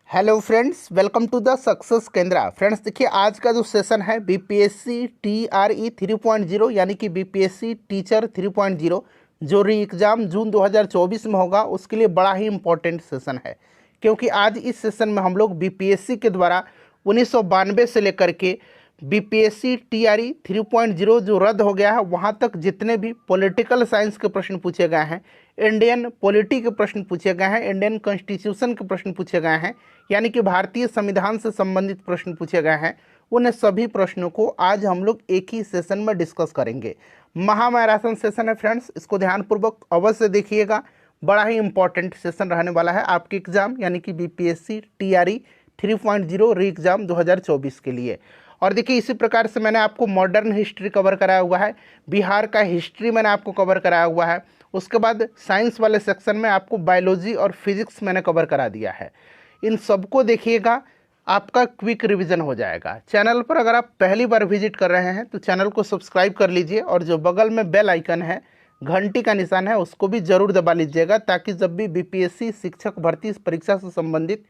Hello friends, welcome to the success Kendra. Friends देखिए, आज का जो सेशन है बीपीएससी टीआरई 3.0 यानी कि बीपीएससी टीचर 3.0 जो री एग्ज़ाम जून 2024 में होगा, उसके लिए बड़ा ही इम्पोर्टेंट सेशन है। क्योंकि आज इस सेशन में हम लोग बीपीएससी के द्वारा 1992 से लेकर के बीपीएससी टीआरई 3.0 जो रद्द हो गया है वहाँ तक जितने भी पॉलिटिकल साइंस के प्रश्न पूछे गए हैं, इंडियन पॉलिटी के प्रश्न पूछे गए हैं, इंडियन कॉन्स्टिट्यूशन के प्रश्न पूछे गए हैं, यानी कि भारतीय संविधान से संबंधित प्रश्न पूछे गए हैं, उन सभी प्रश्नों को आज हम लोग एक ही सेशन में डिस्कस करेंगे। महामैराथन सेशन है फ्रेंड्स, इसको ध्यानपूर्वक अवश्य देखिएगा। बड़ा ही इंपॉर्टेंट सेशन रहने वाला है आपके एग्जाम यानी कि बीपीएससी टीआरई 3.0 री एग्ज़ाम 2024 के लिए। और देखिए, इसी प्रकार से मैंने आपको मॉडर्न हिस्ट्री कवर कराया हुआ है, बिहार का हिस्ट्री मैंने आपको कवर कराया हुआ है, उसके बाद साइंस वाले सेक्शन में आपको बायोलॉजी और फिजिक्स मैंने कवर करा दिया है। इन सबको देखिएगा, आपका क्विक रिवीजन हो जाएगा। चैनल पर अगर आप पहली बार विजिट कर रहे हैं तो चैनल को सब्सक्राइब कर लीजिए और जो बगल में बेल आइकन है, घंटी का निशान है, उसको भी ज़रूर दबा लीजिएगा, ताकि जब भी बीपीएससी शिक्षक भर्ती परीक्षा से संबंधित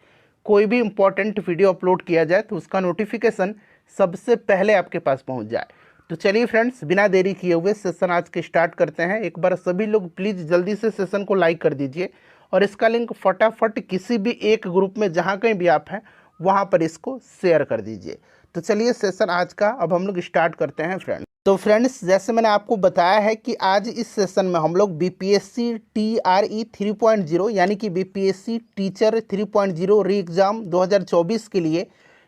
कोई भी इम्पोर्टेंट वीडियो अपलोड किया जाए तो उसका नोटिफिकेशन सबसे पहले आपके पास पहुंच जाए। तो चलिए फ्रेंड्स, बिना देरी किए हुए सेशन आज के स्टार्ट करते हैं। एक बार सभी लोग प्लीज़ जल्दी से सेशन को लाइक कर दीजिए और इसका लिंक फटाफट किसी भी एक ग्रुप में जहां कहीं भी आप हैं वहां पर इसको शेयर कर दीजिए। तो चलिए सेशन आज का अब हम लोग स्टार्ट करते हैं फ्रेंड्स। तो फ्रेंड्स, जैसे मैंने आपको बताया है कि आज इस सेशन में हम लोग बीपीएससी टीआरई 3.0 यानी कि बीपीएससी टीचर 3.0 री एग्ज़ाम 2024 के लिए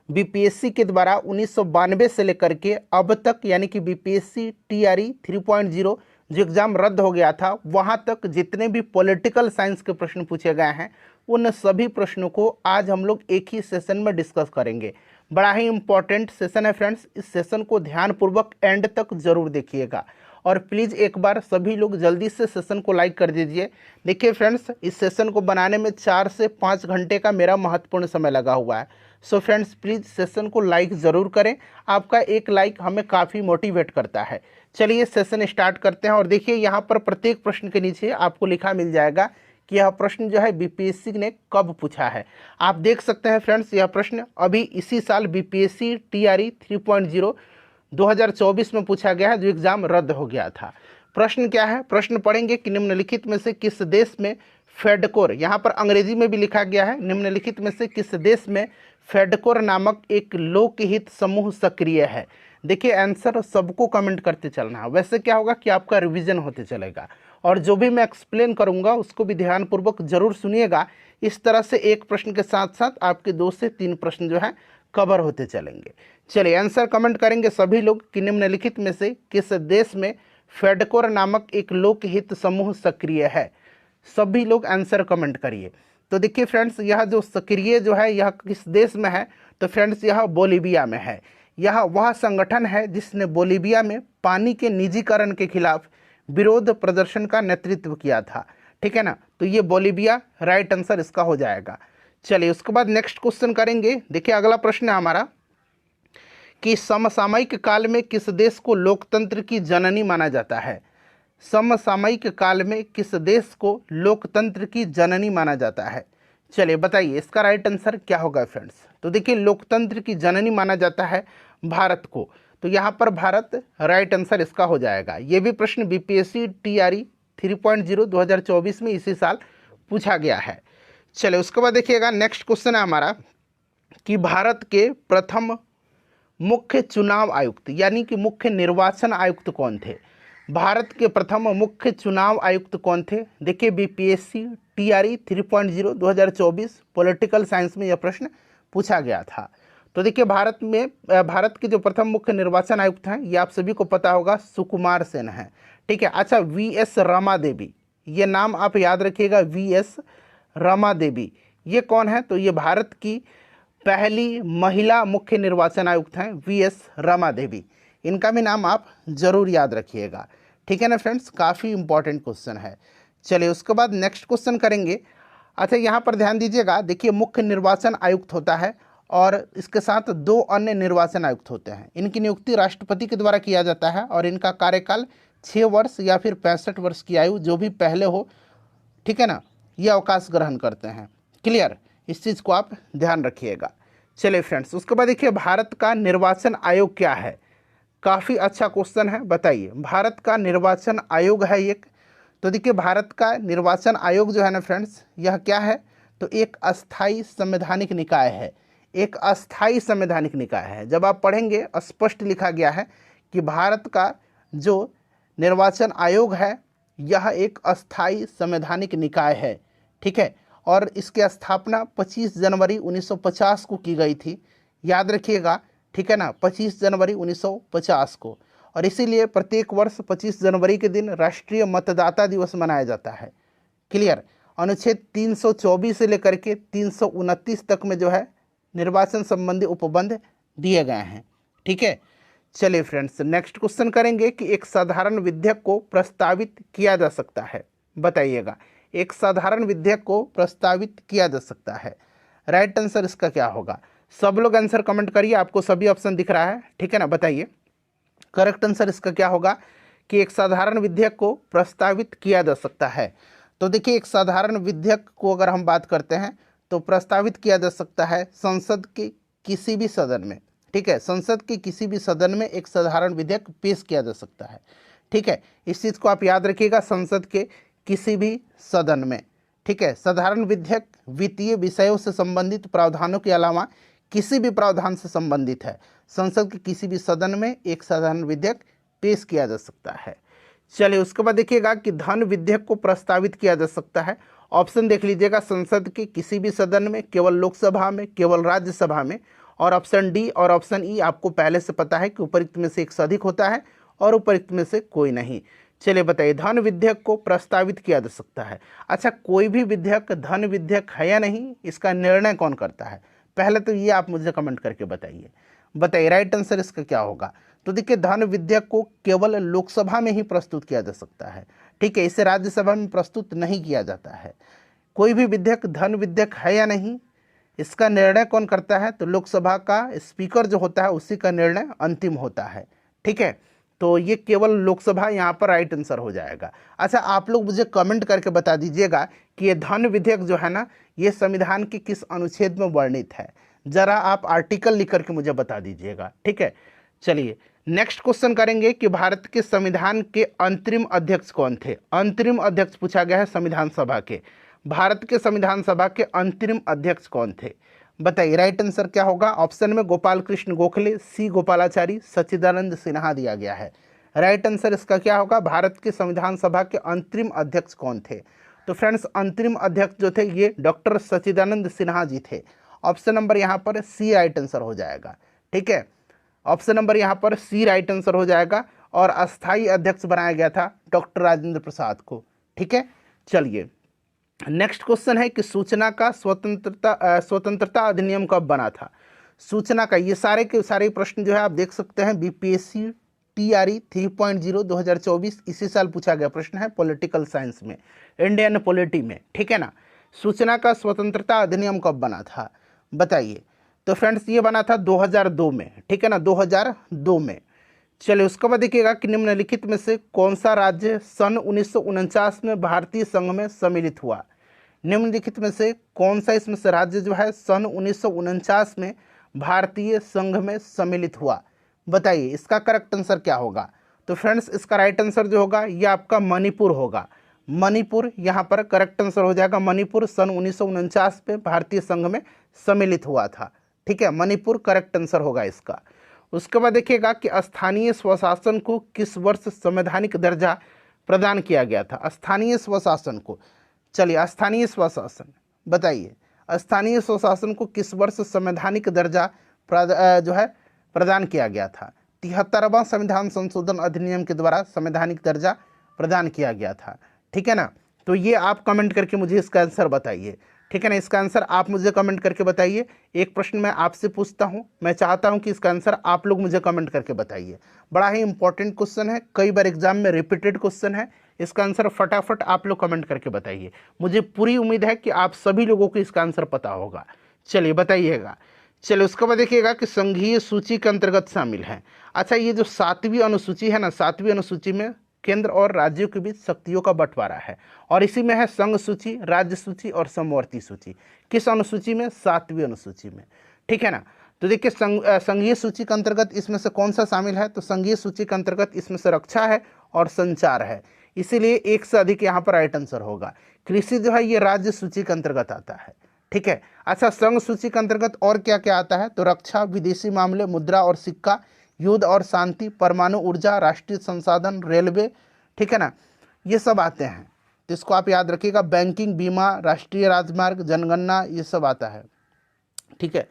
बीपीएससी के द्वारा 1992 से लेकर के अब तक यानी कि बीपीएससी टीआरई 3.0 जो एग्ज़ाम रद्द हो गया था वहाँ तक जितने भी पॉलिटिकल साइंस के प्रश्न पूछे गए हैं उन सभी प्रश्नों को आज हम लोग एक ही सेशन में डिस्कस करेंगे। बड़ा ही इंपॉर्टेंट सेशन है फ्रेंड्स, इस सेशन को ध्यानपूर्वक एंड तक ज़रूर देखिएगा और प्लीज़ एक बार सभी लोग जल्दी से सेशन को लाइक कर दीजिए। देखिए फ्रेंड्स, इस सेशन को बनाने में 4 से 5 घंटे का मेरा महत्वपूर्ण समय लगा हुआ है। सो फ्रेंड्स, प्लीज़ सेशन को लाइक ज़रूर करें, आपका एक लाइक हमें काफ़ी मोटिवेट करता है। चलिए सेशन स्टार्ट करते हैं। और देखिए, यहाँ पर प्रत्येक प्रश्न के नीचे आपको लिखा मिल जाएगा कि यह प्रश्न जो है बीपीएससी ने कब पूछा है। आप देख सकते हैं फ्रेंड्स, यह प्रश्न अभी इसी साल बीपीएससी टीआरई 3.0 2024 में पूछा गया है, जो एग्ज़ाम रद्द हो गया था। प्रश्न क्या है? प्रश्न पढ़ेंगे कि निम्नलिखित में से किस देश में फेडकोर, यहाँ पर अंग्रेजी में भी लिखा गया है, निम्नलिखित में से किस देश में फेडकोर नामक एक लोकहित समूह सक्रिय है। देखिए, आंसर सबको कमेंट करते चलना है। वैसे क्या होगा कि आपका रिवीजन होते चलेगा और जो भी मैं एक्सप्लेन करूंगा उसको भी ध्यानपूर्वक जरूर सुनिएगा। इस तरह से एक प्रश्न के साथ साथ आपके 2 से 3 प्रश्न जो है कवर होते चलेंगे। चलिए, आंसर कमेंट करेंगे सभी लोग कि निम्नलिखित में से किस देश में फेडकोर नामक एक लोकहित समूह सक्रिय है। सभी लोग आंसर कमेंट करिए। तो देखिए फ्रेंड्स, यह जो सक्रिय जो है यह किस देश में है? तो फ्रेंड्स, यह बोलीविया में है। यह वह संगठन है जिसने बोलीविया में पानी के निजीकरण के खिलाफ विरोध प्रदर्शन का नेतृत्व किया था। ठीक है ना, तो ये बोलीविया राइट आंसर इसका हो जाएगा। चलिए, उसके बाद नेक्स्ट क्वेश्चन करेंगे। देखिए, अगला प्रश्न है हमारा कि समसामयिक काल में किस देश को लोकतंत्र की जननी माना जाता है? समसामयिक काल में किस देश को लोकतंत्र की जननी माना जाता है? चलिए बताइए, इसका राइट आंसर क्या होगा फ्रेंड्स? तो देखिए, लोकतंत्र की जननी माना जाता है भारत को, तो यहाँ पर भारत राइट आंसर इसका हो जाएगा। ये भी प्रश्न बीपीएससी टीआरई 3.0 2024 में इसी साल पूछा गया है। चलिए, उसके बाद देखिएगा, नेक्स्ट क्वेश्चन है हमारा कि भारत के प्रथम मुख्य चुनाव आयुक्त यानी कि मुख्य निर्वाचन आयुक्त कौन थे? भारत के प्रथम मुख्य चुनाव आयुक्त कौन थे? देखिए, बीपीएससी टीआरई 3.0 2024 पॉलिटिकल साइंस में यह प्रश्न पूछा गया था। तो देखिए, भारत के जो प्रथम मुख्य निर्वाचन आयुक्त हैं ये आप सभी को पता होगा, सुकुमार सेन हैं। ठीक है। अच्छा, वीएस रमा देवी, ये नाम आप याद रखिएगा, वीएस रमा देवी ये कौन है? तो ये भारत की पहली महिला मुख्य निर्वाचन आयुक्त हैं, वीएस रमा देवी। इनका भी नाम आप जरूर याद रखिएगा। ठीक है ना फ्रेंड्स, काफ़ी इंपॉर्टेंट क्वेश्चन है। चलिए, उसके बाद नेक्स्ट क्वेश्चन करेंगे। अच्छा, यहाँ पर ध्यान दीजिएगा। देखिए, मुख्य निर्वाचन आयुक्त होता है और इसके साथ 2 अन्य निर्वाचन आयुक्त होते हैं। इनकी नियुक्ति राष्ट्रपति के द्वारा किया जाता है और इनका कार्यकाल 6 वर्ष या फिर 65 वर्ष की आयु जो भी पहले हो, ठीक है ना, ये अवकाश ग्रहण करते हैं। क्लियर? इस चीज़ को आप ध्यान रखिएगा। चलिए फ्रेंड्स, उसके बाद देखिए भारत का निर्वाचन आयोग क्या है। काफ़ी अच्छा क्वेश्चन है, बताइए। भारत का निर्वाचन आयोग है एक, तो देखिए भारत का निर्वाचन आयोग जो है ना फ्रेंड्स, यह क्या है, तो एक अस्थाई संवैधानिक निकाय है। एक अस्थाई संवैधानिक निकाय है। जब आप पढ़ेंगे स्पष्ट लिखा गया है कि भारत का जो निर्वाचन आयोग है यह एक अस्थाई संवैधानिक निकाय है, ठीक है। और इसकी स्थापना 25 जनवरी 1950 को की गई थी, याद रखिएगा, ठीक है ना, 25 जनवरी 1950 को। और इसीलिए प्रत्येक वर्ष 25 जनवरी के दिन राष्ट्रीय मतदाता दिवस मनाया जाता है। क्लियर। अनुच्छेद 324 से लेकर के 329 तक में जो है निर्वाचन संबंधी उपबंध दिए गए हैं, ठीक है। चलिए फ्रेंड्स, नेक्स्ट क्वेश्चन करेंगे कि एक साधारण विधेयक को प्रस्तावित किया जा सकता है। बताइएगा, एक साधारण विधेयक को प्रस्तावित किया जा सकता है। राइट आंसर इसका क्या होगा? सब लोग आंसर कमेंट करिए, आपको सभी ऑप्शन दिख रहा है, ठीक है ना। बताइए करेक्ट आंसर इसका क्या होगा कि एक साधारण विधेयक को प्रस्तावित किया जा सकता है। तो देखिए एक साधारण विधेयक को अगर हम बात करते हैं तो प्रस्तावित किया जा सकता है संसद के किसी भी सदन में, ठीक है। संसद के किसी भी सदन में एक साधारण विधेयक पेश किया जा सकता है, ठीक है। इस चीज़ को आप याद रखिएगा, संसद के किसी भी सदन में, ठीक है। साधारण विधेयक वित्तीय विषयों से संबंधित प्रावधानों के अलावा किसी भी प्रावधान से संबंधित है। संसद के किसी भी सदन में एक साधारण विधेयक पेश किया जा सकता है। चलिए उसके बाद देखिएगा कि धन विधेयक को प्रस्तावित किया जा सकता है। ऑप्शन देख लीजिएगा, संसद के किसी भी सदन में, केवल लोकसभा में, केवल राज्यसभा में। और ऑप्शन डी और ऑप्शन ई आपको पहले से पता है कि उपरोक्त में से एक से अधिक होता है और उपरोक्त में से कोई नहीं। चलिए बताइए, धन विधेयक को प्रस्तावित किया जा सकता है। अच्छा, कोई भी विधेयक धन विधेयक है या नहीं, इसका निर्णय कौन करता है? पहले तो ये आप मुझे कमेंट करके बताइए राइट आंसर इसका क्या होगा। तो देखिए धन विधेयक को केवल लोकसभा में ही प्रस्तुत किया जा सकता है, ठीक है। इसे राज्यसभा में प्रस्तुत नहीं किया जाता है। कोई भी विधेयक धन विधेयक है या नहीं, इसका निर्णय कौन करता है? तो लोकसभा का स्पीकर जो होता है उसी का निर्णय अंतिम होता है, ठीक है। तो ये केवल लोकसभा यहाँ पर राइट आंसर हो जाएगा। अच्छा, आप लोग मुझे कमेंट करके बता दीजिएगा कि ये धन विधेयक जो है ना, ये संविधान के किस अनुच्छेद में वर्णित है। ज़रा आप आर्टिकल लिख करके मुझे बता दीजिएगा, ठीक है। चलिए नेक्स्ट क्वेश्चन करेंगे कि भारत के संविधान के अंतरिम अध्यक्ष कौन थे। अंतरिम अध्यक्ष पूछा गया है संविधान सभा के। भारत के संविधान सभा के अंतरिम अध्यक्ष कौन थे? बताइए राइट आंसर क्या होगा। ऑप्शन में गोपाल कृष्ण गोखले, सी गोपालाचारी, सच्चिदानंद सिन्हा दिया गया है। राइट आंसर इसका क्या होगा? भारत के संविधान सभा के अंतरिम अध्यक्ष कौन थे? तो फ्रेंड्स अंतरिम अध्यक्ष जो थे ये डॉक्टर सच्चिदानंद सिन्हा जी थे। ऑप्शन नंबर यहाँ पर सी राइट आंसर हो जाएगा, ठीक है। ऑप्शन नंबर यहाँ पर सी राइट आंसर हो जाएगा। और अस्थाई अध्यक्ष बनाया गया था डॉक्टर राजेंद्र प्रसाद को, ठीक है। चलिए नेक्स्ट क्वेश्चन है कि सूचना का स्वतंत्रता अधिनियम कब बना था। सूचना का ये सारे के सारे प्रश्न जो है आप देख सकते हैं बीपीएससी टीआरई 3.0 2024 इसी साल पूछा गया प्रश्न है पॉलिटिकल साइंस में, इंडियन पॉलिटी में, ठीक है ना। सूचना का स्वतंत्रता अधिनियम कब बना था बताइए। तो फ्रेंड्स ये बना था 2002 में, ठीक है ना, 2002 में। चलिए उसके बाद देखिएगा कि निम्नलिखित में से कौन सा राज्य सन 1949 में भारतीय संघ में सम्मिलित हुआ। निम्नलिखित में से कौन सा इसमें से राज्य जो है सन 1949 में भारतीय संघ में सम्मिलित हुआ। बताइए इसका करेक्ट आंसर क्या होगा। तो फ्रेंड्स इसका राइट आंसर जो होगा ये आपका मणिपुर होगा। मणिपुर यहाँ पर करेक्ट आंसर हो जाएगा। मणिपुर सन 1949 में भारतीय संघ में सम्मिलित हुआ था, ठीक है। मणिपुर करेक्ट आंसर होगा इसका। उसके बाद देखिएगा कि स्थानीय स्वशासन को किस वर्ष संवैधानिक दर्जा प्रदान किया गया था। स्थानीय स्वशासन को, चलिए स्थानीय स्वशासन बताइए, स्थानीय स्वशासन को किस वर्ष संवैधानिक दर्जा जो है प्रदान किया गया था। 73वां संविधान संशोधन अधिनियम के द्वारा संवैधानिक दर्जा प्रदान किया गया था, ठीक है ना। तो ये आप कमेंट करके मुझे इसका आंसर बताइए, ठीक है ना। इसका आंसर आप मुझे कमेंट करके बताइए। एक प्रश्न मैं आपसे पूछता हूं, मैं चाहता हूं कि इसका आंसर आप लोग मुझे कमेंट करके बताइए। बड़ा ही इंपॉर्टेंट क्वेश्चन है, कई बार एग्जाम में रिपीटेड क्वेश्चन है। इसका आंसर फटाफट आप लोग कमेंट करके बताइए। मुझे पूरी उम्मीद है कि आप सभी लोगों को इसका आंसर पता होगा। चलिए बताइएगा। चलिए उसके बाद देखिएगा कि संघीय सूची के अंतर्गत शामिल है। अच्छा, ये जो 7वीं अनुसूची है ना, 7वीं अनुसूची में केंद्र और राज्यों के बीच शक्तियों का बंटवारा है। और इसी में है संघ सूची, राज्य सूची और समवर्ती सूची। किस अनुसूची में? 7वीं अनुसूची में, ठीक है ना। तो देखिए संघीय सूची के अंतर्गत इसमें से कौन सा शामिल है? तो संघीय सूची के अंतर्गत इसमें से रक्षा है और संचार है, इसीलिए एक से अधिक यहाँ पर राइट आंसर होगा। कृषि जो है ये राज्य सूची के अंतर्गत आता है, ठीक है। अच्छा, संघ सूची के अंतर्गत और क्या क्या आता है? तो रक्षा, विदेशी मामले, मुद्रा और सिक्का, युद्ध और शांति, परमाणु ऊर्जा, राष्ट्रीय संसाधन, रेलवे, ठीक है ना, ये सब आते हैं। तो इसको आप याद रखिएगा। बैंकिंग, बीमा, राष्ट्रीय राजमार्ग, जनगणना, ये सब आता है, ठीक है।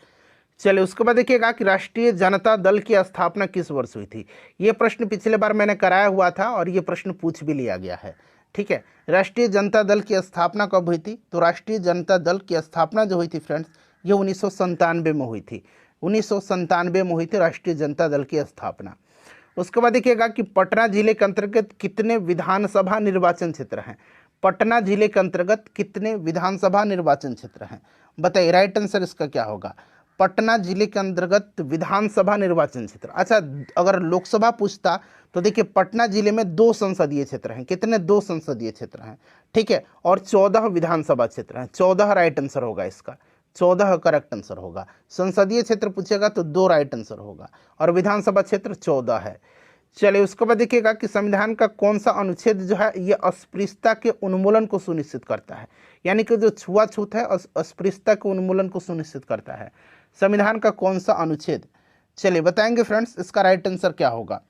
चलिए उसके बाद देखिएगा कि राष्ट्रीय जनता दल की स्थापना किस वर्ष हुई थी। ये प्रश्न पिछले बार मैंने कराया हुआ था और ये प्रश्न पूछ भी लिया गया है, ठीक है। राष्ट्रीय जनता दल की स्थापना कब हुई थी? तो राष्ट्रीय जनता दल की स्थापना जो हुई थी फ्रेंड्स, ये 1997 में हुई थी। 1997 में हुई थी राष्ट्रीय जनता दल की स्थापना। उसके बाद देखिएगा कि पटना जिले के अंतर्गत कितने विधानसभा निर्वाचन क्षेत्र हैं? पटना जिले के अंतर्गत कितने विधानसभा निर्वाचन क्षेत्र हैं? बताइए, राइट आंसर इसका क्या होगा? पटना जिले के अंतर्गत विधानसभा निर्वाचन क्षेत्र। अच्छा, अगर लोकसभा पूछता तो देखिए पटना जिले में 2 संसदीय क्षेत्र हैं। कितने? 2 संसदीय क्षेत्र हैं, ठीक है। और 14 विधानसभा क्षेत्र हैं। 14 राइट आंसर होगा इसका, 14 करेक्ट आंसर होगा। संसदीय क्षेत्र पूछेगा तो 2 राइट आंसर होगा और विधानसभा क्षेत्र 14 है। चलिए उसके बाद देखिएगा कि संविधान का कौन सा अनुच्छेद जो है ये अस्पृश्यता के उन्मूलन को सुनिश्चित करता है, यानी कि जो छुआछूत है अस्पृश्यता के उन्मूलन को सुनिश्चित करता है। संविधान का कौन सा अनुच्छेद? चलिए बताएंगे फ्रेंड्स, इसका राइट आंसर क्या होगा।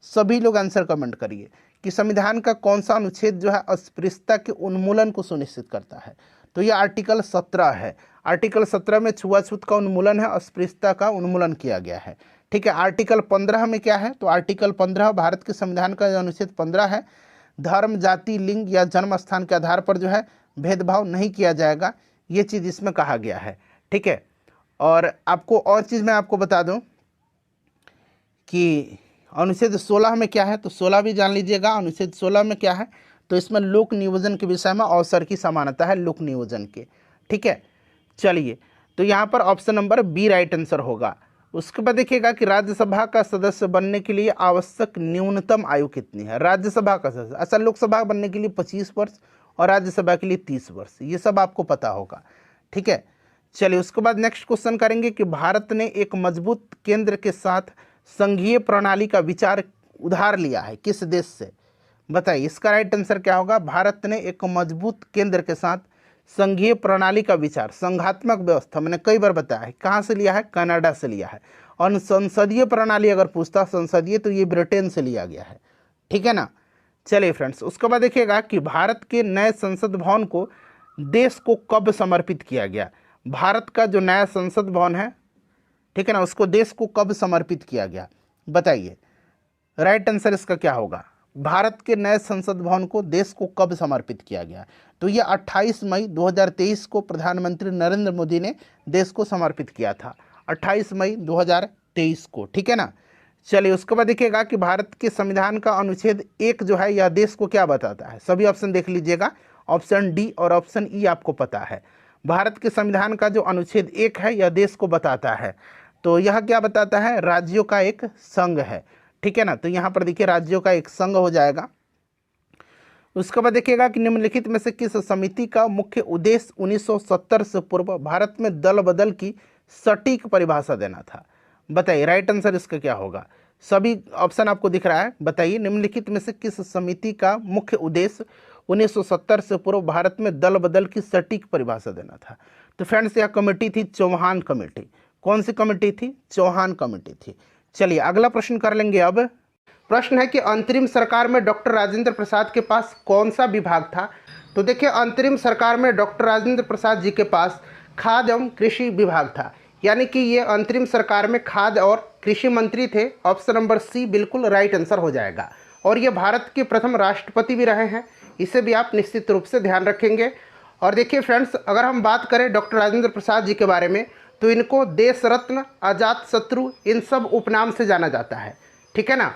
सभी लोग आंसर कमेंट करिए कि संविधान का कौन सा अनुच्छेद जो है अस्पृश्यता के उन्मूलन को सुनिश्चित करता है। तो ये आर्टिकल 17 है। आर्टिकल 17 में छुआछूत का उन्मूलन है, अस्पृश्यता का उन्मूलन किया गया है, ठीक है। आर्टिकल 15 में क्या है? तो आर्टिकल 15 भारत के संविधान का अनुच्छेद 15 है। धर्म, जाति, लिंग या जन्म स्थान के आधार पर जो है भेदभाव नहीं किया जाएगा, ये चीज़ इसमें कहा गया है, ठीक है। और आपको और चीज़ मैं आपको बता दूं कि अनुच्छेद 16 में क्या है, तो 16 भी जान लीजिएगा। अनुच्छेद 16 में क्या है? तो इसमें लोक नियोजन के विषय में अवसर की समानता है, लोक नियोजन के, ठीक है। चलिए, तो यहाँ पर option number B right answer होगा। उसके बाद देखिएगा कि राज्यसभा का सदस्य बनने के लिए आवश्यक न्यूनतम आयु कितनी है? राज्यसभा का सदस्य, अच्छा लोकसभा बनने के लिए 25 वर्ष और राज्यसभा के लिए 30 वर्ष, ये सब आपको पता होगा, ठीक है। चलिए उसके बाद नेक्स्ट क्वेश्चन करेंगे कि भारत ने एक मजबूत केंद्र के साथ संघीय प्रणाली का विचार उधार लिया है किस देश से? बताइए, इसका राइट आंसर क्या होगा? भारत ने एक मजबूत केंद्र के साथ संघीय प्रणाली का विचार, संघात्मक व्यवस्था, मैंने कई बार बताया है, कहाँ से लिया है? कनाडा से लिया है। और संसदीय प्रणाली अगर पूछता संसदीय, तो ये ब्रिटेन से लिया गया है, ठीक है ना। चलिए फ्रेंड्स, उसके बाद देखिएगा कि भारत के नए संसद भवन को देश को कब समर्पित किया गया? भारत का जो नया संसद भवन है, ठीक है ना, उसको देश को कब समर्पित किया गया? बताइए, राइट आंसर इसका क्या होगा? भारत के नए संसद भवन को देश को कब समर्पित किया गया? तो ये 28 मई 2023 को प्रधानमंत्री नरेंद्र मोदी ने देश को समर्पित किया था, 28 मई 2023 को, ठीक है ना। चलिए उसके बाद देखिएगा कि भारत के संविधान का अनुच्छेद 1 जो है यह देश को क्या बताता है? सभी ऑप्शन देख लीजिएगा, ऑप्शन डी और ऑप्शन ई आपको पता है। भारत के संविधान का जो अनुच्छेद 1 है यह देश को बताता है, तो यह क्या बताता है? राज्यों का एक संघ है, ठीक है ना। तो यहाँ पर देखिए राज्यों का एक संघ हो जाएगा। उसके बाद देखिएगा कि निम्नलिखित में से किस समिति का मुख्य उद्देश्य 1970 से पूर्व भारत में दल बदल की सटीक परिभाषा देना था? बताइए, राइट आंसर इसका क्या होगा? सभी ऑप्शन आपको दिख रहा है, बताइए निम्नलिखित में से किस समिति का मुख्य उद्देश्य 1970 से पूर्व भारत में दल बदल की सटीक परिभाषा देना था? तो फ्रेंड्स, यह कमेटी थी चौहान कमेटी। कौन सी कमेटी थी? चौहान कमेटी थी। चलिए अगला प्रश्न कर लेंगे। अब प्रश्न है कि अंतरिम सरकार में डॉक्टर राजेंद्र प्रसाद के पास कौन सा विभाग था? तो देखिए, अंतरिम सरकार में डॉक्टर राजेंद्र प्रसाद जी के पास खाद्य एवं कृषि विभाग था, यानी कि ये अंतरिम सरकार में खाद्य और कृषि मंत्री थे। ऑप्शन नंबर सी बिल्कुल राइट आंसर हो जाएगा। और ये भारत के प्रथम राष्ट्रपति भी रहे हैं, इसे भी आप निश्चित रूप से ध्यान रखेंगे। और देखिए फ्रेंड्स, अगर हम बात करें डॉक्टर राजेंद्र प्रसाद जी के बारे में, तो इनको देश रत्न, अजात शत्रु, इन सब उपनाम से जाना जाता है, ठीक है ना।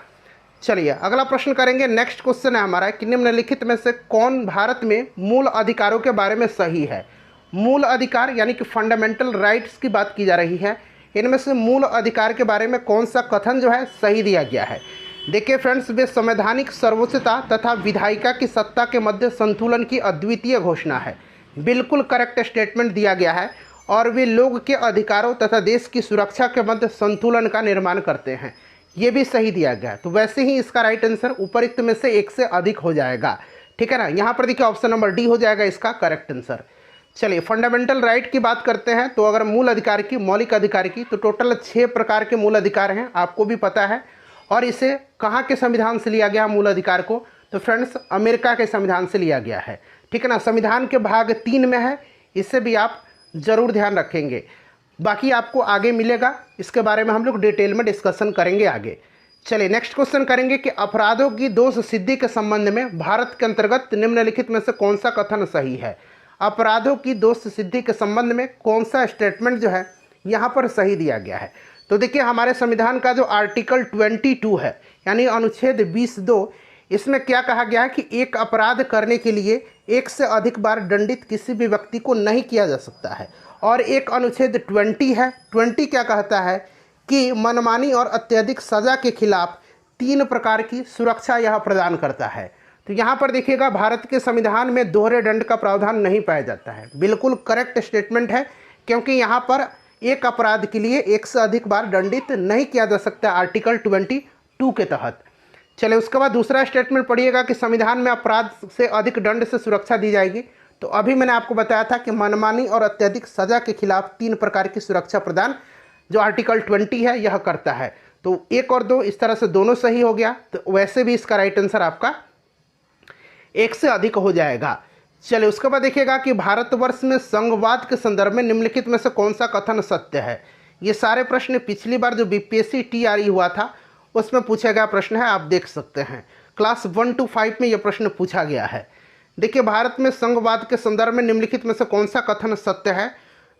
चलिए अगला प्रश्न करेंगे। नेक्स्ट क्वेश्चन है हमारा कि निम्नलिखित में से कौन भारत में मूल अधिकारों के बारे में सही है? मूल अधिकार यानी कि फंडामेंटल राइट्स की बात की जा रही है। इनमें से मूल अधिकार के बारे में कौन सा कथन जो है सही दिया गया है? देखिए फ्रेंड्स, वे संवैधानिक सर्वोच्चता तथा विधायिका की सत्ता के मध्य संतुलन की अद्वितीय घोषणा है। बिल्कुल करेक्ट स्टेटमेंट दिया गया है। और वे लोग के अधिकारों तथा देश की सुरक्षा के मध्य संतुलन का निर्माण करते हैं, ये भी सही दिया गया है। तो वैसे ही इसका राइट आंसर उपरोक्त में से एक से अधिक हो जाएगा, ठीक है ना। यहाँ पर देखिए ऑप्शन नंबर डी हो जाएगा इसका करेक्ट आंसर। चलिए फंडामेंटल राइट की बात करते हैं। तो अगर मूल अधिकार की, मौलिक अधिकार की, तो टोटल 6 प्रकार के मूल अधिकार हैं, आपको भी पता है। और इसे कहाँ के संविधान से लिया गया मूल अधिकार को? तो फ्रेंड्स अमेरिका के संविधान से लिया गया है, ठीक है ना। संविधान के भाग 3 में है, इससे भी आप जरूर ध्यान रखेंगे। बाकी आपको आगे मिलेगा, इसके बारे में हम लोग डिटेल में डिस्कशन करेंगे आगे। चलिए नेक्स्ट क्वेश्चन करेंगे कि अपराधों की दोष सिद्धि के संबंध में भारत के अंतर्गत निम्नलिखित में से कौन सा कथन सही है? अपराधों की दोष सिद्धि के संबंध में कौन सा स्टेटमेंट जो है यहाँ पर सही दिया गया है? तो देखिए हमारे संविधान का जो आर्टिकल 22 है, यानी अनुच्छेद 22, इसमें क्या कहा गया है कि एक अपराध करने के लिए एक से अधिक बार दंडित किसी भी व्यक्ति को नहीं किया जा सकता है। और एक अनुच्छेद 20 है, 20 क्या कहता है कि मनमानी और अत्यधिक सजा के खिलाफ 3 प्रकार की सुरक्षा यह प्रदान करता है। तो यहाँ पर देखिएगा भारत के संविधान में दोहरे दंड का प्रावधान नहीं पाया जाता है। बिल्कुल करेक्ट स्टेटमेंट है, क्योंकि यहाँ पर एक अपराध के लिए एक से अधिक बार दंडित नहीं किया जा सकता आर्टिकल 22 के तहत। चले उसके बाद दूसरा स्टेटमेंट पढ़िएगा कि संविधान में अपराध से अधिक दंड से सुरक्षा दी जाएगी। तो अभी मैंने आपको बताया था कि मनमानी और अत्यधिक सजा के खिलाफ 3 प्रकार की सुरक्षा प्रदान जो आर्टिकल 20 है यह करता है। तो 1 और 2 इस तरह से दोनों सही हो गया। तो वैसे भी इसका राइट आंसर आपका 1 से अधिक हो जाएगा। चलिए उसके बाद देखिएगा कि भारतवर्ष में संघवाद के संदर्भ में निम्नलिखित में से कौन सा कथन सत्य है? ये सारे प्रश्न पिछली बार जो बीपीएससी टीआरई हुआ था उसमें पूछा गया प्रश्न है, आप देख सकते हैं। क्लास 1 to 5 में यह प्रश्न पूछा गया है। देखिए भारत में संघवाद के संदर्भ में निम्नलिखित में से कौन सा कथन सत्य है?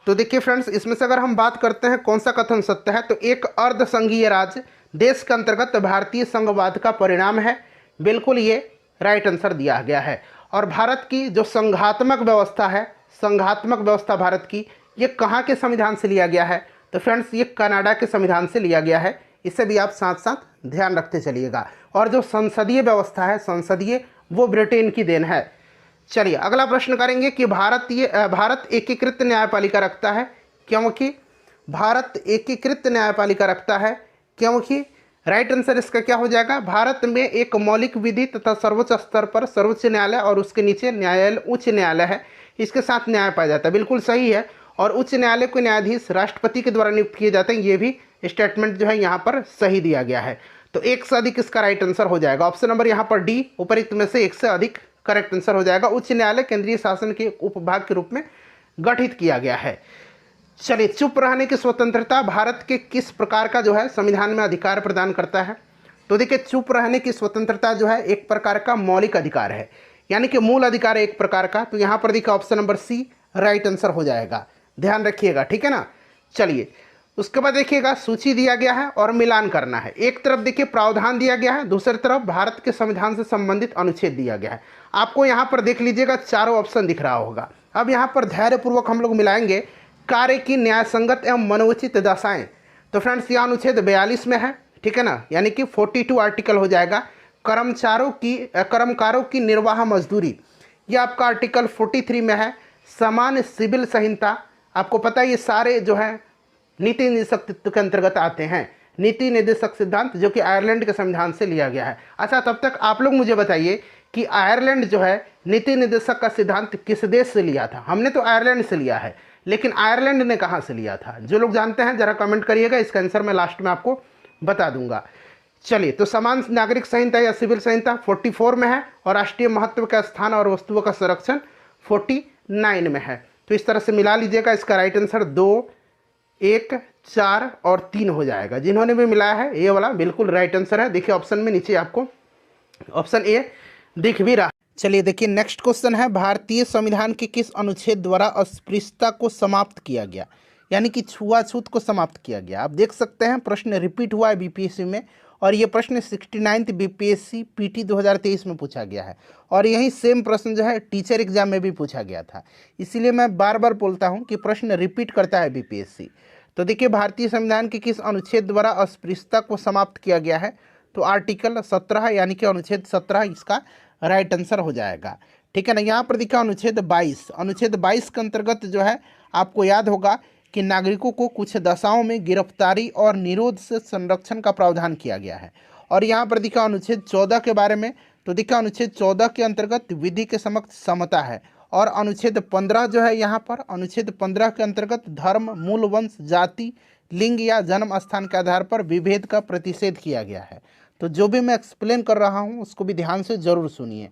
तो देखिए फ्रेंड्स, इसमें से अगर हम बात करते हैं कौन सा कथन सत्य है, तो एक अर्ध संघीय राज्य देश के अंतर्गत भारतीय संघवाद का परिणाम है। बिल्कुल ये राइट आंसर दिया गया है। और भारत की जो संघात्मक व्यवस्था है, संघात्मक व्यवस्था भारत की, ये कहाँ के संविधान से लिया गया है? तो फ्रेंड्स ये कनाडा के संविधान से लिया गया है। इसे भी आप साथ साथ ध्यान रखते चलिएगा। और जो संसदीय व्यवस्था है, संसदीय, वो ब्रिटेन की देन है। चलिए अगला प्रश्न करेंगे कि भारत एकीकृत न्यायपालिका रखता है, क्योंकि भारत एकीकृत न्यायपालिका रखता है क्योंकि राइट आंसर इसका क्या हो जाएगा? भारत में एक मौलिक विधि तथा सर्वोच्च स्तर पर सर्वोच्च न्यायालय और उसके नीचे न्यायालय उच्च न्यायालय है, इसके साथ न्याय पाया जाता है। बिल्कुल सही है। और उच्च न्यायालय के न्यायाधीश राष्ट्रपति के द्वारा नियुक्त किए जाते हैं, ये भी स्टेटमेंट जो है यहाँ पर सही दिया गया है। तो 1 से अधिक इसका राइट आंसर हो जाएगा। ऑप्शन नंबर यहाँ पर डी, उपरोक्त में से 1 से अधिक करेक्ट आंसर हो जाएगा। उच्च न्यायालय केंद्रीय शासन के उपभाग के रूप में गठित किया गया है। चलिए चुप रहने की स्वतंत्रता भारत के किस प्रकार का जो है संविधान में अधिकार प्रदान करता है? तो देखिए चुप रहने की स्वतंत्रता जो है एक प्रकार का मौलिक अधिकार है, यानी कि मूल अधिकार है एक प्रकार का। तो यहाँ पर देखिए option number C right answer हो जाएगा, ध्यान रखिएगा, ठीक है ना। चलिए उसके बाद देखिएगा सूची दिया गया है और मिलान करना है। एक तरफ देखिए प्रावधान दिया गया है, दूसरी तरफ भारत के संविधान से संबंधित अनुच्छेद दिया गया है। आपको यहाँ पर देख लीजिएगा चारों ऑप्शन दिख रहा होगा। अब यहाँ पर धैर्यपूर्वक हम लोग मिलाएंगे। कार्य की न्यायसंगत एवं मनोचित दशाएं, तो फ्रेंड्स यह अनुच्छेद 42 में है, ठीक है ना, यानी कि 42 आर्टिकल हो जाएगा। कर्मकारों की निर्वाह मजदूरी, यह आपका आर्टिकल 43 में है। समान सिविल संहिता, आपको पता है ये सारे जो है नीति निर्देशक तत्व के अंतर्गत आते हैं। नीति निर्देशक सिद्धांत जो कि आयरलैंड के संविधान से लिया गया है। अच्छा तब तक आप लोग मुझे बताइए कि आयरलैंड जो है नीति निर्देशक का सिद्धांत किस देश से लिया था? हमने तो आयरलैंड से लिया है, लेकिन आयरलैंड ने कहाँ से लिया था? जो लोग जानते हैं जरा कमेंट करिएगा, इसका आंसर मैं लास्ट में आपको बता दूंगा। चलिए तो समान नागरिक संहिता या सिविल संहिता 44 में है और राष्ट्रीय महत्व का स्थान और वस्तुओं का संरक्षण 49 में है। तो इस तरह से मिला लीजिएगा, इसका राइट आंसर 2, 1, 4 और 3 हो जाएगा। जिन्होंने भी मिलाया है ये वाला बिल्कुल राइट आंसर है। देखिए ऑप्शन में नीचे आपको ऑप्शन ए दिख भी रहा। चलिए देखिए नेक्स्ट क्वेश्चन है, भारतीय संविधान के किस अनुच्छेद द्वारा अस्पृश्यता को समाप्त किया गया, यानी कि छुआछूत को समाप्त किया गया? आप देख सकते हैं प्रश्न रिपीट हुआ है बीपीएससी में, और ये प्रश्न 69th बीपीएससी पीटी 2023 में पूछा गया है। और यही सेम प्रश्न जो है टीचर एग्जाम में भी पूछा गया था। इसीलिए मैं बार बार बोलता हूँ कि प्रश्न रिपीट करता है बीपीएससी। तो देखिए भारतीय संविधान के किस अनुच्छेद द्वारा अस्पृश्यता को समाप्त किया गया है? तो आर्टिकल 17 यानी कि अनुच्छेद 17 इसका राइट आंसर हो जाएगा। ठीक है ना। यहाँ पर दिखा अनुच्छेद 22, अनुच्छेद 22 के अंतर्गत जो है आपको याद होगा कि नागरिकों को कुछ दशाओं में गिरफ्तारी और निरोध से संरक्षण का प्रावधान किया गया है। और यहाँ पर दिखा अनुच्छेद 14 के बारे में, तो दिखा अनुच्छेद 14 के अंतर्गत विधि के समक्ष समता है। और अनुच्छेद 15 जो है यहाँ पर, अनुच्छेद 15 के अंतर्गत धर्म, मूल वंश, जाति, लिंग या जन्म स्थान के आधार पर विभेद का प्रतिषेध किया गया है। तो जो भी मैं एक्सप्लेन कर रहा हूँ उसको भी ध्यान से जरूर सुनिए।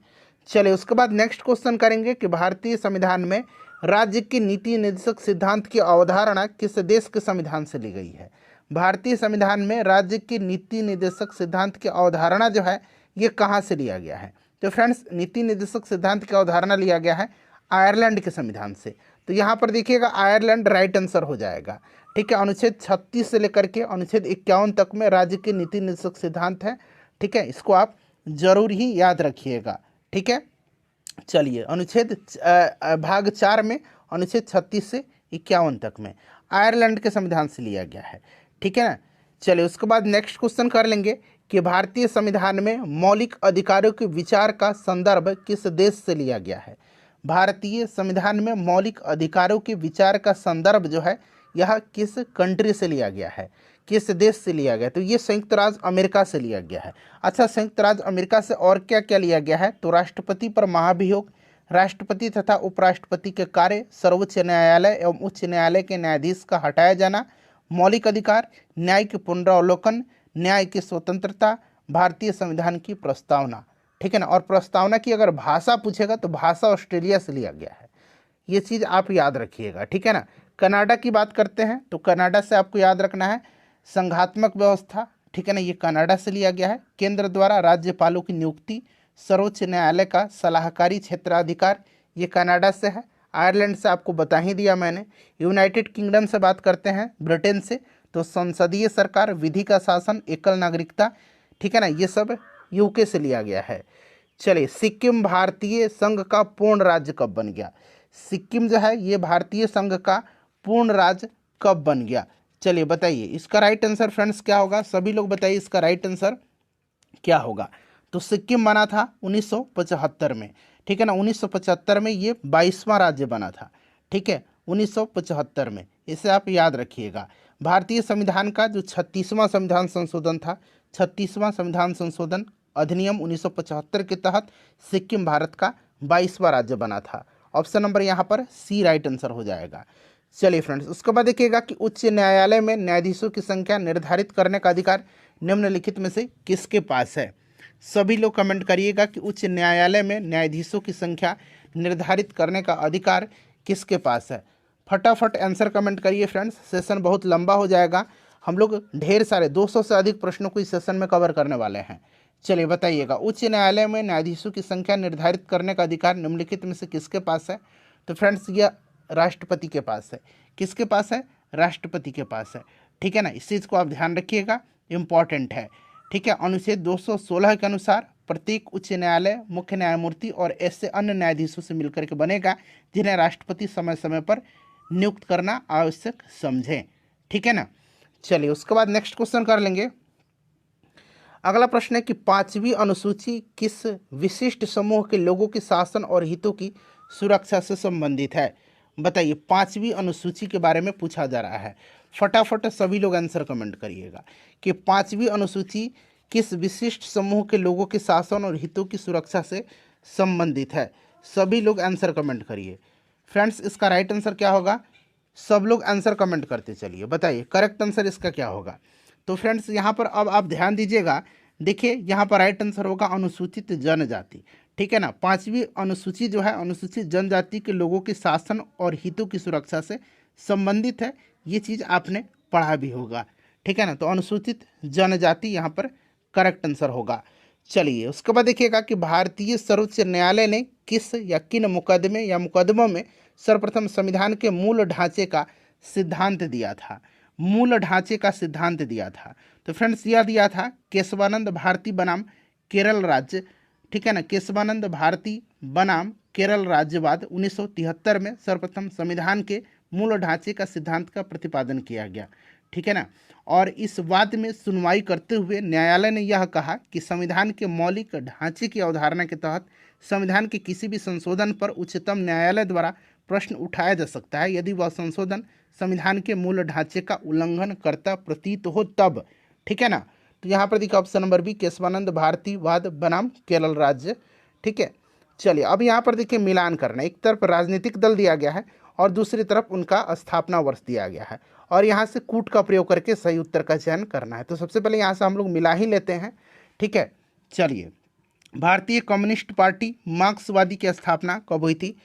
चलिए उसके बाद नेक्स्ट क्वेश्चन करेंगे कि भारतीय संविधान में राज्य की नीति निर्देशक सिद्धांत की अवधारणा किस देश के संविधान से ली गई है। भारतीय संविधान में राज्य की नीति निर्देशक सिद्धांत की अवधारणा जो है ये कहाँ से लिया गया है। तो फ्रेंड्स नीति निर्देशक सिद्धांत की अवधारणा लिया गया है आयरलैंड के संविधान से। तो यहाँ पर देखिएगा आयरलैंड राइट आंसर हो जाएगा। ठीक है। अनुच्छेद 36 से लेकर के अनुच्छेद 51 तक में राज्य के नीति निर्देशक सिद्धांत है। ठीक है, इसको आप जरूर ही याद रखिएगा। ठीक है। चलिए अनुच्छेद भाग 4 में अनुच्छेद 36 से 51 तक में आयरलैंड के संविधान से लिया गया है। ठीक है ना। चलिए उसके बाद नेक्स्ट क्वेश्चन कर लेंगे कि भारतीय संविधान में मौलिक अधिकारों के विचार का संदर्भ किस देश से लिया गया है। भारतीय संविधान में मौलिक अधिकारों के विचार का संदर्भ जो है यह किस कंट्री से लिया गया है, किस देश से लिया गया। तो ये संयुक्त राज्य अमेरिका से लिया गया है। अच्छा, संयुक्त राज्य अमेरिका से और क्या क्या लिया गया है। तो राष्ट्रपति पर महाभियोग, राष्ट्रपति तथा उपराष्ट्रपति के कार्य, सर्वोच्च न्यायालय एवं उच्च न्यायालय के न्यायाधीश का हटाया जाना, मौलिक अधिकार, न्याय के पुनरावलोकन, न्याय की स्वतंत्रता, भारतीय संविधान की प्रस्तावना। ठीक है ना। और प्रस्तावना की अगर भाषा पूछेगा तो भाषा ऑस्ट्रेलिया से लिया गया है। ये चीज़ आप याद रखिएगा। ठीक है ना। कनाडा की बात करते हैं तो कनाडा से आपको याद रखना है संघात्मक व्यवस्था। ठीक है ना, ये कनाडा से लिया गया है। केंद्र द्वारा राज्यपालों की नियुक्ति, सर्वोच्च न्यायालय का सलाहकारी क्षेत्राधिकार, ये कनाडा से है। आयरलैंड से आपको बता ही दिया मैंने। यूनाइटेड किंगडम से बात करते हैं ब्रिटेन से, तो संसदीय सरकार, विधि का शासन, एकल नागरिकता। ठीक है ना, ये सब यूके से लिया गया है। चलिए सिक्किम भारतीय संघ का पूर्ण राज्य कब बन गया। सिक्किम जो है ये भारतीय संघ का पूर्ण राज्य कब बन गया। चलिए बताइए इसका राइट आंसर फ्रेंड्स क्या होगा। सभी लोग बताइए इसका राइट आंसर क्या होगा। तो सिक्किम बना था 1975 में। ठीक है ना, 1975 में ये 22वां राज्य बना था। ठीक है, 1975 में, इसे आप याद रखिएगा। भारतीय संविधान का जो 36वां संविधान संशोधन था, 36वां संविधान संशोधन अधिनियम 1975 के तहत सिक्किम भारत का 22वां राज्य बना था। ऑप्शन नंबर यहाँ पर सी राइट आंसर हो जाएगा। चलिए फ्रेंड्स उसके बाद देखिएगा कि उच्च न्यायालय में न्यायाधीशों की संख्या निर्धारित करने का अधिकार निम्नलिखित में से किसके पास है। सभी लोग कमेंट करिएगा कि उच्च न्यायालय में न्यायाधीशों की संख्या निर्धारित करने का अधिकार किसके पास है। फटाफट आंसर कमेंट करिए फ्रेंड्स, सेशन बहुत लंबा हो जाएगा। हम लोग ढेर सारे 200 से अधिक प्रश्नों को इस सेशन में कवर करने वाले हैं। चलिए बताइएगा उच्च न्यायालय में न्यायाधीशों की संख्या निर्धारित करने का अधिकार निम्नलिखित में से किसके पास है। तो फ्रेंड्स यह राष्ट्रपति के पास है। किसके पास है, राष्ट्रपति के पास है। ठीक है ना, इस चीज़ को आप ध्यान रखिएगा, इम्पॉर्टेंट है। ठीक है, अनुच्छेद 216 के अनुसार प्रत्येक उच्च न्यायालय मुख्य न्यायमूर्ति और ऐसे अन्य न्यायाधीशों से मिलकर के बनेगा जिन्हें राष्ट्रपति समय समय पर नियुक्त करना आवश्यक समझें। ठीक है ना। चलिए उसके बाद नेक्स्ट क्वेश्चन कर लेंगे। अगला प्रश्न है कि 5वीं अनुसूची किस विशिष्ट समूह के लोगों के शासन और हितों की सुरक्षा से संबंधित है। बताइए 5वीं अनुसूची के बारे में पूछा जा रहा है। फटाफट सभी लोग आंसर कमेंट करिएगा कि 5वीं अनुसूची किस विशिष्ट समूह के लोगों के शासन और हितों की सुरक्षा से संबंधित है। सभी लोग आंसर कमेंट करिए। फ्रेंड्स इसका राइट आंसर क्या होगा, सब लोग आंसर कमेंट करते चलिए। बताइए करेक्ट आंसर इसका क्या होगा। तो फ्रेंड्स यहाँ पर अब आप ध्यान दीजिएगा, देखिए यहाँ पर राइट आंसर होगा अनुसूचित जनजाति। ठीक है ना, 5वीं अनुसूची जो है अनुसूचित जनजाति के लोगों के शासन और हितों की सुरक्षा से संबंधित है। ये चीज़ आपने पढ़ा भी होगा। ठीक है ना, तो अनुसूचित जनजाति यहाँ पर करेक्ट आंसर होगा। चलिए उसके बाद देखिएगा कि भारतीय सर्वोच्च न्यायालय ने किस या किन मुकदमे या मुकदमों में सर्वप्रथम संविधान के मूल ढांचे का सिद्धांत दिया था। मूल ढांचे का सिद्धांत दिया था। तो फ्रेंड्स यह दिया था केशवानंद भारती बनाम केरल राज्य। ठीक है ना, केशवानंद भारती बनाम केरल राज्यवाद 1973 में सर्वप्रथम संविधान के मूल ढांचे का सिद्धांत का प्रतिपादन किया गया। ठीक है ना। और इस वाद में सुनवाई करते हुए न्यायालय ने यह कहा कि संविधान के मौलिक ढांचे की अवधारणा के तहत संविधान के किसी भी संशोधन पर उच्चतम न्यायालय द्वारा प्रश्न उठाया जा सकता है यदि वह संशोधन संविधान के मूल ढांचे का उल्लंघन करता प्रतीत हो तब। ठीक है ना। तो यहाँ पर देखिए option number B Keshavananda Bharati वाद बनाम केरल राज्य। ठीक है। चलिए अब यहाँ पर देखिए मिलान करना, एक तरफ राजनीतिक दल दिया गया है और दूसरी तरफ उनका स्थापना वर्ष दिया गया है और यहाँ से कूट का प्रयोग करके सही उत्तर का चयन करना है। तो सबसे पहले यहाँ से हम लोग मिला ही लेते हैं। ठीक है। चलिए, भारतीय कम्युनिस्ट पार्टी मार्क्सवादी की स्थापना कब हुई थी?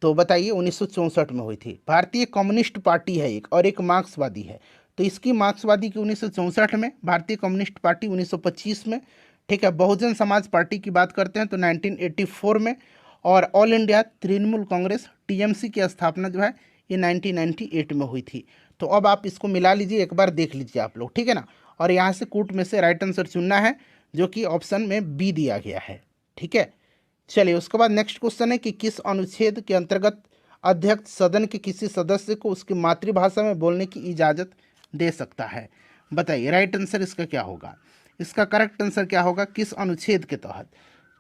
तो बताइए 1964 में हुई थी। भारतीय कम्युनिस्ट पार्टी है एक और एक मार्क्सवादी है, तो इसकी मार्क्सवादी की 1964 में, भारतीय कम्युनिस्ट पार्टी 1925 में। ठीक है। बहुजन समाज पार्टी की बात करते हैं तो 1984 में, और all India Trinamool Congress TMC की स्थापना जो है ये 1998 में हुई थी। तो अब आप इसको मिला लीजिए, एक बार देख लीजिए आप लोग। ठीक है ना। और यहाँ से कूट में से राइट आंसर चुनना है जो कि ऑप्शन में बी दिया गया है। ठीक है। चलिए उसके बाद नेक्स्ट क्वेश्चन है कि किस अनुच्छेद के अंतर्गत अध्यक्ष सदन के किसी सदस्य को उसकी मातृभाषा में बोलने की इजाज़त दे सकता है? बताइए राइट आंसर इसका क्या होगा? इसका करेक्ट आंसर क्या होगा? किस अनुच्छेद के तहत,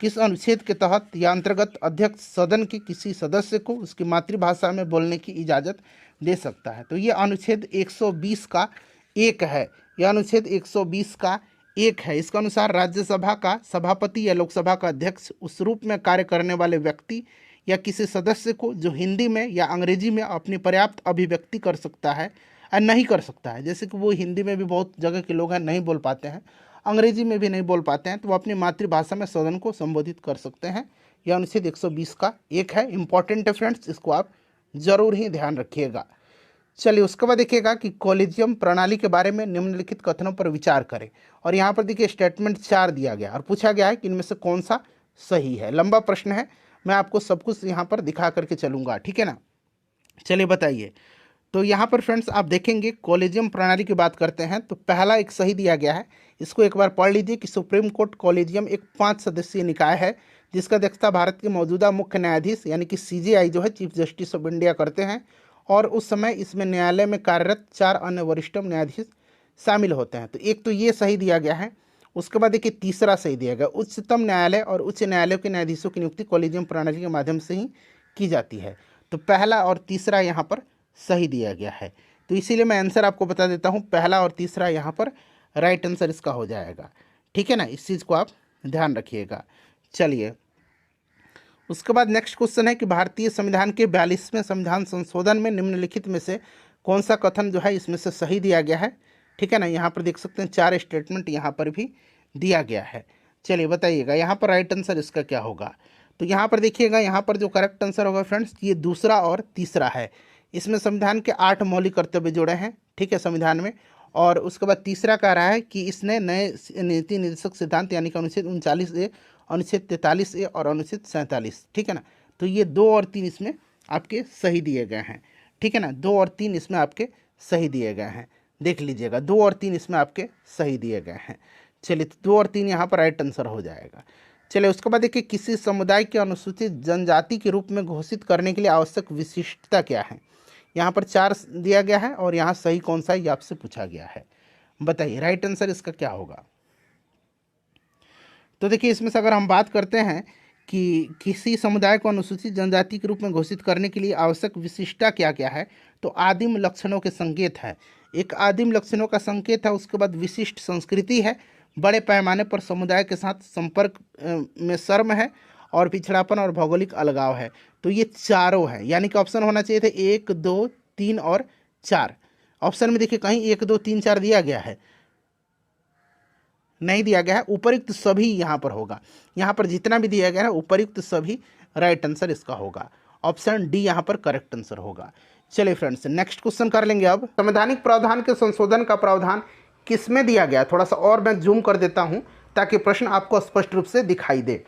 किस अनुच्छेद के तहत या अंतर्गत अध्यक्ष सदन के किसी सदस्य को उसकी मातृभाषा में बोलने की इजाज़त दे सकता है? तो ये अनुच्छेद 120 का एक है, यह अनुच्छेद 120 का एक है। इसके अनुसार राज्यसभा का सभापति या लोकसभा का अध्यक्ष उस रूप में कार्य करने वाले व्यक्ति या किसी सदस्य को जो हिंदी में या अंग्रेजी में अपनी पर्याप्त अभिव्यक्ति कर सकता है और नहीं कर सकता है, जैसे कि वो हिंदी में भी बहुत जगह के लोग हैं नहीं बोल पाते हैं, अंग्रेजी में भी नहीं बोल पाते हैं, तो वो अपनी मातृभाषा में सदन को संबोधित कर सकते हैं। यह अनुच्छेद 120 का एक है। इंपॉर्टेंट है फ्रेंड्स, इसको आप जरूर ही ध्यान रखिएगा। चलिए उसके बाद देखिएगा कि कॉलेजियम प्रणाली के बारे में निम्नलिखित कथनों पर विचार करें, और यहाँ पर देखिए स्टेटमेंट 4 दिया गया और पूछा गया है कि इनमें से कौन सा सही है। लंबा प्रश्न है, मैं आपको सब कुछ यहाँ पर दिखा करके चलूँगा। ठीक है ना। चलिए बताइए। तो यहाँ पर फ्रेंड्स आप देखेंगे कॉलेजियम प्रणाली की बात करते हैं तो पहला एक सही दिया गया है। इसको एक बार पढ़ लीजिए कि सुप्रीम कोर्ट कॉलेजियम एक 5 सदस्यीय निकाय है जिसका अध्यक्षता भारत के मौजूदा मुख्य न्यायाधीश यानी कि सीजेआई जो है चीफ जस्टिस ऑफ इंडिया करते हैं, और उस समय इसमें न्यायालय में कार्यरत 4 अन्य वरिष्ठतम न्यायाधीश शामिल होते हैं। तो एक तो ये सही दिया गया है। उसके बाद देखिए तीसरा सही दिया गया, उच्चतम न्यायालय और उच्च न्यायालय के न्यायाधीशों की नियुक्ति कॉलेजियम प्रणाली के माध्यम से ही की जाती है। तो पहला और तीसरा यहाँ पर सही दिया गया है। तो इसीलिए मैं आंसर आपको बता देता हूँ, पहला और तीसरा यहाँ पर राइट आंसर इसका हो जाएगा। ठीक है ना, इस चीज़ को आप ध्यान रखिएगा। चलिए उसके बाद नेक्स्ट क्वेश्चन है कि भारतीय संविधान के 42वें संविधान संशोधन में निम्नलिखित में से कौन सा कथन जो है इसमें से सही दिया गया है? ठीक है ना। यहाँ पर देख सकते हैं 4 स्टेटमेंट यहाँ पर भी दिया गया है। चलिए बताइएगा यहाँ पर राइट आंसर इसका क्या होगा? तो यहाँ पर देखिएगा, यहाँ पर जो करेक्ट आंसर होगा फ्रेंड्स ये दूसरा और तीसरा है। इसमें संविधान के 8 मौलिक कर्तव्य जोड़े हैं। ठीक है, संविधान में। और उसके बाद तीसरा कह रहा है कि इसने नए नीति निर्देशक सिद्धांत यानी कि अनुच्छेद 39A, अनुच्छेद 43A और अनुच्छेद 47। ठीक है ना। तो ये 2 और 3 इसमें आपके सही दिए गए हैं। ठीक है ना, 2 और 3 इसमें आपके सही दिए गए हैं। देख लीजिएगा 2 और 3 इसमें आपके सही दिए गए हैं। चलिए तो 2 और 3 यहाँ पर राइट आंसर हो जाएगा। चलिए उसके बाद देखिए किसी समुदाय के अनुसूचित जनजाति के रूप में घोषित करने के लिए आवश्यक विशिष्टता क्या है? यहाँ पर 4 दिया गया है और यहाँ सही कौन सा है ये आपसे पूछा गया है। बताइए राइट आंसर इसका क्या होगा? तो देखिए इसमें से अगर हम बात करते हैं कि किसी समुदाय को अनुसूचित जनजाति के रूप में घोषित करने के लिए आवश्यक विशिष्टता क्या क्या है, तो आदिम लक्षणों के संकेत है, एक आदिम लक्षणों का संकेत है। उसके बाद विशिष्ट संस्कृति है, बड़े पैमाने पर समुदाय के साथ संपर्क में शर्म है, और पिछड़ापन और भौगोलिक अलगाव है। तो ये चारों हैं, यानी कि ऑप्शन होना चाहिए था 1, 2, 3 और 4। ऑप्शन में देखिए कहीं 1, 2, 3, 4 दिया गया है, नहीं दिया गया है। उपयुक्त सभी यहाँ पर होगा, यहाँ पर जितना भी दिया गया है उपयुक्त सभी राइट आंसर इसका होगा। ऑप्शन डी यहाँ पर करेक्ट आंसर होगा। चलिए फ्रेंड्स नेक्स्ट क्वेश्चन कर लेंगे। अब संवैधानिक प्रावधान के संशोधन का प्रावधान किसमें दिया गया? थोड़ा सा और मैं जूम कर देता हूँ ताकि प्रश्न आपको स्पष्ट रूप से दिखाई दे।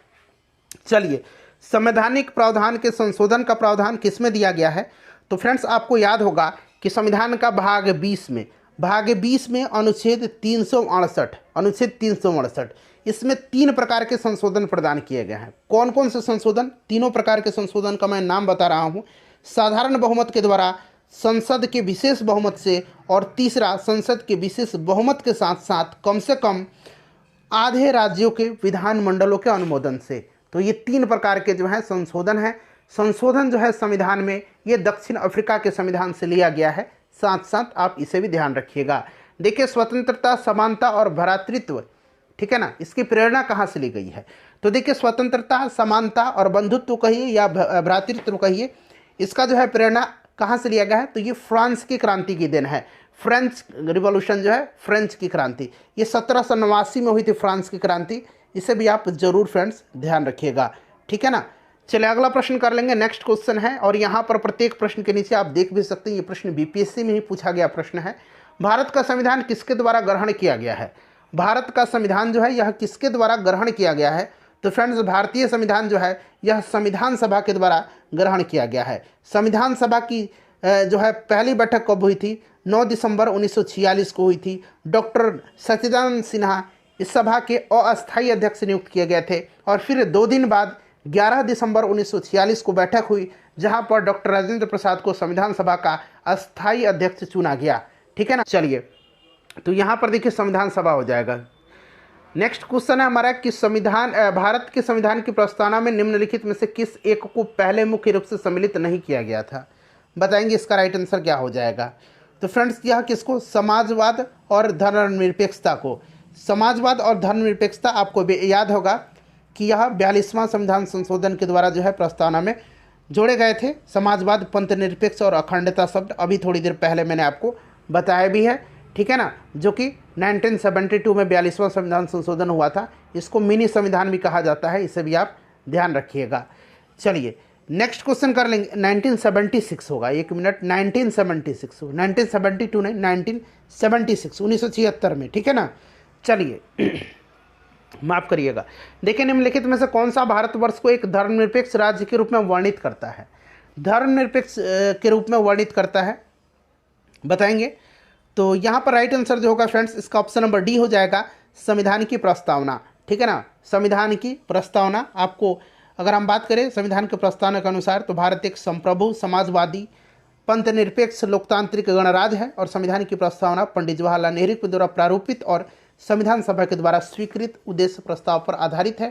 चलिए संवैधानिक प्रावधान के संशोधन का प्रावधान किसमें दिया गया है? तो फ्रेंड्स आपको याद होगा कि संविधान का भाग 20 में अनुच्छेद 368 इसमें 3 प्रकार के संशोधन प्रदान किए गए हैं। कौन कौन से संशोधन? तीनों प्रकार के संशोधन का मैं नाम बता रहा हूं। साधारण बहुमत के द्वारा संसद के विशेष बहुमत से, और तीसरा संसद के विशेष बहुमत के साथ साथ कम से कम आधे राज्यों के विधानमंडलों के अनुमोदन से। तो ये 3 प्रकार के जो है संशोधन है। संशोधन जो है संविधान में, ये दक्षिण अफ्रीका के संविधान से लिया गया है, साथ साथ आप इसे भी ध्यान रखिएगा। देखिए, स्वतंत्रता, समानता और भ्रातृत्व, ठीक है ना, इसकी प्रेरणा कहाँ से ली गई है? तो देखिए, स्वतंत्रता, समानता और बंधुत्व कहिए या भ्रातृत्व कहिए, इसका जो है प्रेरणा कहाँ से लिया गया है? तो ये फ्रांस की क्रांति की देन है। फ्रेंच रिवॉल्यूशन जो है, फ्रेंच की क्रांति, ये 1789 में हुई थी फ्रांस की क्रांति। इसे भी आप जरूर फ्रेंड्स ध्यान रखिएगा, ठीक है ना। चलिए अगला प्रश्न कर लेंगे। नेक्स्ट क्वेश्चन है, और यहाँ पर प्रत्येक प्रश्न के नीचे आप देख भी सकते हैं, ये प्रश्न बीपीएससी में ही पूछा गया प्रश्न है। भारत का संविधान किसके द्वारा ग्रहण किया गया है? भारत का संविधान जो है यह किसके द्वारा ग्रहण किया गया है? तो फ्रेंड्स, भारतीय संविधान जो है यह संविधान सभा के द्वारा ग्रहण किया गया है। संविधान सभा की जो है पहली बैठक कब हुई थी? 9 दिसंबर 1946 को हुई थी। डॉक्टर सच्चिदानंद सिन्हा इस सभा के अस्थायी अध्यक्ष नियुक्त किए गए थे, और फिर 2 दिन बाद 11 दिसंबर 1946 को बैठक हुई, जहां पर डॉक्टर राजेंद्र प्रसाद को संविधान सभा का अस्थायी अध्यक्ष चुना गया, ठीक है ना। चलिए, तो यहाँ पर देखिए संविधान सभा हो जाएगा। नेक्स्ट क्वेश्चन है हमारा कि भारत के संविधान की प्रस्तावना में निम्नलिखित में से किस एक को पहले मुख्य रूप से सम्मिलित नहीं किया गया था? बताएंगे इसका राइट आंसर क्या हो जाएगा? तो फ्रेंड्स, यह किसको? समाजवाद और धर्मनिरपेक्षता को। समाजवाद और धर्मनिरपेक्षता आपको याद होगा कि यह 42वां संविधान संशोधन के द्वारा जो है प्रस्तावना में जोड़े गए थे। समाजवाद, पंथ निरपेक्ष और अखंडता शब्द अभी थोड़ी देर पहले मैंने आपको बताया भी है, ठीक है ना, जो कि 1972 में 42वां संविधान संशोधन हुआ था। इसको मिनी संविधान भी कहा जाता है, इसे भी आप ध्यान रखिएगा। चलिए नेक्स्ट क्वेश्चन कर लेंगे। 1976 होगा, 1 मिनट, 1976, 1972 नहीं, 1976, 1976 में, ठीक है ना। चलिए माफ करिएगा। देखिए, निम्नलिखित में से कौन सा भारतवर्ष को एक धर्मनिरपेक्ष राज्य के रूप में वर्णित करता है? धर्मनिरपेक्ष के रूप में वर्णित करता है, बताएंगे। तो यहाँ पर राइट आंसर जो होगा फ्रेंड्स, इसका ऑप्शन नंबर डी हो जाएगा, संविधान की प्रस्तावना, ठीक है ना। संविधान की प्रस्तावना, आपको अगर हम बात करें संविधान के प्रस्तावना के अनुसार, तो भारत एक संप्रभु, समाजवादी, पंथ निरपेक्ष, लोकतांत्रिक गणराज्य है, और संविधान की प्रस्तावना पंडित जवाहरलाल नेहरू के द्वारा प्रारूपित और संविधान सभा के द्वारा स्वीकृत उद्देश्य प्रस्ताव पर आधारित है।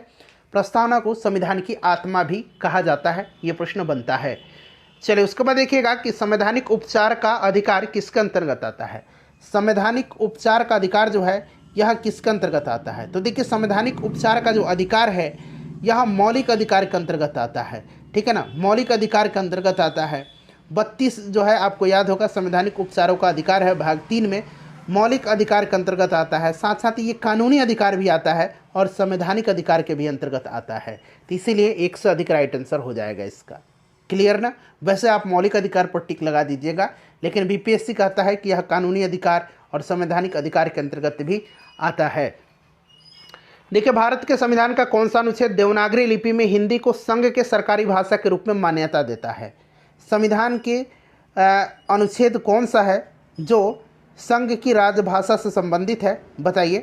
प्रस्तावना को संविधान की आत्मा भी कहा जाता है, ये प्रश्न बनता है। चलिए उसके बाद देखिएगा कि संवैधानिक उपचार का अधिकार किसके अंतर्गत आता है? संवैधानिक उपचार का अधिकार जो है यह किसके अंतर्गत आता है? तो देखिए, संवैधानिक उपचार का जो अधिकार है यह मौलिक अधिकार के अंतर्गत आता है, ठीक है ना, मौलिक अधिकार के अंतर्गत आता है। 32 जो है आपको याद होगा, संवैधानिक उपचारों का अधिकार है, भाग 3 में मौलिक अधिकार के अंतर्गत आता है। साथ साथ ये कानूनी अधिकार भी आता है और संवैधानिक अधिकार के भी अंतर्गत आता है। तो इसीलिए 1 से अधिक राइट आंसर हो जाएगा इसका। क्लियर ना? वैसे आप मौलिक अधिकार पर टिक लगा दीजिएगा, लेकिन बीपीएससी कहता है कि यह कानूनी अधिकार और संवैधानिक अधिकार के अंतर्गत भी आता है। देखिए, भारत के संविधान का कौन सा अनुच्छेद देवनागरी लिपि में हिंदी को संघ के सरकारी भाषा के रूप में मान्यता देता है? संविधान के अनुच्छेद कौन सा है जो संघ की राजभाषा से संबंधित है, बताइए।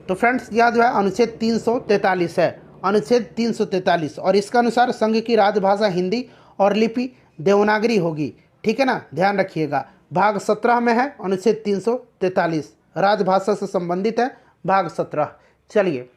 तो फ्रेंड्स, यह जो है अनुच्छेद 343 है, अनुच्छेद 343, और इसका अनुसार संघ की राजभाषा हिंदी और लिपि देवनागरी होगी, ठीक है ना, ध्यान रखिएगा। भाग 17 में है अनुच्छेद 343, राजभाषा से संबंधित है, भाग 17। चलिए,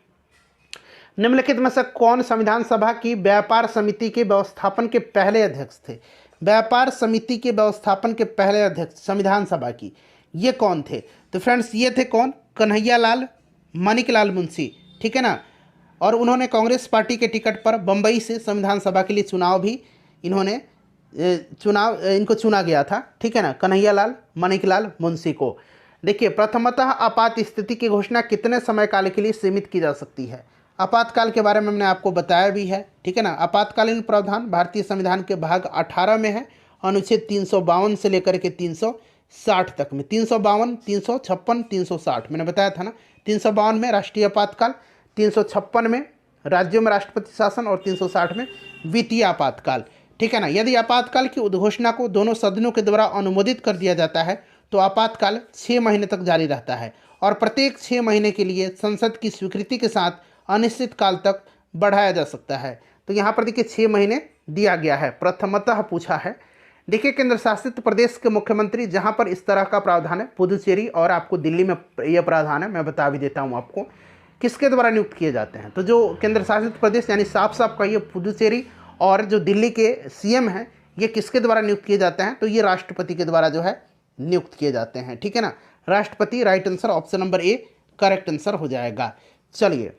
निम्नलिखित में से कौन संविधान सभा की व्यापार समिति के व्यवस्थापन के पहले अध्यक्ष थे? व्यापार समिति के व्यवस्थापन के पहले अध्यक्ष संविधान सभा की ये कौन थे? तो फ्रेंड्स, ये थे कौन? कन्हैयालाल माणिकलाल मुंशी, ठीक है ना। और उन्होंने कांग्रेस पार्टी के टिकट पर बम्बई से संविधान सभा के लिए चुनाव भी इनको चुना गया था, ठीक है ना, कन्हैयालाल माणिकलाल मुंशी को। देखिए, प्रथमतः आपात स्थिति की घोषणा कितने समय काल के लिए सीमित की जा सकती है? आपातकाल के बारे में मैंने आपको बताया भी है, ठीक है ना। आपातकालीन प्रावधान भारतीय संविधान के भाग 18 में है, अनुच्छेद 352 से लेकर के 360 तक में। 352, 356, 360 मैंने बताया था ना। 352 में राष्ट्रीय आपातकाल, 356 में राज्यों में राष्ट्रपति शासन, और 360 में वित्तीय आपातकाल, ठीक है ना। यदि आपातकाल की उद्घोषणा को दोनों सदनों के द्वारा अनुमोदित कर दिया जाता है तो आपातकाल 6 महीने तक जारी रहता है, और प्रत्येक 6 महीने के लिए संसद की स्वीकृति के साथ अनिश्चित काल तक बढ़ाया जा सकता है। तो यहाँ पर देखिए 6 महीने दिया गया है, प्रथमतः पूछा है। देखिए, केंद्र शासित प्रदेश के मुख्यमंत्री जहां पर इस तरह का प्रावधान है, पुदुचेरी और आपको दिल्ली में यह प्रावधान है, मैं बता भी देता हूं आपको किसके द्वारा नियुक्त किए जाते हैं। तो जो केंद्र शासित प्रदेश यानी साफ साफ का ये पुदुचेरी और जो दिल्ली के सीएम हैं, ये किसके द्वारा नियुक्त किए जाते हैं, तो ये राष्ट्रपति के द्वारा जो है नियुक्त किए जाते हैं। ठीक है ना, राष्ट्रपति, right answer option number A correct answer हो जाएगा। चलिए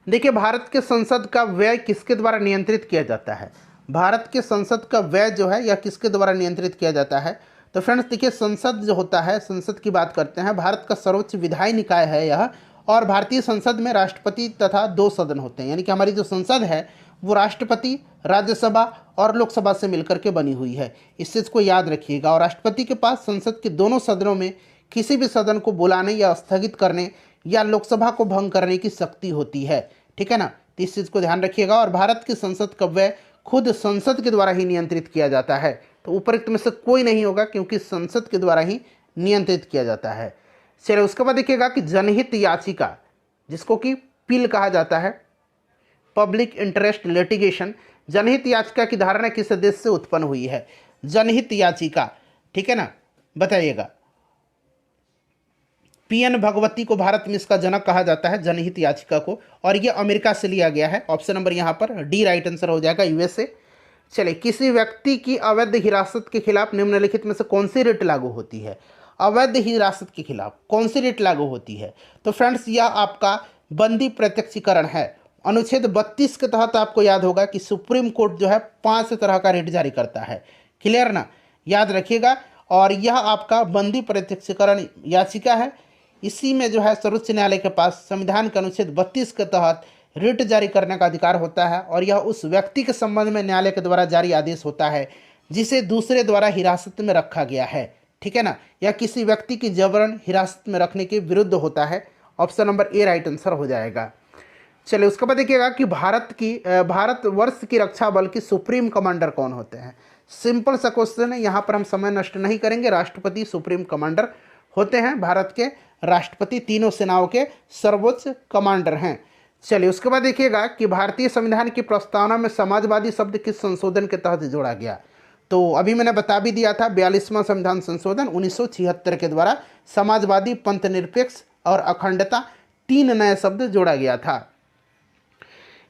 देखिए, भारत के संसद का व्यय किसके द्वारा नियंत्रित किया जाता है। भारत के संसद का व्यय जो है यह किसके द्वारा नियंत्रित किया जाता है। तो फ्रेंड्स देखिए, संसद जो होता है, संसद की बात करते हैं, भारत का सर्वोच्च विधायी निकाय है यह, और भारतीय संसद में राष्ट्रपति तथा 2 सदन होते हैं। यानी कि हमारी जो संसद है वो राष्ट्रपति, राज्यसभा और लोकसभा से मिलकर के बनी हुई है। इस चीज़ को याद रखिएगा। और राष्ट्रपति के पास संसद के दोनों सदनों में किसी भी सदन को बुलाने या स्थगित करने या लोकसभा को भंग करने की शक्ति होती है। ठीक है ना, तो इस चीज़ को ध्यान रखिएगा। और भारत की संसद का व्यय खुद संसद के द्वारा ही नियंत्रित किया जाता है। तो उपरोक्त में से कोई नहीं होगा, क्योंकि संसद के द्वारा ही नियंत्रित किया जाता है। चलिए उसके बाद देखिएगा कि जनहित याचिका, जिसको कि पील कहा जाता है, पब्लिक इंटरेस्ट लिटिगेशन, जनहित याचिका की धारणा किस देश से उत्पन्न हुई है। जनहित याचिका, ठीक है ना, बताइएगा। पीएन भगवती को भारत में इसका जनक कहा जाता है, जनहित याचिका को, और यह अमेरिका से लिया गया है। ऑप्शन नंबर यहाँ पर डी राइट आंसर हो जाएगा, यूएसए। चलिए, किसी व्यक्ति की अवैध हिरासत के खिलाफ निम्नलिखित में से कौन सी रिट लागू होती है। अवैध हिरासत के खिलाफ कौन सी रिट लागू होती है। तो फ्रेंड्स, यह आपका बंदी प्रत्यक्षीकरण है। अनुच्छेद 32 के तहत आपको याद होगा कि सुप्रीम कोर्ट जो है 5 तरह का रिट जारी करता है। क्लियर ना, याद रखिएगा। और यह आपका बंदी प्रत्यक्षीकरण याचिका है। इसी में जो है सर्वोच्च न्यायालय के पास संविधान के अनुच्छेद 32 के तहत रिट जारी करने का अधिकार होता है। और यह उस व्यक्ति के संबंध में न्यायालय के द्वारा जारी आदेश होता है जिसे दूसरे द्वारा हिरासत में रखा गया है। ठीक है ना, या किसी व्यक्ति की जबरन हिरासत में रखने के विरुद्ध होता है। Option number A right answer हो जाएगा। चलिए उसके बाद देखिएगा कि भारतवर्ष की रक्षा बल की सुप्रीम कमांडर कौन होते हैं। सिंपल सा क्वेश्चन है, यहाँ पर हम समय नष्ट नहीं करेंगे। राष्ट्रपति सुप्रीम कमांडर होते हैं। भारत के राष्ट्रपति तीनों सेनाओं के सर्वोच्च कमांडर हैं। चलिए उसके बाद देखिएगा कि भारतीय संविधान की प्रस्तावना में समाजवादी शब्द किस संशोधन के तहत जोड़ा गया। तो अभी मैंने बता भी दिया था, 42वां संविधान संशोधन 1976 के द्वारा समाजवादी, पंथ निरपेक्ष और अखंडता 3 नए शब्द जोड़ा गया था।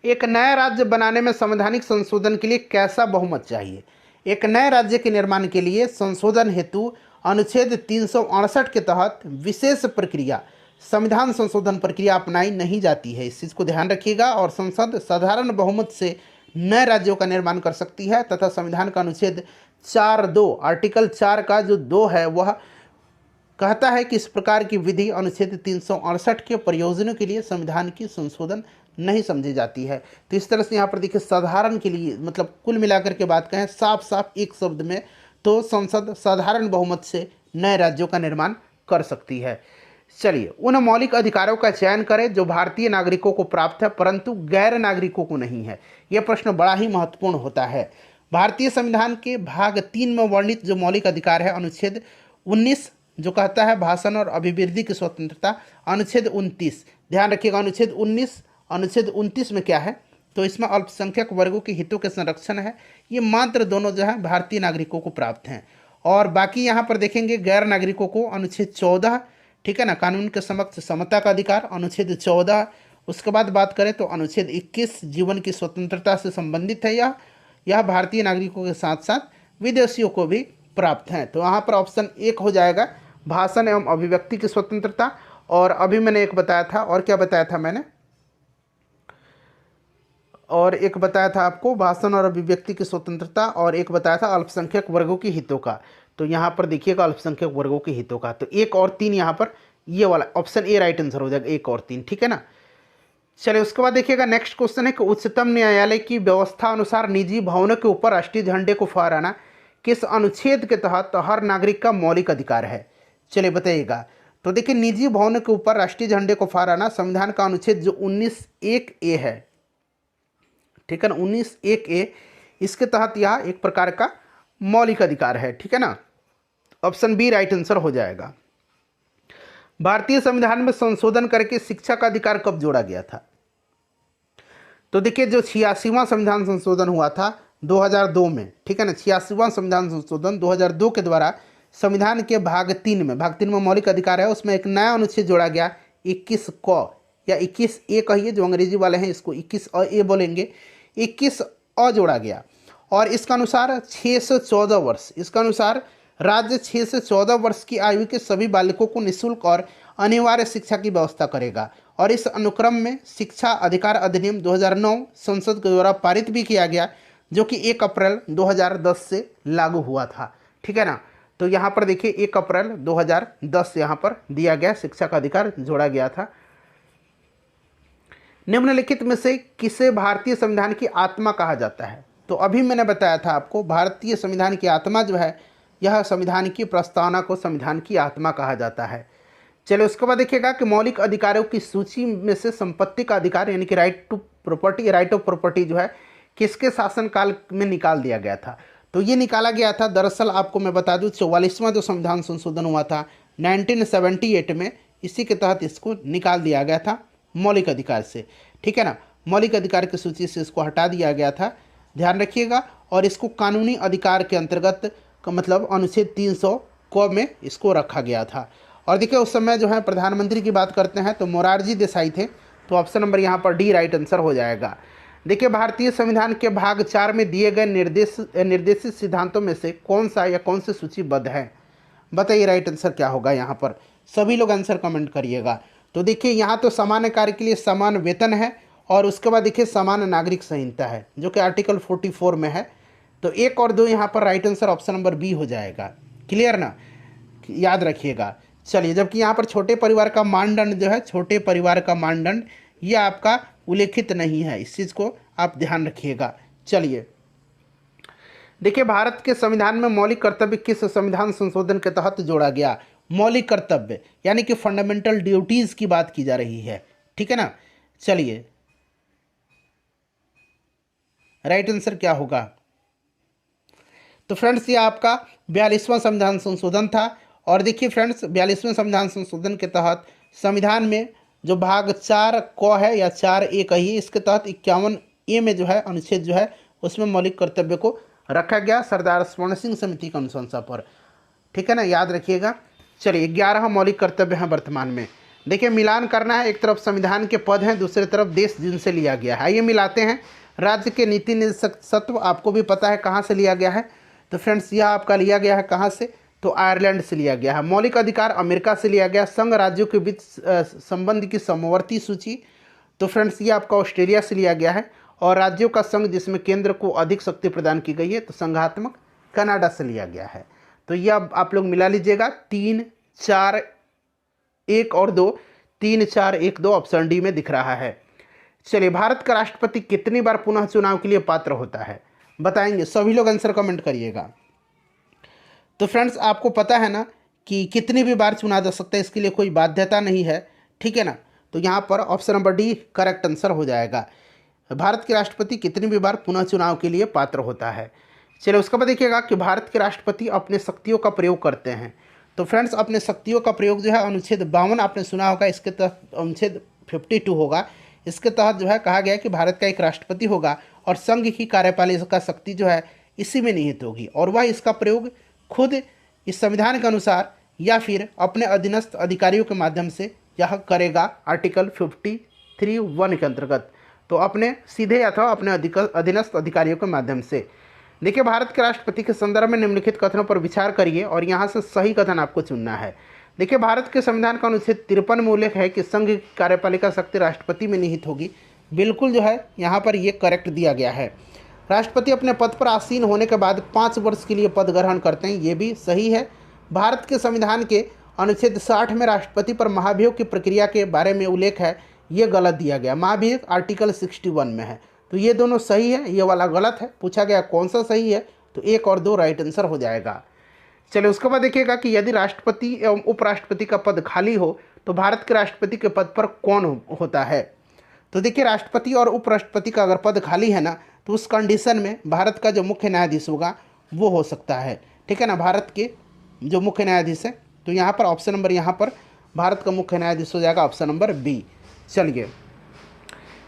एक नया राज्य बनाने में संवैधानिक संशोधन के लिए कैसा बहुमत चाहिए। एक नए राज्य के निर्माण के लिए संशोधन हेतु अनुच्छेद 368 के तहत विशेष प्रक्रिया, संविधान संशोधन प्रक्रिया अपनाई नहीं जाती है। इस चीज़ को ध्यान रखिएगा। और संसद साधारण बहुमत से नए राज्यों का निर्माण कर सकती है तथा संविधान का अनुच्छेद 4(2) आर्टिकल 4 का जो 2 है वह कहता है कि इस प्रकार की विधि अनुच्छेद 368 के प्रयोजनों के लिए संविधान की संशोधन नहीं समझी जाती है। तो इस तरह से यहाँ पर देखिए, साधारण के लिए मतलब कुल मिलाकर के बात कहें साफ साफ एक शब्द में, तो संसद साधारण बहुमत से नए राज्यों का निर्माण कर सकती है। चलिए, उन मौलिक अधिकारों का चयन करें जो भारतीय नागरिकों को प्राप्त है परंतु गैर नागरिकों को नहीं है। यह प्रश्न बड़ा ही महत्वपूर्ण होता है। भारतीय संविधान के भाग 3 में वर्णित जो मौलिक अधिकार है, अनुच्छेद 19 जो कहता है भाषण और अभिव्यक्ति की स्वतंत्रता, अनुच्छेद 29 ध्यान रखिएगा। अनुच्छेद 29 में क्या है, तो इसमें अल्पसंख्यक वर्गों के हितों के संरक्षण है। ये मात्र दोनों जो है भारतीय नागरिकों को प्राप्त हैं। और बाकी यहाँ पर देखेंगे गैर नागरिकों को अनुच्छेद 14, ठीक है ना, कानून के समक्ष समता का अधिकार, अनुच्छेद 14। उसके बाद बात करें तो अनुच्छेद 21 जीवन की स्वतंत्रता से संबंधित है। यह भारतीय नागरिकों के साथ साथ विदेशियों को भी प्राप्त हैं। तो यहाँ पर ऑप्शन 1 हो जाएगा, भाषण एवं अभिव्यक्ति की स्वतंत्रता। और अभी मैंने एक बताया था, और क्या बताया था मैंने, और एक बताया था आपको भाषण और अभिव्यक्ति की स्वतंत्रता, और एक बताया था अल्पसंख्यक वर्गों के हितों का। तो यहाँ पर देखिएगा अल्पसंख्यक वर्गों के हितों का, तो 1 और 3 यहाँ पर ये वाला ऑप्शन ए राइट आंसर हो जाएगा, 1 और 3, ठीक है ना। चलिए उसके बाद देखिएगा नेक्स्ट क्वेश्चन है कि उच्चतम न्यायालय की व्यवस्था अनुसार निजी भवनों के ऊपर राष्ट्रीय झंडे को फहराना किस अनुच्छेद के तहत हर नागरिक का मौलिक अधिकार है। चलिए बताइएगा। तो देखिए, निजी भवनों के ऊपर राष्ट्रीय झंडे को फहराना संविधान का अनुच्छेद जो 19(1)(a) है, ठीक है ना, 19(1)(a), इसके तहत यह एक प्रकार का मौलिक अधिकार है, ठीक है ना। ऑप्शन बी राइट आंसर हो जाएगा। भारतीय संविधान में संशोधन करके शिक्षा का अधिकार कब जोड़ा गया था। तो देखिए, जो 86वां संविधान संशोधन हुआ था 2002 में, ठीक है ना, 86वां संविधान संशोधन 2002 के द्वारा संविधान के भाग 3 में मौलिक अधिकार है, उसमें एक नया अनुच्छेद जोड़ा गया 21 क या 21 ए कहिए, जो अंग्रेजी वाले हैं इसको 21 ए बोलेंगे, 21 जोड़ा गया। और इसका अनुसार 6 से 14 वर्ष, इसका अनुसार राज्य 6 से 14 वर्ष की आयु के सभी बालकों को निःशुल्क और अनिवार्य शिक्षा की व्यवस्था करेगा। और इस अनुक्रम में शिक्षा अधिकार अधिनियम 2009 संसद के द्वारा पारित भी किया गया, जो कि 1 अप्रैल 2010 से लागू हुआ था, ठीक है ना। तो यहाँ पर देखिए 1 अप्रैल 2010 यहाँ पर दिया गया, शिक्षा का अधिकार जोड़ा गया था। निम्नलिखित में से किसे भारतीय संविधान की आत्मा कहा जाता है? तो अभी मैंने बताया था आपको, भारतीय संविधान की आत्मा जो है, यह संविधान की प्रस्तावना को संविधान की आत्मा कहा जाता है। चलिए उसके बाद देखिएगा कि मौलिक अधिकारों की सूची में से संपत्ति का अधिकार यानी कि राइट ऑफ प्रॉपर्टी जो है किसके शासनकाल में निकाल दिया गया था? तो ये निकाला गया था, दरअसल आपको मैं बता दूं, 44वां जो संविधान संशोधन हुआ था 1978 में, इसी के तहत इसको निकाल दिया गया था मौलिक अधिकार से, ठीक है ना। मौलिक अधिकार की सूची से इसको हटा दिया गया था, ध्यान रखिएगा। और इसको कानूनी अधिकार के अंतर्गत मतलब अनुच्छेद 300 क में इसको रखा गया था। और देखिए उस समय जो है प्रधानमंत्री की बात करते हैं तो मोरारजी देसाई थे, तो ऑप्शन नंबर यहाँ पर डी राइट आंसर हो जाएगा। देखिए भारतीय संविधान के भाग 4 में दिए गए निर्देशित सिद्धांतों में से कौन सा या कौन से सूचीबद्ध है? बताइए राइट आंसर क्या होगा यहाँ पर, सभी लोग आंसर कमेंट करिएगा। तो देखिए यहाँ तो सामान्य कार्य के लिए समान वेतन है, और उसके बाद देखिए समान नागरिक संहिता है जो कि आर्टिकल 44 में है। तो 1 और 2 यहाँ पर right answer option number B हो जाएगा, क्लियर ना, याद रखिएगा। चलिए, जबकि यहाँ पर छोटे परिवार का मानदंड जो है, छोटे परिवार का मानदंड ये आपका उल्लेखित नहीं है, इस चीज़ को आप ध्यान रखिएगा। चलिए देखिए भारत के संविधान में मौलिक कर्तव्य किस संविधान संशोधन के तहत जोड़ा गया? मौलिक कर्तव्य यानी कि फंडामेंटल ड्यूटीज की बात की जा रही है, ठीक है ना। चलिए राइट आंसर क्या होगा? तो फ्रेंड्स ये आपका 42वां संविधान संशोधन था। और देखिए फ्रेंड्स 42वें संविधान संशोधन के तहत संविधान में जो भाग 4 क है या 4 ए कहिए, इसके तहत 51 ए में जो है अनुच्छेद जो है उसमें मौलिक कर्तव्य को रखा गया सरदार स्वर्ण सिंह समिति की अनुशंसा पर, ठीक है ना, याद रखिएगा। चलिए 11 मौलिक कर्तव्य हैं वर्तमान में। देखिए मिलान करना है, एक तरफ संविधान के पद हैं, दूसरी तरफ देश जिनसे लिया गया है। ये मिलाते हैं। राज्य के नीति निर्देशकत्व आपको भी पता है कहाँ से लिया गया है, तो फ्रेंड्स यह आपका लिया गया है कहाँ से? तो आयरलैंड से लिया गया है। मौलिक अधिकार अमेरिका से लिया गया। संघ राज्यों के बीच संबंध की समवर्ती सूची, तो फ्रेंड्स ये आपका ऑस्ट्रेलिया से लिया गया है। और राज्यों का संघ जिसमें केंद्र को अधिक शक्ति प्रदान की गई है, तो संघात्मक कनाडा से लिया गया है। तो ये अब आप लोग मिला लीजिएगा, 3 4 1 और 2, 3 4 1 2 ऑप्शन डी में दिख रहा है। चलिए भारत का राष्ट्रपति कितनी बार पुनः चुनाव के लिए पात्र होता है? बताएंगे, सभी लोग आंसर कमेंट करिएगा। तो फ्रेंड्स आपको पता है ना कि कितनी भी बार चुना जा सकता है, इसके लिए कोई बाध्यता नहीं है, ठीक है ना। तो यहाँ पर option number D correct answer हो जाएगा। भारत के राष्ट्रपति कितनी भी बार पुनः चुनाव के लिए पात्र होता है। चलिए उसके बाद देखिएगा कि भारत के राष्ट्रपति अपने शक्तियों का प्रयोग करते हैं। तो फ्रेंड्स अपने शक्तियों का प्रयोग जो है अनुच्छेद 52 आपने सुना होगा, इसके तहत अनुच्छेद 52 होगा। इसके तहत जो है कहा गया कि भारत का एक राष्ट्रपति होगा और संघ की कार्यपालिका शक्ति जो है इसी में निहित होगी, और वह इसका प्रयोग खुद इस संविधान के अनुसार या फिर अपने अधीनस्थ अधिकारियों के माध्यम से यह करेगा, आर्टिकल 53(1) के अंतर्गत। तो अपने सीधे अथवा अपने अधीनस्थ अधिकारियों के माध्यम से। देखिए भारत के राष्ट्रपति के संदर्भ में निम्नलिखित कथनों पर विचार करिए और यहाँ से सही कथन आपको चुनना है। देखिए भारत के संविधान का अनुच्छेद 53 में उल्लेख है कि संघ की कार्यपालिका शक्ति राष्ट्रपति में निहित होगी। बिल्कुल जो है यहाँ पर ये करेक्ट दिया गया है। राष्ट्रपति अपने पद पर आसीन होने के बाद 5 वर्ष के लिए पद ग्रहण करते हैं, ये भी सही है। भारत के संविधान के अनुच्छेद 60 में राष्ट्रपति पर महाभियोग की प्रक्रिया के बारे में उल्लेख है, ये गलत दिया गया। महाभियोग आर्टिकल 61 में है, तो ये दोनों सही है, ये वाला गलत है। पूछा गया कौन सा सही है, तो 1 और 2 राइट आंसर हो जाएगा। चलिए उसके बाद देखिएगा कि यदि राष्ट्रपति एवं उपराष्ट्रपति का पद खाली हो तो भारत के राष्ट्रपति के पद पर कौन होता है? तो देखिए राष्ट्रपति और उपराष्ट्रपति का अगर पद खाली है ना, तो उस कंडीशन में भारत का जो मुख्य न्यायाधीश होगा वो हो सकता है, ठीक है ना, भारत के जो मुख्य न्यायाधीश है। तो यहाँ पर ऑप्शन नंबर यहाँ पर भारत का मुख्य न्यायाधीश हो जाएगा ऑप्शन नंबर बी। चलिए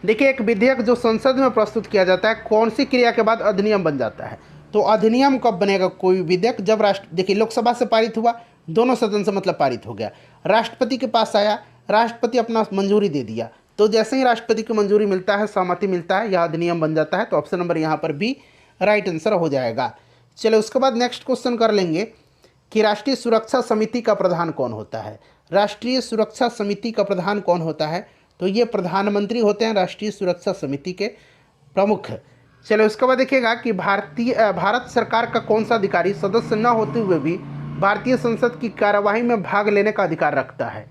देखिए, एक विधेयक जो संसद में प्रस्तुत किया जाता है, कौन सी क्रिया के बाद अधिनियम बन जाता है? तो अधिनियम कब बनेगा कोई विधेयक? जब देखिए, लोकसभा से पारित हुआ, दोनों सदन से मतलब पारित हो गया, राष्ट्रपति के पास आया, राष्ट्रपति अपना मंजूरी दे दिया, तो जैसे ही राष्ट्रपति को मंजूरी मिलता है, सहमति मिलता है, यह अधिनियम बन जाता है। तो ऑप्शन नंबर यहाँ पर भी राइट आंसर हो जाएगा। चलिए, उसके बाद नेक्स्ट क्वेश्चन कर लेंगे कि राष्ट्रीय सुरक्षा समिति का प्रधान कौन होता है? राष्ट्रीय सुरक्षा समिति का प्रधान कौन होता है? तो ये प्रधानमंत्री होते हैं राष्ट्रीय सुरक्षा समिति के प्रमुख। चलिए, उसके बाद देखिएगा कि भारत सरकार का कौन सा अधिकारी सदस्य न होते हुए भी भारतीय संसद की कार्यवाही में भाग लेने का अधिकार रखता है?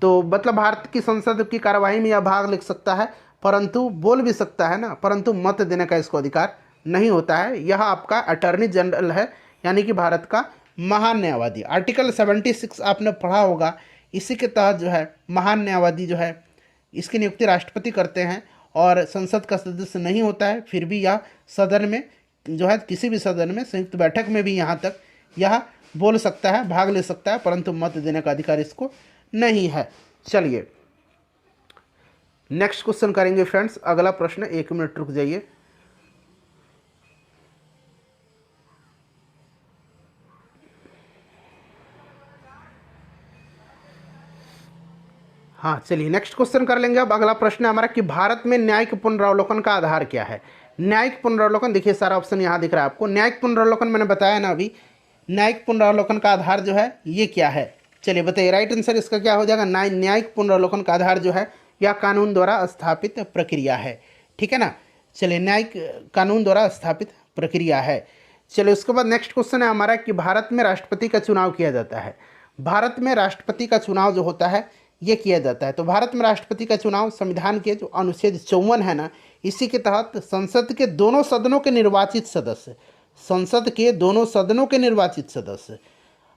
तो मतलब भारत की संसद की कार्यवाही में यह भाग ले सकता है, परंतु बोल भी सकता है ना, परंतु मत देने का इसको अधिकार नहीं होता है। यह आपका अटॉर्नी जनरल है, यानी कि भारत का महान न्यायवादी। आर्टिकल 76 आपने पढ़ा होगा, इसी के तहत जो है महान न्यायवादी जो है इसकी नियुक्ति राष्ट्रपति करते हैं और संसद का सदस्य नहीं होता है, फिर भी यह सदन में जो है, किसी भी सदन में, संयुक्त बैठक में भी यहाँ तक यह बोल सकता है, भाग ले सकता है, परंतु मत देने का अधिकार इसको नहीं है। चलिए, नेक्स्ट क्वेश्चन करेंगे फ्रेंड्स। अगला प्रश्न, 1 मिनट रुक जाइए। हाँ, चलिए नेक्स्ट क्वेश्चन कर लेंगे। अब अगला प्रश्न है हमारा कि भारत में न्यायिक पुनरावलोकन का आधार क्या है? न्यायिक पुनरावलोकन, देखिए सारा ऑप्शन यहाँ दिख रहा है आपको। न्यायिक पुनरावलोकन मैंने बताया ना अभी, न्यायिक पुनरावलोकन का आधार जो है ये क्या है? चलिए बताइए, राइट आंसर इसका क्या हो जाएगा? न्यायिक पुनरावलोकन का आधार जो है यह कानून द्वारा स्थापित प्रक्रिया है। ठीक है ना। चलिए, न्यायिक कानून द्वारा स्थापित प्रक्रिया है। चलिए, उसके बाद नेक्स्ट क्वेश्चन है हमारा कि भारत में राष्ट्रपति का चुनाव किया जाता है। भारत में राष्ट्रपति का चुनाव जो होता है ये किया जाता है। तो भारत में राष्ट्रपति का चुनाव संविधान के जो अनुच्छेद 54 है ना, इसी के तहत संसद के दोनों सदनों के निर्वाचित सदस्य, संसद के दोनों सदनों के निर्वाचित सदस्य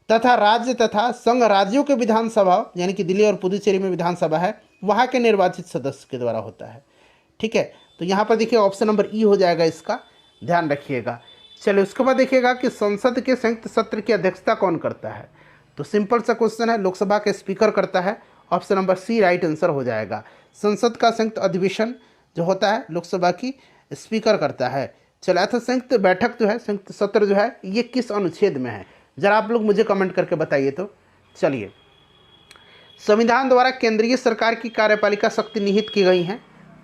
तथा राज्य तथा संघ राज्यों के विधानसभा, यानी कि दिल्ली और पुदुचेरी में विधानसभा है, वहाँ के निर्वाचित सदस्य के द्वारा होता है। ठीक है, तो यहाँ पर देखिए ऑप्शन नंबर ई हो जाएगा, इसका ध्यान रखिएगा। चलिए, उसके बाद देखिएगा कि संसद के संयुक्त सत्र की अध्यक्षता कौन करता है? तो सिंपल सा क्वेश्चन है, लोकसभा के स्पीकर करता है। Option number C right answer हो जाएगा। संसद का संयुक्त अधिवेशन जो होता है लोकसभा की स्पीकर करता है। चलिए, अतः संयुक्त बैठक जो है, संयुक्त सत्र जो है, ये किस अनुच्छेद में है? जरा आप लोग मुझे कमेंट करके बताइए। तो चलिए, संविधान द्वारा केंद्रीय सरकार की कार्यपालिका शक्ति निहित की गई है।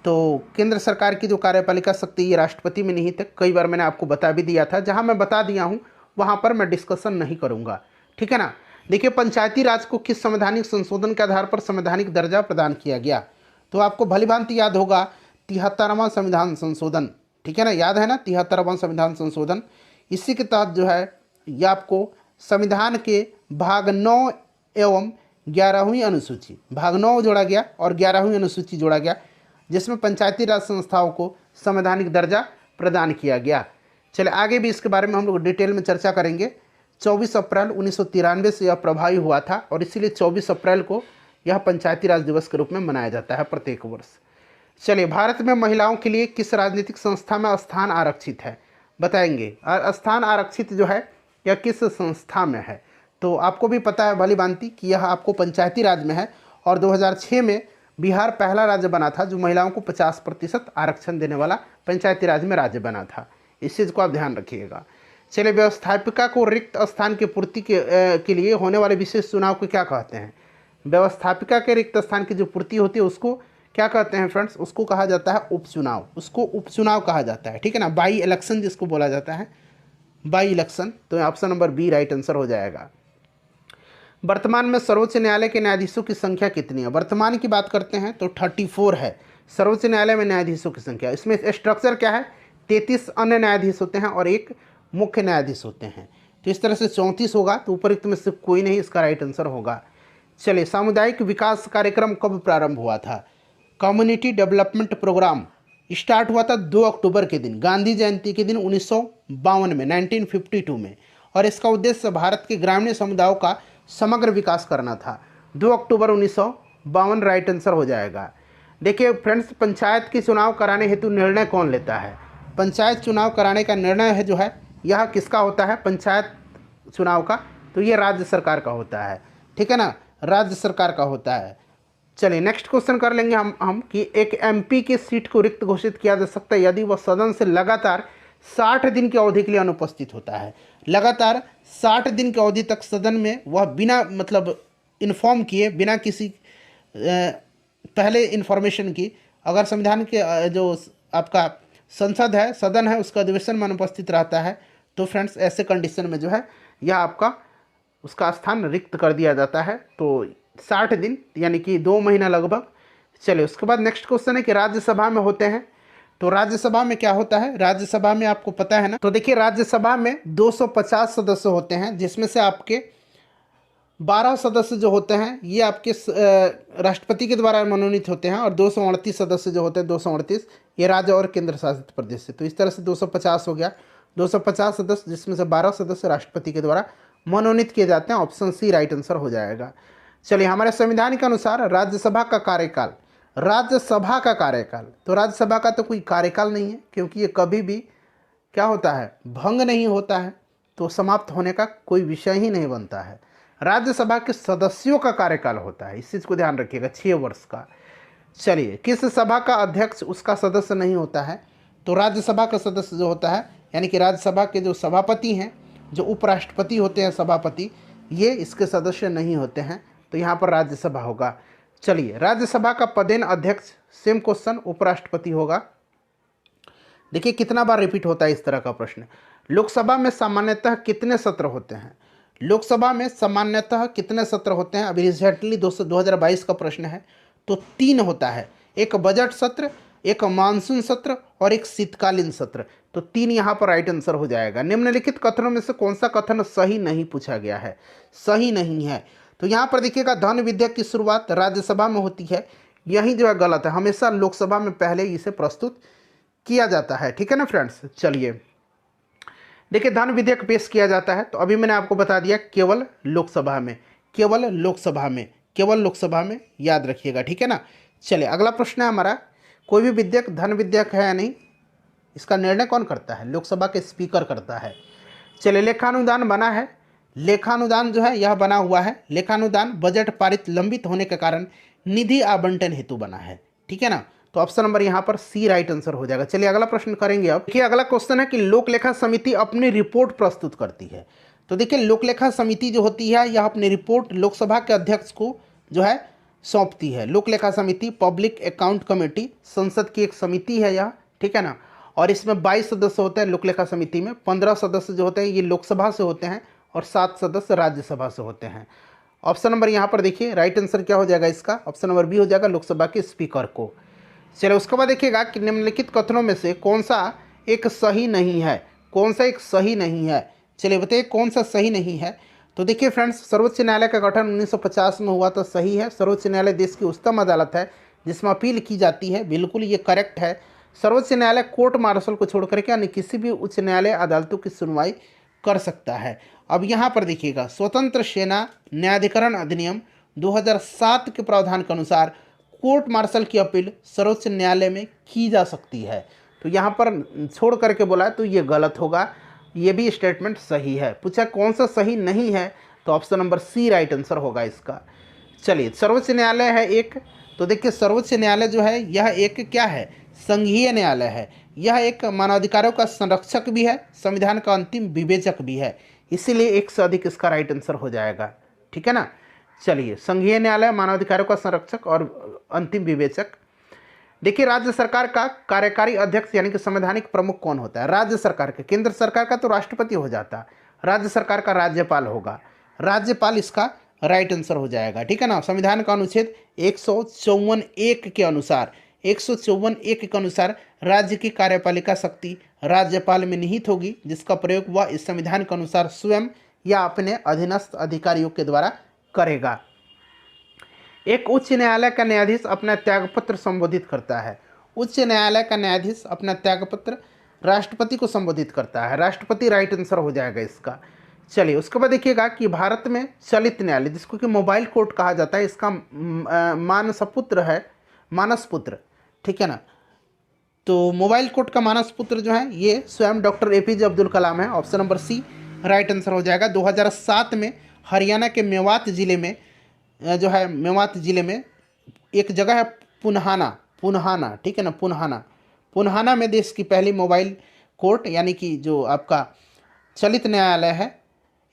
तो केंद्र सरकार की जो कार्यपालिका शक्ति ये राष्ट्रपति में निहित है। कई बार मैंने आपको बता भी दिया था, जहां मैं बता दिया हूं वहां पर मैं डिस्कशन नहीं करूंगा। ठीक है ना। देखिए, पंचायती राज को किस संवैधानिक संशोधन के आधार पर संवैधानिक दर्जा प्रदान किया गया? तो आपको भलीभांति याद होगा 73वां संविधान संशोधन। ठीक है ना, याद है ना 73वां संविधान संशोधन। इसी के तहत जो है यह आपको संविधान के भाग 9 एवं 11वीं अनुसूची, भाग 9 जोड़ा गया और 11वीं अनुसूची जोड़ा गया, जिसमें पंचायती राज संस्थाओं को संवैधानिक दर्जा प्रदान किया गया। चलिए, आगे भी इसके बारे में हम लोग डिटेल में चर्चा करेंगे। 24 अप्रैल 1993 से यह प्रभावी हुआ था और इसीलिए 24 अप्रैल को यह पंचायती राज दिवस के रूप में मनाया जाता है प्रत्येक वर्ष। चलिए, भारत में महिलाओं के लिए किस राजनीतिक संस्था में स्थान आरक्षित है? बताएंगे। स्थान आरक्षित जो है यह किस संस्था में है? तो आपको भी पता है भलीभांति कि यह आपको पंचायती राज में है और 2006 में बिहार पहला राज्य बना था जो महिलाओं को 50% आरक्षण देने वाला पंचायती राज में राज्य बना था। इस चीज़ को आप ध्यान रखिएगा। चलिए, व्यवस्थापिका को रिक्त स्थान की पूर्ति के लिए होने वाले विशेष चुनाव को क्या कहते हैं? व्यवस्थापिका के रिक्त स्थान की जो पूर्ति होती है उसको क्या कहते हैं फ्रेंड्स? उसको कहा जाता है उपचुनाव। उसको उपचुनाव कहा जाता है। ठीक है ना, बाई इलेक्शन जिसको बोला जाता है, बाई इलेक्शन। तो option number B right answer हो जाएगा। वर्तमान में सर्वोच्च न्यायालय के न्यायाधीशों की संख्या कितनी है? वर्तमान की बात करते हैं तो 34 है सर्वोच्च न्यायालय में न्यायाधीशों की संख्या। इसमें स्ट्रक्चर क्या है? 33 अन्य न्यायाधीश होते हैं और एक मुख्य न्यायाधीश होते हैं। तो इस तरह से 34 होगा। तो उपरोक्त में से कोई नहीं इसका राइट आंसर होगा। चलिए, सामुदायिक विकास कार्यक्रम कब प्रारंभ हुआ था? कम्युनिटी डेवलपमेंट प्रोग्राम स्टार्ट हुआ था 2 अक्टूबर के दिन, गांधी जयंती के दिन 1952 में, 1952 में। और इसका उद्देश्य भारत के ग्रामीण समुदायों का समग्र विकास करना था। 2 अक्टूबर 1952 राइट आंसर हो जाएगा। देखिए फ्रेंड्स, पंचायत के चुनाव कराने हेतु निर्णय कौन लेता है? पंचायत चुनाव कराने का निर्णय है जो है यह किसका होता है? पंचायत चुनाव का। तो ये राज्य सरकार का होता है। ठीक है ना, राज्य सरकार का होता है। चलिए नेक्स्ट क्वेश्चन कर लेंगे हम कि एक एमपी की सीट को रिक्त घोषित किया जा सकता है यदि वह सदन से लगातार 60 दिन की अवधि के लिए अनुपस्थित होता है। लगातार 60 दिन की अवधि तक सदन में वह बिना मतलब इन्फॉर्म किए, बिना किसी पहले इन्फॉर्मेशन की, अगर संविधान के जो आपका संसद है, सदन है, उसका अधिवेशन में अनुपस्थित रहता है तो फ्रेंड्स ऐसे कंडीशन में जो है यह आपका उसका स्थान रिक्त कर दिया जाता है। तो 60 दिन यानी कि 2 महीना लगभग। चलिए उसके बाद नेक्स्ट क्वेश्चन है कि राज्यसभा में होते हैं, तो राज्यसभा में क्या होता है? राज्यसभा में आपको पता है ना, तो देखिए राज्यसभा में 250 सदस्य होते हैं, जिसमें से आपके 12 सदस्य जो होते हैं ये आपके राष्ट्रपति के द्वारा मनोनीत होते हैं, और 238 सदस्य जो होते हैं 238 ये राज्य और केंद्र शासित प्रदेश से। तो इस तरह से 250 हो गया, 250 सदस्य जिसमें से 12 सदस्य राष्ट्रपति के द्वारा मनोनीत किए जाते हैं। ऑप्शन सी राइट आंसर हो जाएगा। चलिए हमारे संविधान के अनुसार राज्यसभा का कार्यकाल, राज्यसभा का कार्यकाल, तो राज्यसभा का तो कोई कार्यकाल नहीं है क्योंकि ये कभी भी क्या होता है, भंग नहीं होता है, तो समाप्त होने का कोई विषय ही नहीं बनता है। राज्यसभा के सदस्यों का कार्यकाल होता है, इस चीज़ को ध्यान रखिएगा, 6 वर्ष का। चलिए किस सभा का अध्यक्ष उसका सदस्य नहीं होता है? तो राज्यसभा का सदस्य जो होता है यानी कि राज्यसभा के जो सभापति हैं, जो उपराष्ट्रपति होते हैं सभापति, ये इसके सदस्य नहीं होते हैं, तो यहाँ पर राज्यसभा होगा। चलिए राज्यसभा का पदेन अध्यक्ष, सेम क्वेश्चन, उपराष्ट्रपति होगा। देखिए कितना बार रिपीट होता है इस तरह का प्रश्न। लोकसभा में सामान्यतः कितने सत्र होते हैं? लोकसभा में सामान्यतः कितने सत्र होते हैं? अभी रिसेंटली 2022 का प्रश्न है, तो 3 होता है, एक बजट सत्र, एक मानसून सत्र और एक शीतकालीन सत्र। तो 3 यहाँ पर राइट आंसर हो जाएगा। निम्नलिखित कथनों में से कौन सा कथन सही नहीं पूछा गया है? सही नहीं है, तो यहाँ पर देखिएगा धन विधेयक की शुरुआत राज्यसभा में होती है, यही जो है गलत है, हमेशा लोकसभा में पहले इसे प्रस्तुत किया जाता है। ठीक है ना फ्रेंड्स। चलिए देखिए धन विधेयक पेश किया जाता है, तो अभी मैंने आपको बता दिया केवल लोकसभा में, केवल लोकसभा में, केवल लोकसभा में, याद रखिएगा। ठीक है ना। चलिए अगला प्रश्न है हमारा, कोई भी विधेयक धन विधेयक है या नहीं, इसका निर्णय कौन करता है? लोकसभा के स्पीकर करता है। चलिए लेखानुदान बना है, लेखानुदान जो है यह बना हुआ है। लेखानुदान बजट पारित लंबित होने के कारण निधि आवंटन हेतु बना है। ठीक है ना, तो ऑप्शन नंबर यहाँ पर सी राइट आंसर हो जाएगा। चलिए अगला प्रश्न करेंगे। अब देखिए अगला क्वेश्चन है कि लोक लेखा समिति अपनी रिपोर्ट प्रस्तुत करती है। तो देखिए लोक लेखा समिति जो होती है यह अपनी रिपोर्ट लोकसभा के अध्यक्ष को जो है सौंपती है। लोक लेखा समिति, पब्लिक अकाउंट कमेटी, संसद की एक समिति है यह। ठीक है ना, और इसमें 22 सदस्य होते हैं लोक लेखा समिति में। 15 सदस्य जो होते हैं ये लोकसभा से होते हैं और 7 सदस्य राज्यसभा से होते हैं। ऑप्शन नंबर यहाँ पर देखिए राइट आंसर क्या हो जाएगा इसका? ऑप्शन नंबर बी हो जाएगा, लोकसभा के स्पीकर को। चलिए उसके बाद देखिएगा कि निम्नलिखित कथनों में से कौन सा एक सही नहीं है? कौन सा एक सही नहीं है? चलिए बताइए कौन सा सही नहीं है। तो देखिए फ्रेंड्स, सर्वोच्च न्यायालय का गठन 1950 में हुआ तो सही है। सर्वोच्च न्यायालय देश की उच्चतम अदालत है जिसमें अपील की जाती है, बिल्कुल ये करेक्ट है। सर्वोच्च न्यायालय कोर्ट मार्शल को छोड़ करके अन्य किसी भी उच्च न्यायालय अदालतों की सुनवाई कर सकता है। अब यहाँ पर देखिएगा स्वतंत्र सेना न्यायाधिकरण अधिनियम 2007 के प्रावधान के अनुसार कोर्ट मार्शल की अपील सर्वोच्च न्यायालय में की जा सकती है। तो यहाँ पर छोड़ करके बोला है तो ये गलत होगा, ये भी स्टेटमेंट सही है। पूछा कौन सा सही नहीं है, तो option number C right answer होगा इसका। चलिए सर्वोच्च न्यायालय है एक, तो देखिए सर्वोच्च न्यायालय जो है यह एक क्या है? संघीय न्यायालय है। यह एक मानवाधिकारों का संरक्षक भी है, संविधान का अंतिम विवेचक भी है, इसीलिए एक से अधिक इसका राइट आंसर हो जाएगा। ठीक है ना। चलिए संघीय न्यायालय, मानवाधिकारों का संरक्षक और अंतिम विवेचक। देखिए राज्य सरकार का कार्यकारी अध्यक्ष यानी कि संवैधानिक प्रमुख कौन होता है? राज्य सरकार के, केंद्र सरकार का तो राष्ट्रपति हो जाता है, राज्य सरकार का राज्यपाल होगा। राज्यपाल इसका राइट आंसर हो जाएगा। ठीक है ना। संविधान का अनुच्छेद 154(1) के अनुसार, 154(1) के अनुसार राज्य की कार्यपालिका शक्ति राज्यपाल में निहित होगी, जिसका प्रयोग वह इस संविधान के अनुसार स्वयं या अपने अधीनस्थ अधिकारियों के द्वारा करेगा। एक उच्च न्यायालय का न्यायाधीश अपना त्यागपत्र संबोधित करता है। उच्च न्यायालय का न्यायाधीश अपना त्यागपत्र राष्ट्रपति को संबोधित करता है। राष्ट्रपति राइट आंसर हो जाएगा इसका। चलिए उसके बाद देखिएगा कि भारत में चलित न्यायालय, जिसको कि मोबाइल कोर्ट कहा जाता है, इसका मानसपुत्र है, मानसपुत्र। ठीक है ना। तो मोबाइल कोर्ट का मानसपुत्र जो है ये स्वयं डॉक्टर APJ अब्दुल कलाम है। Option number C right answer हो जाएगा। 2007 में हरियाणा के मेवात जिले में जो है, मेवात जिले में एक जगह है पुन्हाना, पुन्हाना, ठीक है ना, पुन्हाना, पुन्हाना में देश की पहली मोबाइल कोर्ट यानी कि जो आपका चलित न्यायालय है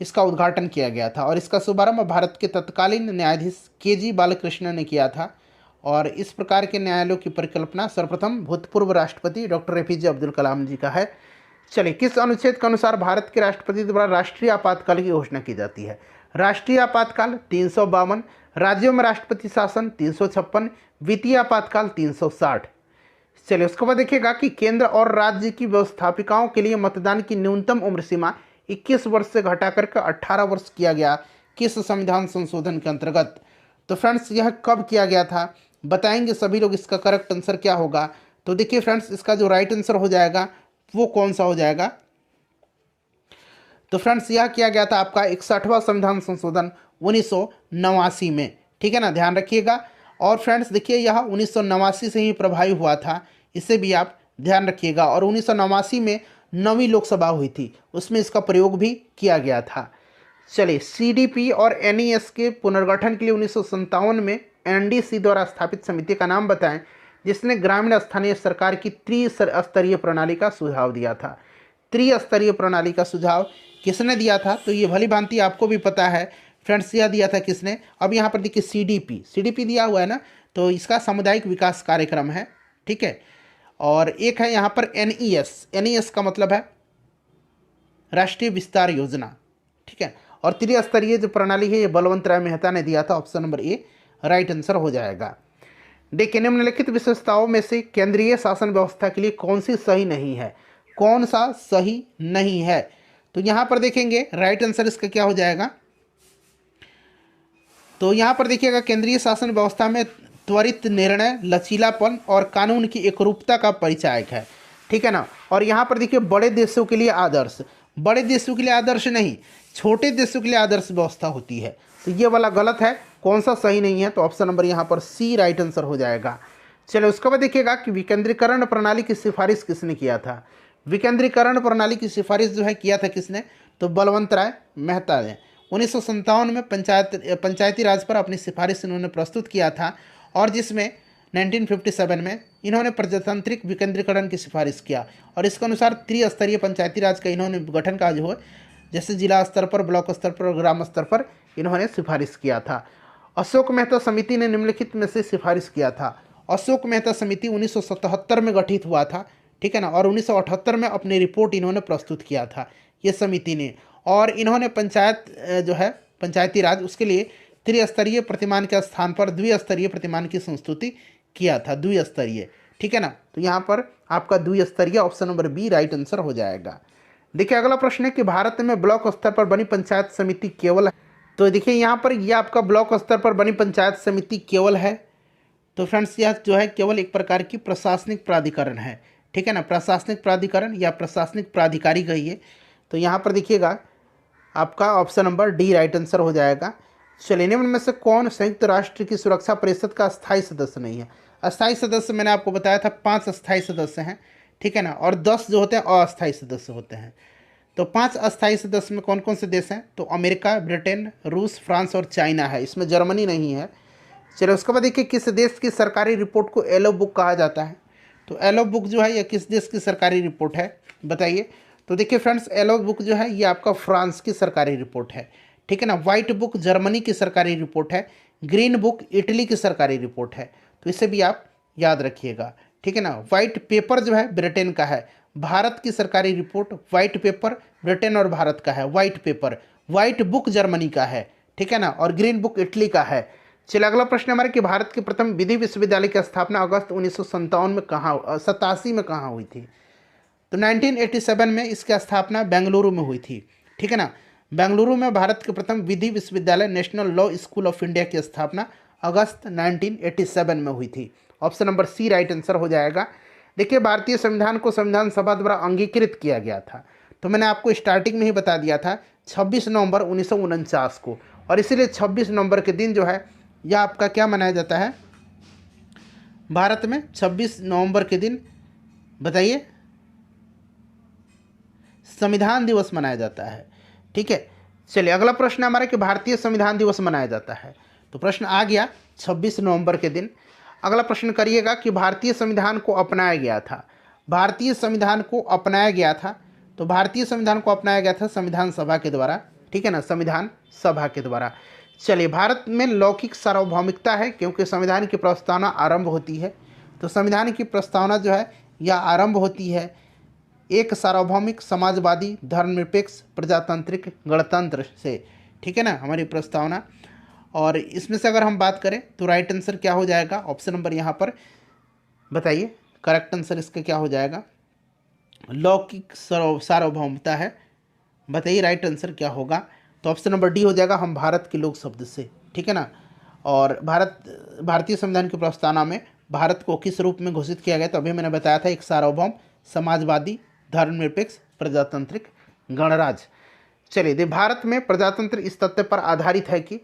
इसका उद्घाटन किया गया था और इसका शुभारंभ भारत के तत्कालीन न्यायाधीश के.जी. बालकृष्ण ने किया था। और इस प्रकार के न्यायालयों की परिकल्पना सर्वप्रथम भूतपूर्व राष्ट्रपति डॉक्टर ए.पी.जे. अब्दुल कलाम जी का है। चलिए, किस अनुच्छेद के अनुसार भारत के राष्ट्रपति द्वारा राष्ट्रीय आपातकाल की घोषणा की जाती है? राष्ट्रीय आपातकाल 352, राज्यों में राष्ट्रपति शासन 356, वित्तीय आपातकाल 360। चलिए, उसके बाद देखिएगा कि केंद्र और राज्य की व्यवस्थापिकाओं के लिए मतदान की न्यूनतम उम्र सीमा 21 वर्ष से घटाकर के 18 वर्ष किया गया, किस संविधान संशोधन के अंतर्गत? तो फ्रेंड्स, यह कब किया गया था बताएंगे सभी लोग। इसका करेक्ट आंसर क्या होगा? तो देखिए फ्रेंड्स, इसका जो राइट आंसर हो जाएगा वो कौन सा हो जाएगा? तो फ्रेंड्स, यह किया गया था आपका 61वां संविधान संशोधन 1989 में, ठीक है ना, ध्यान रखिएगा। और फ्रेंड्स देखिए, यह 1989 से ही प्रभावी हुआ था, इसे भी आप ध्यान रखिएगा। और 1989 में 9वीं लोकसभा हुई थी, उसमें इसका प्रयोग भी किया गया था। चलिए, सीडीपी और एनईएस के पुनर्गठन के लिए 1957 में एनडीसी द्वारा स्थापित समिति का नाम बताएं जिसने ग्रामीण स्थानीय सरकार की त्रिस्तरीय प्रणाली का सुझाव दिया था। त्रिस्तरीय प्रणाली का सुझाव किसने दिया था? तो ये भली भांति आपको भी पता है फ्रेंड्स, यह दिया था किसने? अब यहाँ पर देखिए सीडीपी दिया हुआ है ना, तो इसका सामुदायिक विकास कार्यक्रम है, ठीक है। और एक है यहाँ पर एनईएस का मतलब है राष्ट्रीय विस्तार योजना, ठीक है। और त्रिस्तरीय जो प्रणाली है ये बलवंत राय मेहता ने दिया था। Option number A right answer हो जाएगा। देखिए, निम्नलिखित विशेषताओं में से केंद्रीय शासन व्यवस्था के लिए कौन सी सही नहीं है? कौन सा सही नहीं है? तो यहाँ पर देखेंगे राइट आंसर इसका क्या हो जाएगा। तो यहाँ पर देखिएगा, केंद्रीय शासन व्यवस्था में त्वरित निर्णय, लचीलापन और कानून की एकरूपता का परिचायक है, ठीक है ना। और यहाँ पर देखिए, बड़े देशों के लिए आदर्श, बड़े देशों के लिए आदर्श नहीं, छोटे देशों के लिए आदर्श व्यवस्था होती है। तो ये वाला गलत है, कौन सा सही नहीं है? तो ऑप्शन नंबर यहाँ पर सी राइट आंसर हो जाएगा। चलिए, उसके बाद देखिएगा कि विकेंद्रीकरण प्रणाली की सिफारिश किसने किया था? विकेंद्रीकरण प्रणाली की सिफारिश जो है किया था किसने? तो बलवंत राय मेहता ने 1957 में पंचायती राज पर अपनी सिफारिश इन्होंने प्रस्तुत किया था और जिसमें 1957 में इन्होंने प्रजातांत्रिक विकेंद्रीकरण की सिफारिश किया। और इसके अनुसार त्रिस्तरीय पंचायती राज का इन्होंने गठन का जो है जैसे जिला स्तर पर, ब्लॉक स्तर पर, ग्राम स्तर पर इन्होंने सिफारिश किया था। अशोक मेहता समिति ने निम्नलिखित में से सिफारिश किया था। अशोक मेहता समिति 1977 में गठित हुआ था, ठीक है ना। और 1978 में अपनी रिपोर्ट इन्होंने प्रस्तुत किया था ये समिति ने। और इन्होंने पंचायत जो है पंचायती राज उसके लिए त्रिस्तरीय प्रतिमान के स्थान पर द्विस्तरीय प्रतिमान की संस्तुति किया था, द्विस्तरीय, ठीक है ना। तो यहाँ पर आपका द्विस्तरीय option number B right answer हो जाएगा। देखिए, अगला प्रश्न है कि भारत में ब्लॉक स्तर पर बनी पंचायत समिति केवल है। तो देखिए, यहाँ पर यह आपका ब्लॉक स्तर पर बनी पंचायत समिति केवल है। तो फ्रेंड्स, यह जो है केवल एक प्रकार की प्रशासनिक प्राधिकरण है, ठीक है ना, प्रशासनिक प्राधिकरण या प्रशासनिक प्राधिकारी कहिए। तो यहाँ पर देखिएगा आपका option number D right answer हो जाएगा। चलिए, निम्न में से कौन संयुक्त राष्ट्र की सुरक्षा परिषद का अस्थायी सदस्य नहीं है? अस्थायी सदस्य मैंने आपको बताया था 5 अस्थायी सदस्य हैं, ठीक है ना, और 10 जो होते हैं अस्थायी सदस्य होते हैं। तो 5 अस्थायी सदस्य में कौन कौन से देश हैं? तो अमेरिका, ब्रिटेन, रूस, फ्रांस और चाइना है, इसमें जर्मनी नहीं है। चलिए, उसके बाद देखिए, किस देश की सरकारी रिपोर्ट को येलो बुक कहा जाता है? तो येलो बुक जो है यह किस देश की सरकारी रिपोर्ट है बताइए। तो देखिए फ्रेंड्स, येलो बुक जो है ये आपका फ्रांस की सरकारी रिपोर्ट है, ठीक है ना। वाइट बुक जर्मनी की सरकारी रिपोर्ट है। ग्रीन बुक इटली की सरकारी रिपोर्ट है। तो इसे भी आप याद रखिएगा, ठीक है ना। वाइट पेपर जो है ब्रिटेन का है। भारत की सरकारी रिपोर्ट वाइट पेपर ब्रिटेन और भारत का है, white paper. White book Germany का है, ठीक है ना, और ग्रीन बुक इटली का है। चलिए, अगला प्रश्न हमारे कि भारत के प्रथम विधि विश्वविद्यालय की स्थापना अगस्त 1987 में कहाँ हुई थी? तो 1987 में इसकी स्थापना बेंगलुरु में हुई थी, ठीक है ना। बेंगलुरु में भारत के प्रथम विधि विश्वविद्यालय national law school of India की स्थापना अगस्त 1987 में हुई थी। Option number C right answer हो जाएगा। देखिए, भारतीय संविधान को संविधान सभा द्वारा अंगीकृत किया गया था। तो मैंने आपको स्टार्टिंग में ही बता दिया था 26 नवंबर 1949 को। और इसीलिए 26 नवंबर के दिन जो है यह आपका क्या मनाया जाता है भारत में? 26 नवंबर के दिन बताइए संविधान दिवस मनाया जाता है, ठीक है। चलिए, अगला प्रश्न हमारा कि भारतीय संविधान दिवस मनाया जाता है। तो प्रश्न आ गया 26 नवंबर के दिन। अगला प्रश्न करिएगा कि भारतीय संविधान को अपनाया गया था। भारतीय संविधान को अपनाया गया था, तो भारतीय संविधान को अपनाया गया था संविधान सभा के द्वारा, ठीक है ना, संविधान सभा के द्वारा। चलिए, भारत में लौकिक सार्वभौमिकता है क्योंकि संविधान की प्रस्तावना आरंभ होती है, तो संविधान की प्रस्तावना जो है यह आरंभ होती है एक सार्वभौमिक समाजवादी धर्मनिरपेक्ष प्रजातांत्रिक गणतंत्र से, ठीक है ना, हमारी प्रस्तावना। और इसमें से अगर हम बात करें तो राइट आंसर क्या हो जाएगा, ऑप्शन नंबर यहाँ पर बताइए, करेक्ट आंसर इसका क्या हो जाएगा, लौकिक सार्वभौमता है। बताइए राइट आंसर क्या होगा, तो ऑप्शन नंबर डी हो जाएगा, हम भारत के लोग शब्द से, ठीक है ना। और भारतीय संविधान की प्रस्तावना में भारत को किस रूप में घोषित किया गया, तो अभी मैंने बताया था एक सार्वभौम समाजवादी धर्मनिरपेक्ष प्रजातांत्रिक गणराज्य। चलिए, भारत में प्रजातंत्र इस तथ्य पर आधारित है कि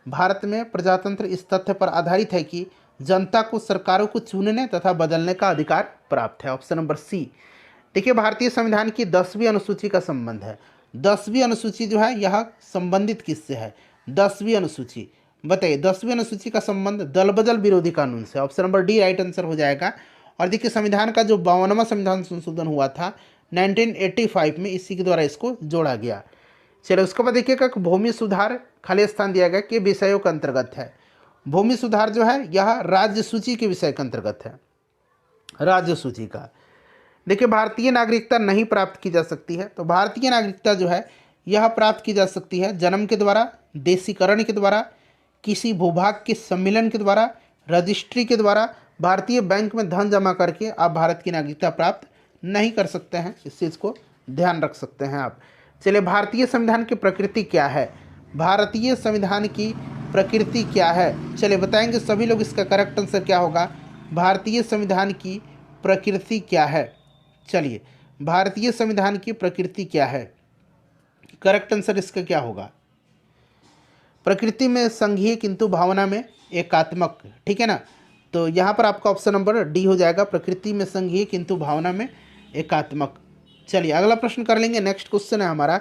भारत में प्रजातंत्र इस तथ्य पर आधारित है कि जनता को सरकारों को चुनने तथा बदलने का अधिकार प्राप्त है, ऑप्शन नंबर सी। देखिए, भारतीय संविधान की 10वीं अनुसूची का संबंध है। 10वीं अनुसूची जो है यह संबंधित किससे है, 10वीं अनुसूची, बताइए 10वीं अनुसूची का संबंध दल बदल विरोधी कानून से, option number D right answer हो जाएगा। और देखिए, संविधान का जो 52वां संविधान संशोधन हुआ था 1985 में, इसी के द्वारा इसको जोड़ा गया। चलिए, उसके बाद देखिएगा भूमि सुधार खाली स्थान दिया गया कि विषयों के अंतर्गत है। भूमि सुधार जो है यह राज्य सूची के विषय के अंतर्गत है, राज्य सूची का। देखिए, भारतीय नागरिकता नहीं प्राप्त की जा सकती है, तो भारतीय नागरिकता जो है यह प्राप्त की जा सकती है जन्म के द्वारा, देशीकरण के द्वारा, किसी भूभाग के सम्मेलन के द्वारा, रजिस्ट्री के द्वारा, भारतीय बैंक में धन जमा करके आप भारत की नागरिकता प्राप्त नहीं कर सकते हैं, इस चीज़ को ध्यान रख सकते हैं आप। चलिए, भारतीय संविधान की प्रकृति क्या है, भारतीय संविधान की प्रकृति क्या है, चलिए बताएंगे सभी लोग, इसका करेक्ट आंसर क्या होगा, भारतीय संविधान की प्रकृति क्या है। चलिए, भारतीय संविधान की प्रकृति क्या है, करेक्ट आंसर इसका क्या होगा, प्रकृति में संघीय किंतु भावना में एकात्मक, ठीक है ना। तो यहाँ पर आपका ऑप्शन नंबर डी हो जाएगा, प्रकृति में संघीय किंतु भावना में एकात्मक। चलिए, अगला प्रश्न कर लेंगे। नेक्स्ट क्वेश्चन है हमारा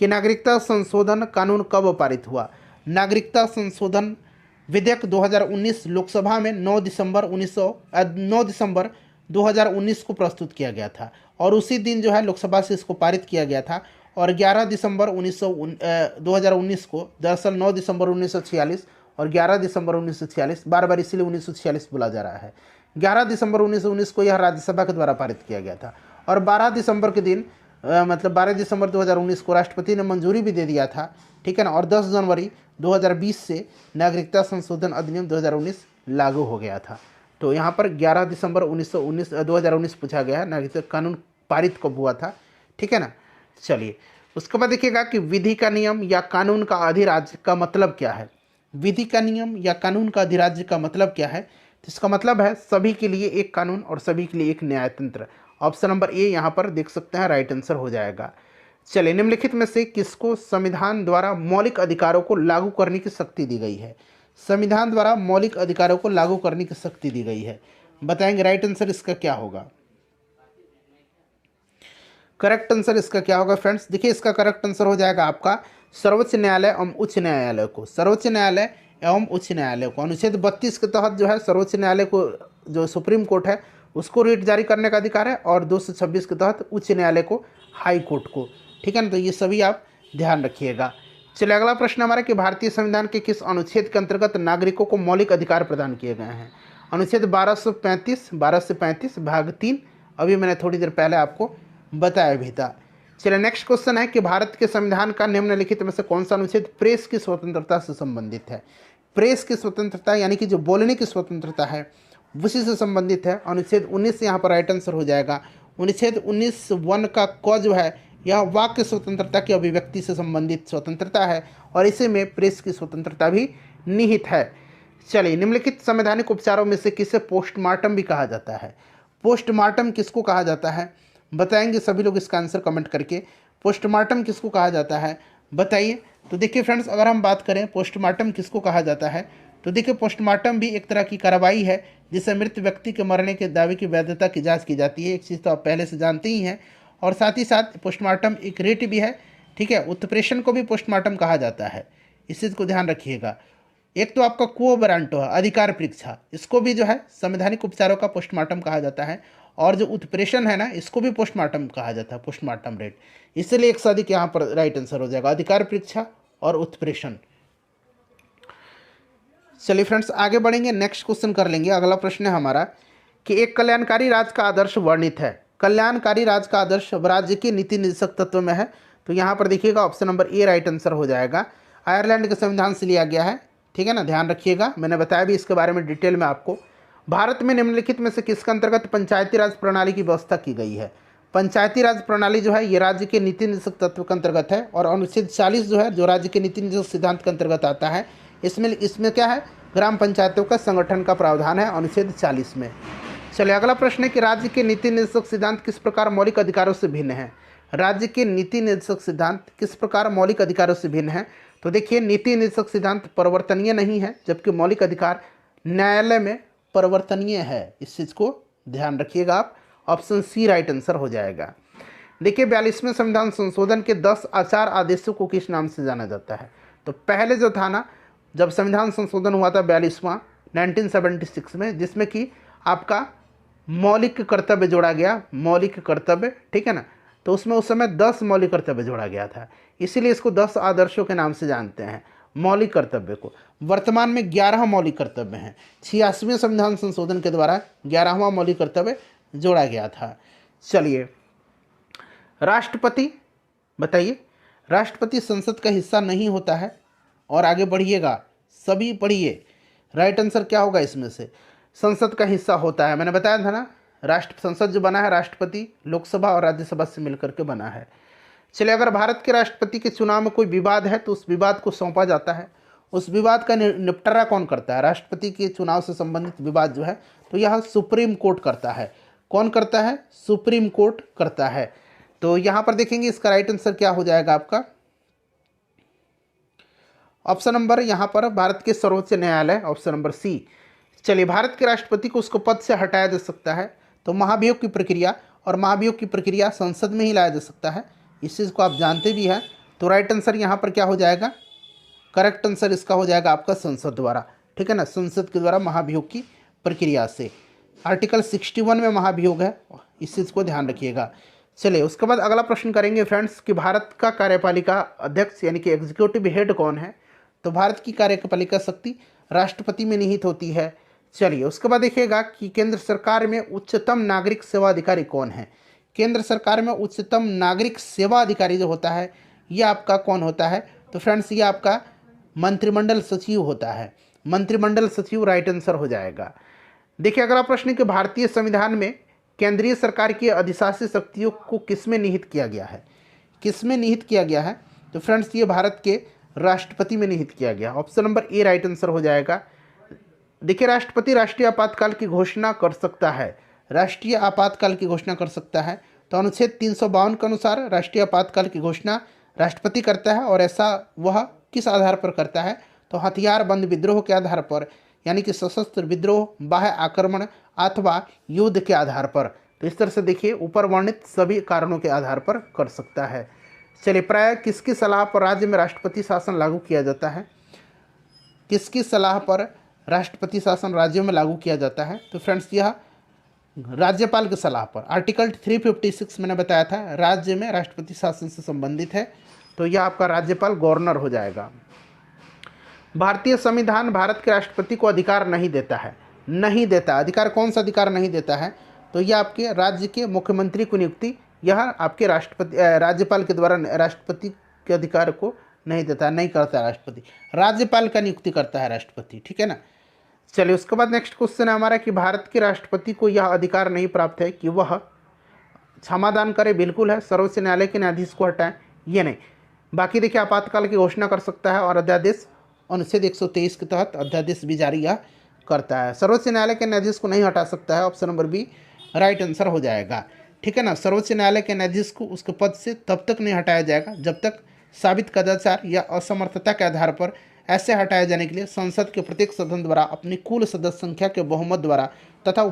कि नागरिकता संशोधन कानून कब पारित हुआ। नागरिकता संशोधन विधेयक 2019 लोकसभा में 9 दिसंबर 2019 को प्रस्तुत किया गया था, और उसी दिन जो है लोकसभा से इसको पारित किया गया था। और 11 दिसंबर 2019 को, दरअसल 9 दिसंबर 1946 और 11 दिसंबर 1946, बार बार इसीलिए 1946 बोला जा रहा है, 11 दिसंबर 1919 को यह राज्यसभा के द्वारा पारित किया गया था। और 12 दिसंबर के दिन मतलब 12 दिसंबर 2019 को राष्ट्रपति ने मंजूरी भी दे दिया था, ठीक है ना। और 10 जनवरी 2020 से नागरिकता संशोधन अधिनियम 2019 लागू हो गया था। तो यहाँ पर 11 दिसंबर 2019 पूछा गया है, नागरिकता कानून पारित कब हुआ था, ठीक है ना। चलिए, उसके बाद देखिएगा कि विधि का नियम या कानून का अधिराज्य का मतलब क्या है। विधि का नियम या कानून का अधिराज्य का मतलब क्या है, तो इसका मतलब है सभी के लिए एक कानून और सभी के लिए एक न्यायतंत्र। ऑप्शन नंबर ए यहाँ पर देख सकते हैं, राइट आंसर हो जाएगा। चलिए, निम्नलिखित में से किसको संविधान द्वारा मौलिक अधिकारों को लागू करने की शक्ति दी गई है। संविधान द्वारा मौलिक अधिकारों को लागू करने की शक्ति दी गई है, बताएंगे राइट आंसर इसका क्या होगा, करेक्ट आंसर इसका क्या होगा फ्रेंड्स। देखिए, इसका करेक्ट आंसर हो जाएगा आपका सर्वोच्च न्यायालय एवं उच्च न्यायालय को। सर्वोच्च न्यायालय एवं उच्च न्यायालय को अनुच्छेद 32 के तहत जो है सर्वोच्च न्यायालय को, जो सुप्रीम कोर्ट है उसको रिट जारी करने का अधिकार है, और 226 के तहत उच्च न्यायालय को, हाई कोर्ट को, ठीक है ना। तो ये सभी आप ध्यान रखिएगा। चलिए, अगला प्रश्न हमारा कि भारतीय संविधान के किस अनुच्छेद के अंतर्गत नागरिकों को मौलिक अधिकार प्रदान किए गए हैं। अनुच्छेद 1235 भाग 3, अभी मैंने थोड़ी देर पहले आपको बताया भी था। चलिए, नेक्स्ट क्वेश्चन है कि भारत के संविधान का निम्नलिखित में से कौन सा अनुच्छेद प्रेस की स्वतंत्रता से संबंधित है। प्रेस की स्वतंत्रता यानी कि जो बोलने की स्वतंत्रता है उसी से संबंधित है। अनुच्छेद 19 यहाँ पर राइट आंसर हो जाएगा। अनुच्छेद 19(1) का क जो है यह वाक्य स्वतंत्रता की अभिव्यक्ति से संबंधित स्वतंत्रता है, और इसी में प्रेस की स्वतंत्रता भी निहित है। चलिए, निम्नलिखित संवैधानिक उपचारों में से किसे पोस्टमार्टम भी कहा जाता है। पोस्टमार्टम किसको कहा जाता है, बताएंगे सभी लोग इसका आंसर कमेंट करके। पोस्टमार्टम किसको कहा जाता है बताइए। तो देखिए फ्रेंड्स, अगर हम बात करें पोस्टमार्टम किसको कहा जाता है, तो देखिए पोस्टमार्टम भी एक तरह की कार्रवाई है जिससे मृत व्यक्ति के मरने के दावे की वैधता की जांच की जाती है। एक चीज़ तो आप पहले से जानते ही हैं, और साथ ही साथ पोस्टमार्टम एक रिट भी है, ठीक है। उत्प्रेषण को भी पोस्टमार्टम कहा जाता है, इस चीज़ को ध्यान रखिएगा। एक तो आपका क्वो वारंटो है, अधिकार परीक्षा, इसको भी जो है संवैधानिक उपचारों का पोस्टमार्टम कहा जाता है। और जो उत्प्रेषण है ना, इसको भी पोस्टमार्टम कहा जाता है, पोस्टमार्टम रेट। इसलिए एक अधिक यहाँ पर राइट आंसर हो जाएगा, अधिकार परीक्षा और उत्प्रेषण। चलिए फ्रेंड्स आगे बढ़ेंगे, नेक्स्ट क्वेश्चन कर लेंगे। अगला प्रश्न है हमारा कि एक कल्याणकारी राज्य का आदर्श वर्णित है। कल्याणकारी राज्य का आदर्श राज्य के नीति निर्देशक तत्व में है। तो यहाँ पर देखिएगा option number A right answer हो जाएगा। आयरलैंड के संविधान से लिया गया है, ठीक है ना, ध्यान रखिएगा, मैंने बताया भी इसके बारे में डिटेल में आपको। भारत में निम्नलिखित में से किसके अंतर्गत पंचायती राज प्रणाली की व्यवस्था की गई है। पंचायती राज प्रणाली जो है ये राज्य के नीति निर्देशक तत्व के अंतर्गत है। और अनुच्छेद 40 जो है जो राज्य के नीति निर्देशक सिद्धांत के अंतर्गत आता है, इसमें क्या है, ग्राम पंचायतों का संगठन का प्रावधान है अनुच्छेद 40 में। चलिए अगला प्रश्न है कि राज्य के नीति निर्देशक सिद्धांत किस प्रकार मौलिक अधिकारों से भिन्न है। राज्य के नीति निर्देशक सिद्धांत किस प्रकार मौलिक अधिकारों से भिन्न है। तो देखिए नीति निर्देशक सिद्धांत परिवर्तनीय नहीं है, जबकि मौलिक अधिकार न्यायालय में परिवर्तनीय है। इस चीज़ को ध्यान रखिएगा आप, ऑप्शन सी राइट आंसर हो जाएगा। देखिए 42वें संविधान संशोधन के 10 आचार आदेशों को किस नाम से जाना जाता है। तो पहले जो था ना, जब संविधान संशोधन हुआ था 42वां 1976 में, जिसमें कि आपका मौलिक कर्तव्य जोड़ा गया, मौलिक कर्तव्य, ठीक है ना, तो उसमें उस समय 10 मौलिक कर्तव्य जोड़ा गया था, इसीलिए इसको 10 आदर्शों के नाम से जानते हैं मौलिक कर्तव्य को। वर्तमान में 11 मौलिक कर्तव्य हैं। 86वें संविधान संशोधन के द्वारा 11वां मौलिक कर्तव्य जोड़ा गया था। चलिए राष्ट्रपति, बताइए, राष्ट्रपति संसद का हिस्सा नहीं होता है। और आगे बढ़िएगा, सभी पढ़िए, राइट आंसर क्या होगा इसमें से, संसद का हिस्सा होता है। मैंने बताया था ना, संसद जो बना है राष्ट्रपति, लोकसभा और राज्यसभा से मिलकर के बना है। चलिए अगर भारत के राष्ट्रपति के चुनाव में कोई विवाद है तो उस विवाद को सौंपा जाता है। उस विवाद का निपटारा कौन करता है। राष्ट्रपति के चुनाव से संबंधित विवाद जो है तो यह सुप्रीम कोर्ट करता है। कौन करता है, सुप्रीम कोर्ट करता है। तो यहाँ पर देखेंगे इसका राइट आंसर क्या हो जाएगा आपका, ऑप्शन नंबर यहाँ पर भारत के सर्वोच्च न्यायालय, ऑप्शन नंबर सी। चलिए भारत के राष्ट्रपति को उसको पद से हटाया जा सकता है तो महाभियोग की प्रक्रिया, और महाभियोग की प्रक्रिया संसद में ही लाया जा सकता है, इस चीज़ को आप जानते भी हैं। तो राइट आंसर यहाँ पर क्या हो जाएगा, करेक्ट आंसर इसका हो जाएगा आपका संसद द्वारा, ठीक है ना, संसद के द्वारा महाभियोग की प्रक्रिया से। आर्टिकल 61 में महाभियोग है, इस चीज़ को ध्यान रखिएगा। चलिए उसके बाद अगला प्रश्न करेंगे फ्रेंड्स कि भारत का कार्यपालिका अध्यक्ष यानी कि एग्जीक्यूटिव हेड कौन है। तो भारत की कार्यपालिका शक्ति राष्ट्रपति में निहित होती है। चलिए उसके बाद देखिएगा कि केंद्र सरकार में उच्चतम नागरिक सेवा अधिकारी कौन है। केंद्र सरकार में उच्चतम नागरिक सेवा अधिकारी जो होता है ये आपका कौन होता है। तो फ्रेंड्स ये आपका मंत्रिमंडल सचिव होता है, मंत्रिमंडल सचिव राइट आंसर हो जाएगा। देखिए अगला प्रश्न कि भारतीय संविधान में केंद्रीय सरकार की अधिशासी शक्तियों को किसमें निहित किया गया है, किसमें निहित किया गया है। तो फ्रेंड्स ये भारत के राष्ट्रपति में निहित किया गया, option number A right answer हो जाएगा। देखिए राष्ट्रपति राष्ट्रीय आपातकाल की घोषणा कर सकता है, राष्ट्रीय आपातकाल की घोषणा कर सकता है। तो अनुच्छेद 352 के अनुसार राष्ट्रीय आपातकाल की घोषणा राष्ट्रपति करता है, और ऐसा वह किस आधार पर करता है। तो हथियारबंद विद्रोह के आधार पर, यानी कि सशस्त्र विद्रोह, बाह्य आक्रमण अथवा युद्ध के आधार पर। तो इस तरह से देखिए ऊपर वर्णित सभी कारणों के आधार पर कर सकता है। चलिए प्राय किसकी सलाह पर राज्य में राष्ट्रपति शासन लागू किया जाता है, किसकी सलाह पर राष्ट्रपति शासन राज्यों में लागू किया जाता है। तो फ्रेंड्स यह राज्यपाल की सलाह पर, आर्टिकल 356 मैंने बताया था राज्य में राष्ट्रपति शासन से संबंधित है। तो यह आपका राज्यपाल गवर्नर हो जाएगा। भारतीय संविधान भारत के राष्ट्रपति को अधिकार नहीं देता है, नहीं देता, अधिकार कौन सा अधिकार नहीं देता है। तो यह आपके राज्य के मुख्यमंत्री की नियुक्ति, यह आपके राष्ट्रपति राज्यपाल के द्वारा राष्ट्रपति के अधिकार को नहीं देता, नहीं करता है राष्ट्रपति, राज्यपाल का नियुक्ति करता है राष्ट्रपति, ठीक है ना। चलिए उसके बाद नेक्स्ट क्वेश्चन है हमारा कि भारत के राष्ट्रपति को यह अधिकार नहीं प्राप्त है कि वह क्षमादान करे, बिल्कुल है, सर्वोच्च न्यायालय के न्यायाधीश को हटाएं, ये नहीं। बाकी देखिए आपातकाल की घोषणा कर सकता है, और अध्यादेश अनुच्छेद 123 के तहत अध्यादेश भी जारी यह करता है। सर्वोच्च न्यायालय के न्यायाधीश को नहीं हटा सकता है, option number B right answer हो जाएगा, ठीक है ना। सर्वोच्च न्यायालय के न्यायाधीश को उसके पद से तब तक नहीं हटाया जाएगा जब तक साबित कदाचार या असमर्थता के आधार पर ऐसे हटाए जाने के लिए संसद के प्रत्येक सदन द्वारा अपनी कुल सदस्य संख्या के बहुमत द्वारा तथा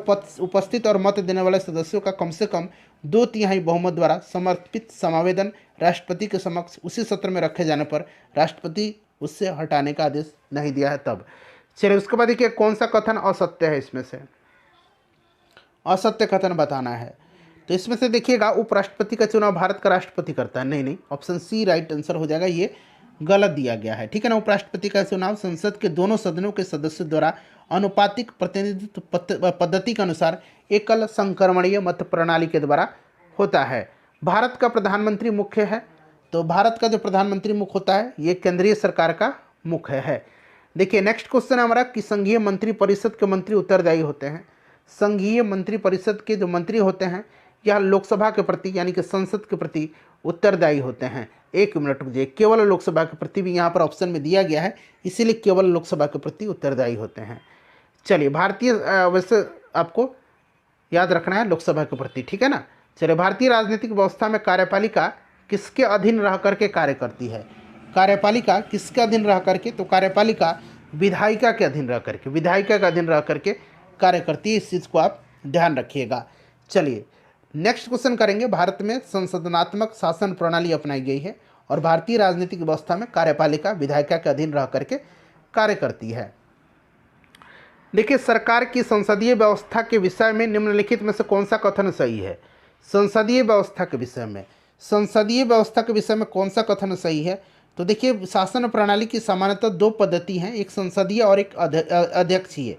उपस्थित और मत देने वाले सदस्यों का कम से कम 2/3 बहुमत द्वारा समर्पित समावेदन राष्ट्रपति के समक्ष उसी सत्र में रखे जाने पर राष्ट्रपति उससे हटाने का आदेश नहीं दिया है तब। चलिए उसके बाद देखिए कौन सा कथन असत्य है, इसमें से असत्य कथन बताना है। तो इसमें से देखिएगा उपराष्ट्रपति का चुनाव भारत का राष्ट्रपति करता है, नहीं, ऑप्शन सी राइट आंसर हो जाएगा, ये गलत दिया गया है, ठीक है ना। उपराष्ट्रपति का चुनाव संसद के दोनों सदनों के सदस्यों द्वारा अनुपातिक प्रतिनिधित्व पद्धति के अनुसार एकल संक्रमणीय मत प्रणाली के द्वारा होता है। भारत का प्रधानमंत्री मुख्य है, तो भारत का जो प्रधानमंत्री मुख्य होता है ये केंद्रीय सरकार का मुख्य है। देखिए नेक्स्ट क्वेश्चन है हमारा कि संघीय मंत्री परिषद के मंत्री उत्तरदायी होते हैं। संघीय मंत्री परिषद के जो मंत्री होते हैं यह लोकसभा के प्रति यानी कि संसद के प्रति उत्तरदायी होते हैं। एक मिनट रुकिए, केवल लोकसभा के प्रति भी यहाँ पर ऑप्शन में दिया गया है, इसीलिए केवल लोकसभा के प्रति उत्तरदायी होते हैं। चलिए भारतीय वैसे आपको याद रखना है लोकसभा के प्रति, ठीक है ना। चलिए भारतीय राजनीतिक व्यवस्था में कार्यपालिका किसके अधीन रह करके कार्य करती है? कार्यपालिका किसके अधीन रह करके? तो कार्यपालिका विधायिका के अधीन रह करके, विधायिका के अधीन रह करके कार्य करती है, इस चीज़ को आप ध्यान रखिएगा। चलिए नेक्स्ट क्वेश्चन करेंगे। भारत में संसदनात्मक शासन प्रणाली अपनाई गई है और भारतीय राजनीतिक व्यवस्था में कार्यपालिका विधायिका के अधीन रह करके कार्य करती है। देखिए सरकार की संसदीय व्यवस्था के विषय में निम्नलिखित में से कौन सा कथन सही है? संसदीय व्यवस्था के विषय में, संसदीय व्यवस्था के विषय में कौन सा कथन सही है? तो देखिए शासन प्रणाली की सामान्यतः दो पद्धति हैं, एक संसदीय और एक अध्यक्षीय।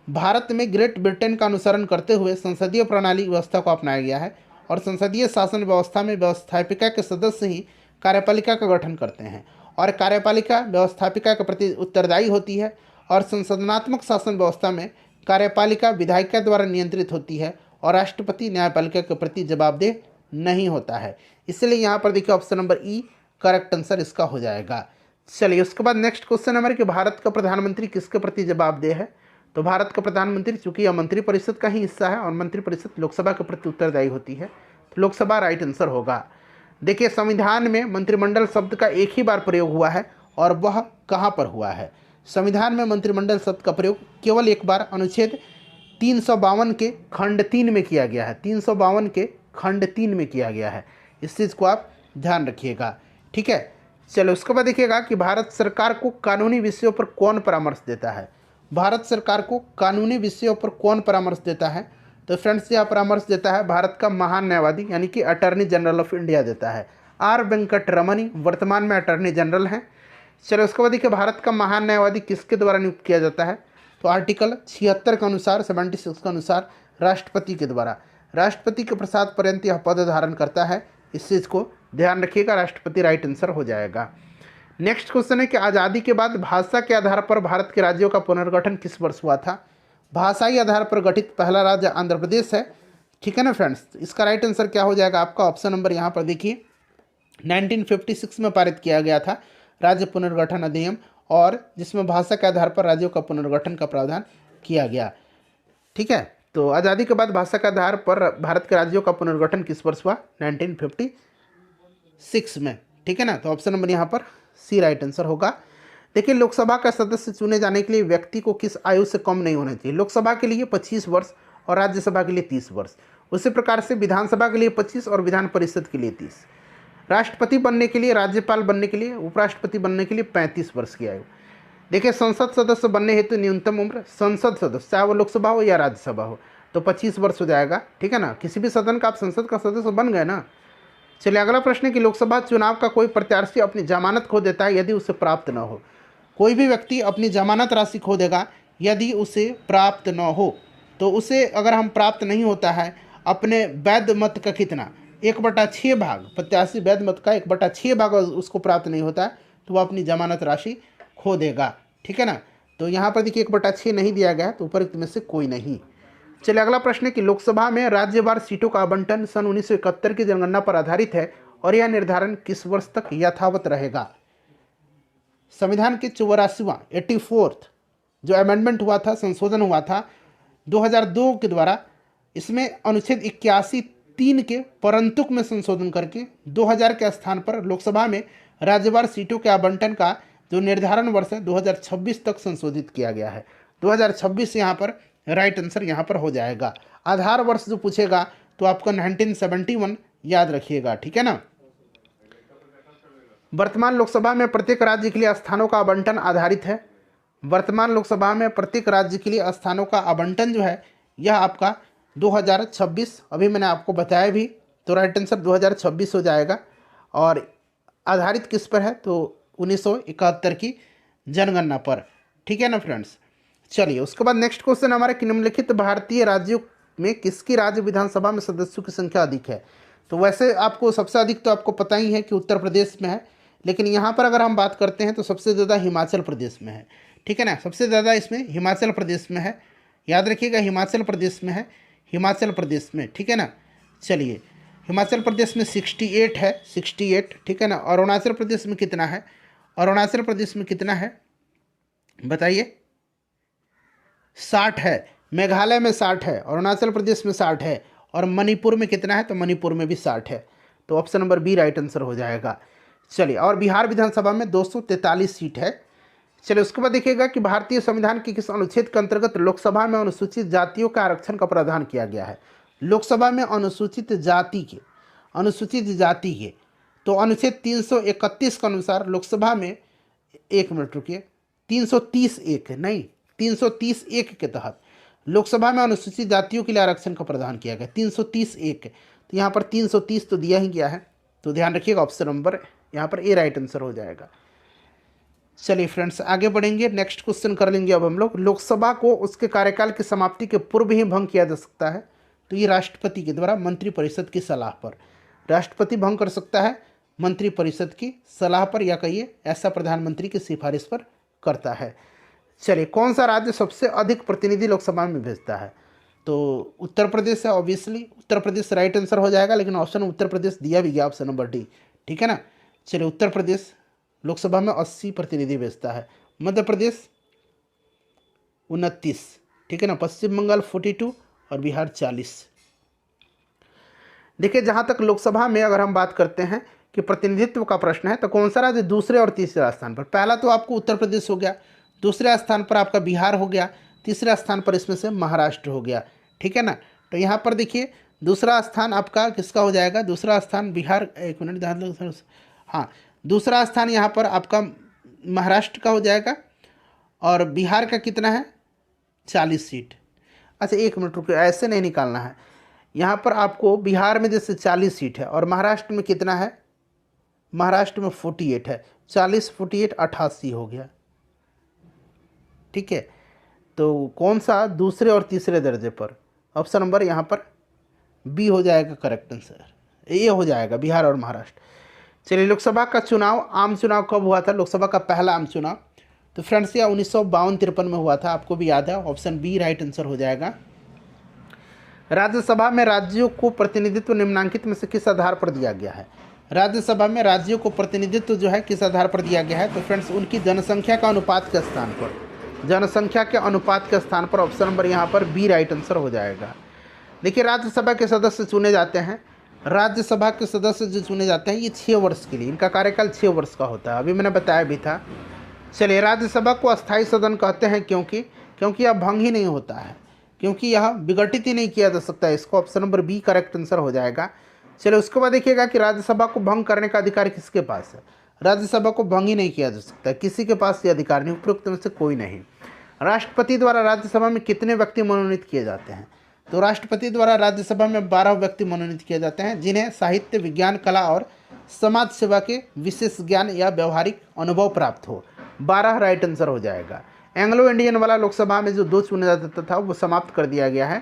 भारत में ग्रेट ब्रिटेन का अनुसरण करते हुए संसदीय प्रणाली व्यवस्था को अपनाया गया है और संसदीय शासन व्यवस्था में व्यवस्थापिका के सदस्य ही कार्यपालिका का गठन करते हैं और कार्यपालिका व्यवस्थापिका के प्रति उत्तरदायी होती है और संसदनात्मक शासन व्यवस्था में कार्यपालिका विधायिका द्वारा नियंत्रित होती है और राष्ट्रपति न्यायपालिका के प्रति जवाबदेह नहीं होता है। इसलिए यहाँ पर देखिए ऑप्शन नंबर ई करेक्ट आंसर इसका हो जाएगा। चलिए उसके बाद नेक्स्ट क्वेश्चन हमारे कि भारत का प्रधानमंत्री किसके प्रति जवाबदेह है? तो भारत का प्रधानमंत्री चूंकि यह मंत्रिपरिषद का ही हिस्सा है और मंत्रिपरिषद लोकसभा के प्रति उत्तरदायी होती है, तो लोकसभा राइट आंसर होगा। देखिए संविधान में मंत्रिमंडल शब्द का एक ही बार प्रयोग हुआ है और वह कहाँ पर हुआ है? संविधान में मंत्रिमंडल शब्द का प्रयोग केवल एक बार अनुच्छेद 352 के खंड 3 में किया गया है, 352 के खंड 3 में किया गया है, इस चीज़ को आप ध्यान रखिएगा, ठीक है। चलो उसके बाद देखिएगा कि भारत सरकार को कानूनी विषयों पर कौन परामर्श देता है? भारत सरकार को कानूनी विषयों पर कौन परामर्श देता है? तो फ्रेंड्स यह परामर्श देता है भारत का महान न्यायवादी यानी कि अटॉर्नी जनरल ऑफ इंडिया देता है। आर वेंकट रमनी वर्तमान में अटॉर्नी जनरल हैं। चलो उसके बाद देखिए भारत का महान न्यायवादी किसके द्वारा नियुक्त किया जाता है? तो आर्टिकल 76 के अनुसार 76 के अनुसार राष्ट्रपति के द्वारा, राष्ट्रपति के प्रसाद पर्यंत यह पद धारण करता है, इस चीज़ को ध्यान रखिएगा, राष्ट्रपति राइट आंसर हो जाएगा। नेक्स्ट क्वेश्चन है कि आज़ादी के बाद भाषा के आधार पर भारत के राज्यों का पुनर्गठन किस वर्ष हुआ था? भाषाई आधार पर गठित पहला राज्य आंध्र प्रदेश है, ठीक है ना फ्रेंड्स। इसका राइट आंसर क्या हो जाएगा आपका? ऑप्शन नंबर यहाँ पर देखिए 1956 में पारित किया गया था राज्य पुनर्गठन अधिनियम, और जिसमें भाषा के आधार पर राज्यों का पुनर्गठन का प्रावधान किया गया, ठीक है। तो आज़ादी के बाद भाषा के आधार पर भारत के राज्यों का पुनर्गठन किस वर्ष हुआ? 1956 में, ठीक है ना। तो ऑप्शन नंबर यहाँ पर सी राइट आंसर होगा। देखिए लोकसभा का सदस्य चुने जाने के लिए व्यक्ति को किस आयु से कम नहीं होना चाहिए? लोकसभा के लिए 25 वर्ष और राज्यसभा के लिए 30 वर्ष। उसी प्रकार से विधानसभा के लिए 25 और विधान परिषद के लिए 30। राष्ट्रपति बनने के लिए, राज्यपाल बनने के लिए, उपराष्ट्रपति बनने के लिए 35 वर्ष की आयु। देखिए संसद सदस्य बनने हेतु न्यूनतम उम्र संसद सदस्य चाहे वो लोकसभा हो या राज्यसभा हो तो 25 वर्ष हो जाएगा, ठीक है ना। किसी भी सदन का आप संसद का सदस्य बन गए ना। चलिए अगला प्रश्न है कि लोकसभा चुनाव का कोई प्रत्याशी अपनी जमानत खो देता है यदि उसे प्राप्त न हो। कोई भी व्यक्ति अपनी जमानत राशि खो देगा यदि उसे प्राप्त न हो, तो उसे अगर हम प्राप्त नहीं होता है अपने वैध मत का कितना 1/6 भाग, प्रत्याशी वैध मत का 1/6 भाग उसको प्राप्त नहीं होता है तो वह अपनी जमानत राशि खो देगा, ठीक है ना। तो यहाँ पर देखिए 1/6 नहीं दिया गया तो उपरोक्त में से कोई नहीं। चलिए अगला प्रश्न है कि लोकसभा में राज्यवार सीटों का आवंटन सन 1971 की जनगणना पर आधारित है और यह निर्धारण किस वर्ष तक यथावत रहेगा? संविधान के 84वां 84th जो अमेंडमेंट हुआ था, संशोधन हुआ था 2002 के द्वारा, इसमें अनुच्छेद 81(3) के परंतुक में संशोधन करके 2000 के स्थान पर लोकसभा में राज्यवार सीटों के आवंटन का जो निर्धारण वर्ष है 2026 तक संशोधित किया गया है। 2026 यहाँ पर राइट आंसर यहाँ पर हो जाएगा। आधार वर्ष जो पूछेगा तो आपका 1971 याद रखिएगा, ठीक है ना। वर्तमान लोकसभा में प्रत्येक राज्य के लिए स्थानों का आवंटन आधारित है। वर्तमान लोकसभा में प्रत्येक राज्य के लिए स्थानों का आवंटन जो है यह आपका 2026, अभी मैंने आपको बताया भी, तो राइट आंसर 2026 हो जाएगा। और आधारित किस पर है, तो 1971 की जनगणना पर। ठीक है ना फ्रेंड्स। चलिए उसके बाद नेक्स्ट क्वेश्चन हमारे, कि निम्नलिखित भारतीय राज्यों में किसकी राज्य विधानसभा में सदस्यों की संख्या अधिक है। तो वैसे आपको सबसे अधिक तो आपको पता ही है कि उत्तर प्रदेश में है, लेकिन यहाँ पर अगर हम बात करते हैं तो सबसे ज़्यादा हिमाचल प्रदेश में है। ठीक है ना, सबसे ज़्यादा इसमें हिमाचल प्रदेश में है, याद रखिएगा हिमाचल प्रदेश में है, हिमाचल प्रदेश में। ठीक है ना। चलिए हिमाचल प्रदेश में 68 है, 68। ठीक है ना। और अरुणाचल प्रदेश में कितना है, अरुणाचल प्रदेश में कितना है बताइए, 60 है। मेघालय में 60 है, अरुणाचल प्रदेश में 60 है, और मणिपुर में कितना है, तो मणिपुर में भी 60 है। तो option number B right answer हो जाएगा। चलिए, और बिहार विधानसभा में 243 सीट है। चलिए उसके बाद देखिएगा कि भारतीय संविधान के किस अनुच्छेद के अंतर्गत लोकसभा में अनुसूचित जातियों का आरक्षण का प्रावधान किया गया है। लोकसभा में अनुसूचित जाति के तो अनुच्छेद 331 के अनुसार लोकसभा में, एक मिनट रुकिए, 330(1) नहीं, 330(1) के तहत लोकसभा में अनुसूचित जातियों के लिए आरक्षण का प्रावधान किया गया 330(1). तो यहाँ पर 330 तो दिया ही गया है, तो ध्यान रखिएगा ऑप्शन नंबर यहाँ पर ए राइट आंसर हो जाएगा। चलिए फ्रेंड्स आगे बढ़ेंगे, नेक्स्ट क्वेश्चन कर लेंगे अब हम लोग। लोकसभा को उसके कार्यकाल की समाप्ति के पूर्व ही भंग किया जा सकता है, तो ये राष्ट्रपति के द्वारा मंत्रिपरिषद की सलाह पर। राष्ट्रपति भंग कर सकता है मंत्रिपरिषद की सलाह पर, या कहिए ऐसा प्रधानमंत्री की सिफारिश पर करता है। चलिए, कौन सा राज्य सबसे अधिक प्रतिनिधि लोकसभा में भेजता है, तो उत्तर प्रदेश है, obviously Uttar Pradesh right answer हो जाएगा, लेकिन ऑप्शन उत्तर प्रदेश दिया भी गया, ऑप्शन नंबर डी। ठीक है ना। चलिए, उत्तर प्रदेश लोकसभा में 80 प्रतिनिधि भेजता है, मध्य प्रदेश 29, ठीक है ना, पश्चिम बंगाल 42 और बिहार 40। देखिए, जहाँ तक लोकसभा में अगर हम बात करते हैं कि प्रतिनिधित्व का प्रश्न है, तो कौन सा राज्य दूसरे और तीसरे स्थान पर। पहला तो आपको उत्तर प्रदेश हो गया, दूसरे स्थान पर आपका बिहार हो गया, तीसरा स्थान पर इसमें से महाराष्ट्र हो गया। ठीक है ना। तो यहाँ पर देखिए दूसरा स्थान आपका किसका हो जाएगा, दूसरा स्थान बिहार, एक मिनट ध्यान दो, हाँ, दूसरा स्थान यहाँ पर आपका महाराष्ट्र का हो जाएगा, और बिहार का कितना है 40 सीट। अच्छा एक मिनट रुकिए, ऐसे नहीं निकालना है, यहाँ पर आपको बिहार में जैसे 40 सीट है, और महाराष्ट्र में कितना है, महाराष्ट्र में 48 है, 40 48 88 हो गया। ठीक है, तो कौन सा दूसरे और तीसरे दर्जे पर, ऑप्शन नंबर यहाँ पर बी हो जाएगा करेक्ट आंसर, ये हो जाएगा बिहार और महाराष्ट्र। चलिए, लोकसभा का चुनाव, आम चुनाव कब हुआ था, लोकसभा का पहला आम चुनाव, तो फ्रेंड्स यह 1952-53 में हुआ था, आपको भी याद है, ऑप्शन बी राइट आंसर हो जाएगा। राज्यसभा में राज्यों को प्रतिनिधित्व निम्नांकित में से किस आधार पर दिया गया है। राज्यसभा में राज्यों को प्रतिनिधित्व जो है किस आधार पर दिया गया है, तो फ्रेंड्स उनकी जनसंख्या का अनुपात के स्थान पर, जनसंख्या के अनुपात के स्थान पर, ऑप्शन नंबर यहाँ पर बी राइट आंसर हो जाएगा। देखिए, राज्यसभा के सदस्य चुने जाते हैं, राज्यसभा के सदस्य जो चुने जाते हैं ये 6 वर्ष के लिए, इनका कार्यकाल 6 वर्ष का होता है, अभी मैंने बताया भी था। चलिए, राज्यसभा को अस्थायी सदन कहते हैं क्योंकि यह भंग ही नहीं होता है, क्योंकि यह विघटित ही नहीं किया जा सकता है, इसको option number B correct answer हो जाएगा। चलिए, उसके बाद देखिएगा कि राज्यसभा को भंग करने का अधिकार किसके पास है। राज्यसभा को भंग ही नहीं किया जा सकता, किसी के पास ये अधिकार नहीं, उपरोक्त में से कोई नहीं। राष्ट्रपति द्वारा राज्यसभा में कितने व्यक्ति मनोनीत किए जाते हैं, तो राष्ट्रपति द्वारा राज्यसभा में 12 व्यक्ति मनोनीत किए जाते हैं, जिन्हें साहित्य, विज्ञान, कला और समाज सेवा के विशेष ज्ञान या व्यवहारिक अनुभव प्राप्त हो। 12 राइट आंसर हो जाएगा। एंग्लो इंडियन वाला लोकसभा में जो 2 चुना जाता था वो समाप्त कर दिया गया है।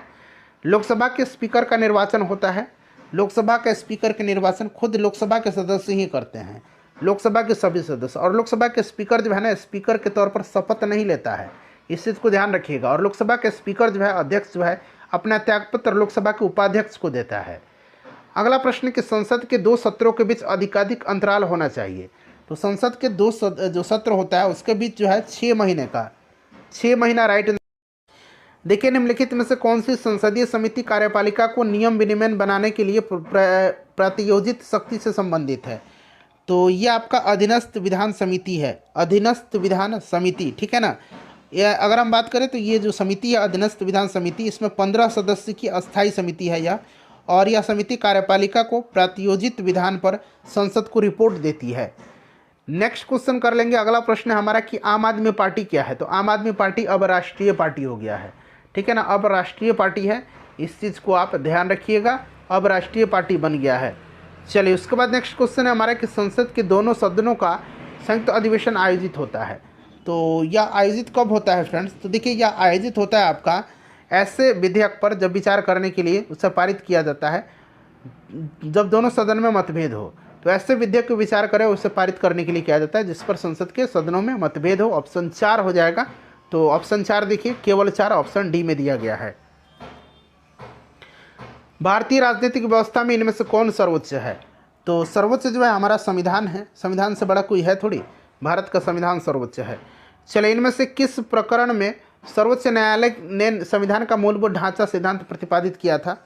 लोकसभा के स्पीकर का निर्वाचन होता है, लोकसभा के स्पीकर के निर्वाचन खुद लोकसभा के सदस्य ही करते हैं, लोकसभा के सभी सदस्य। और लोकसभा के स्पीकर जो है ना, स्पीकर के तौर पर शपथ नहीं लेता है, इस चीज़ को ध्यान रखिएगा। और लोकसभा के स्पीकर जो है, अध्यक्ष जो है, अपना त्यागपत्र लोकसभा के उपाध्यक्ष को देता है। अगला प्रश्न कि संसद के 2 सत्रों के बीच अधिकाधिक अंतराल होना चाहिए, तो संसद के 2 जो सत्र होता है उसके बीच जो है 6 महीने का, 6 महीना राइट। देखिए, निम्नलिखित में से कौन सी संसदीय समिति कार्यपालिका को नियम विनियमन बनाने के लिए प्रायोजित शक्ति से संबंधित है, तो ये आपका अधीनस्थ विधान समिति है, अधीनस्थ विधान समिति। ठीक है ना। यह अगर हम बात करें तो ये जो समिति है अधीनस्थ विधान समिति, इसमें 15 सदस्य की अस्थायी समिति है यह, और यह समिति कार्यपालिका को प्रायोजित विधान पर संसद को रिपोर्ट देती है। नेक्स्ट क्वेश्चन कर लेंगे। अगला प्रश्न है हमारा कि आम आदमी पार्टी क्या है। तो आम आदमी पार्टी अब राष्ट्रीय पार्टी हो गया है, ठीक है ना, अब राष्ट्रीय पार्टी है, इस चीज़ को आप ध्यान रखिएगा, अब राष्ट्रीय पार्टी बन गया है। चलिए उसके बाद नेक्स्ट क्वेश्चन है हमारा कि संसद के दोनों सदनों का संयुक्त अधिवेशन आयोजित होता है। तो यह आयोजित कब होता है फ्रेंड्स? तो देखिए यह आयोजित होता है आपका ऐसे विधेयक पर जब विचार करने के लिए उसे पारित किया जाता है जब दोनों सदन में मतभेद हो। तो ऐसे विधेयक को विचार करें उसे पारित करने के लिए किया जाता है जिस पर संसद के सदनों में मतभेद हो। ऑप्शन 4 हो जाएगा। तो ऑप्शन 4 देखिए, केवल 4 ऑप्शन डी में दिया गया है। भारतीय राजनीतिक व्यवस्था में इनमें से कौन सर्वोच्च है? तो सर्वोच्च जो है हमारा संविधान है, संविधान से बड़ा कोई है थोड़ी, भारत का संविधान सर्वोच्च है। चलिए इनमें से किस प्रकरण में सर्वोच्च न्यायालय ने संविधान का मूलभूत ढांचा सिद्धांत प्रतिपादित किया था?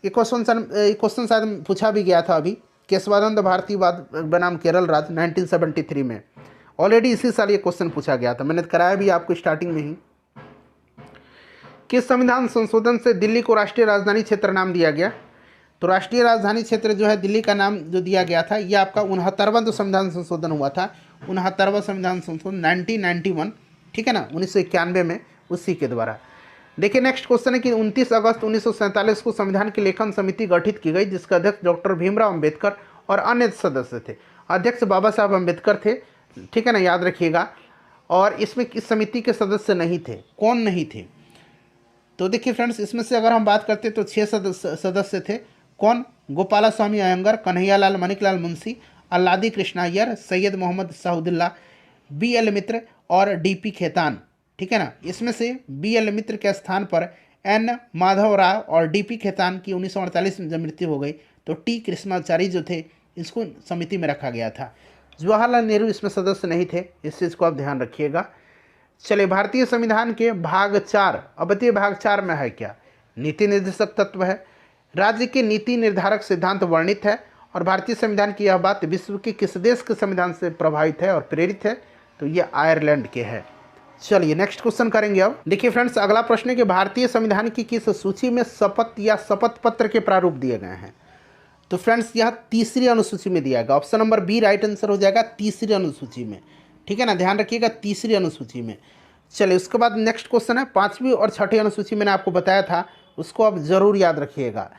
ये क्वेश्चन शायद पूछा भी गया था अभी, केशवानंद भारती बनाम केरल राज्य 1973 में। ऑलरेडी इसी साल ये क्वेश्चन पूछा गया था, मैंने कराया भी आपको स्टार्टिंग में ही। किस संविधान संशोधन से दिल्ली को राष्ट्रीय राजधानी क्षेत्र नाम दिया गया? तो राष्ट्रीय राजधानी क्षेत्र जो है दिल्ली का नाम जो दिया गया था, यह आपका 69वां जो संविधान संशोधन हुआ था, 69वां संविधान संशोधन 1991, ठीक है ना, 1991 में, उसी के द्वारा। देखिए नेक्स्ट क्वेश्चन है कि 29 अगस्त 1947 को संविधान की लेखन समिति गठित की गई जिसका अध्यक्ष डॉक्टर भीमराव अंबेडकर और अन्य सदस्य थे। अध्यक्ष बाबा साहब अंबेडकर थे, ठीक है ना, याद रखिएगा। और इसमें इस समिति के सदस्य नहीं थे, कौन नहीं थे? तो देखिए फ्रेंड्स, इसमें से अगर हम बात करते तो 6 सदस्य थे। कौन? गोपालास्वामी अयंगर, कन्हैयालाल माणिकलाल मुंशी, अल्लादी कृष्णा अय्यर, सैयद मोहम्मद साहुद्दीन, बी.एल. मित्र और डी.पी. खेतान, ठीक है ना। इसमें से बी.एल. मित्र के स्थान पर एन. माधव राव और डी.पी. खेतान की 1948 में जब मृत्यु हो गई तो टी. कृष्णाचारी जो थे इसको समिति में रखा गया था। जवाहरलाल नेहरू इसमें सदस्य नहीं थे, इस चीज़ को आप ध्यान रखिएगा। चलिए भारतीय संविधान के भाग 4, अब बताइए भाग 4 में है क्या? नीति निर्देशक तत्व है, राज्य के नीति निर्धारक सिद्धांत वर्णित है और भारतीय संविधान की यह बात विश्व के किस देश के संविधान से प्रभावित है और प्रेरित है? तो ये आयरलैंड के है। चलिए नेक्स्ट क्वेश्चन करेंगे। अब देखिए फ्रेंड्स, अगला प्रश्न है कि भारतीय संविधान की किस सूची में शपथ या शपथ पत्र के प्रारूप दिए गए हैं? तो फ्रेंड्स यह तीसरी अनुसूची में दिया गया। Option number B right answer हो जाएगा, तीसरी अनुसूची में, ठीक है ना, ध्यान रखिएगा, तीसरी अनुसूची में। चलिए उसके बाद नेक्स्ट क्वेश्चन है 5वीं और 6ठी अनुसूची मैंने आपको बताया था, उसको आप जरूर याद रखिएगा।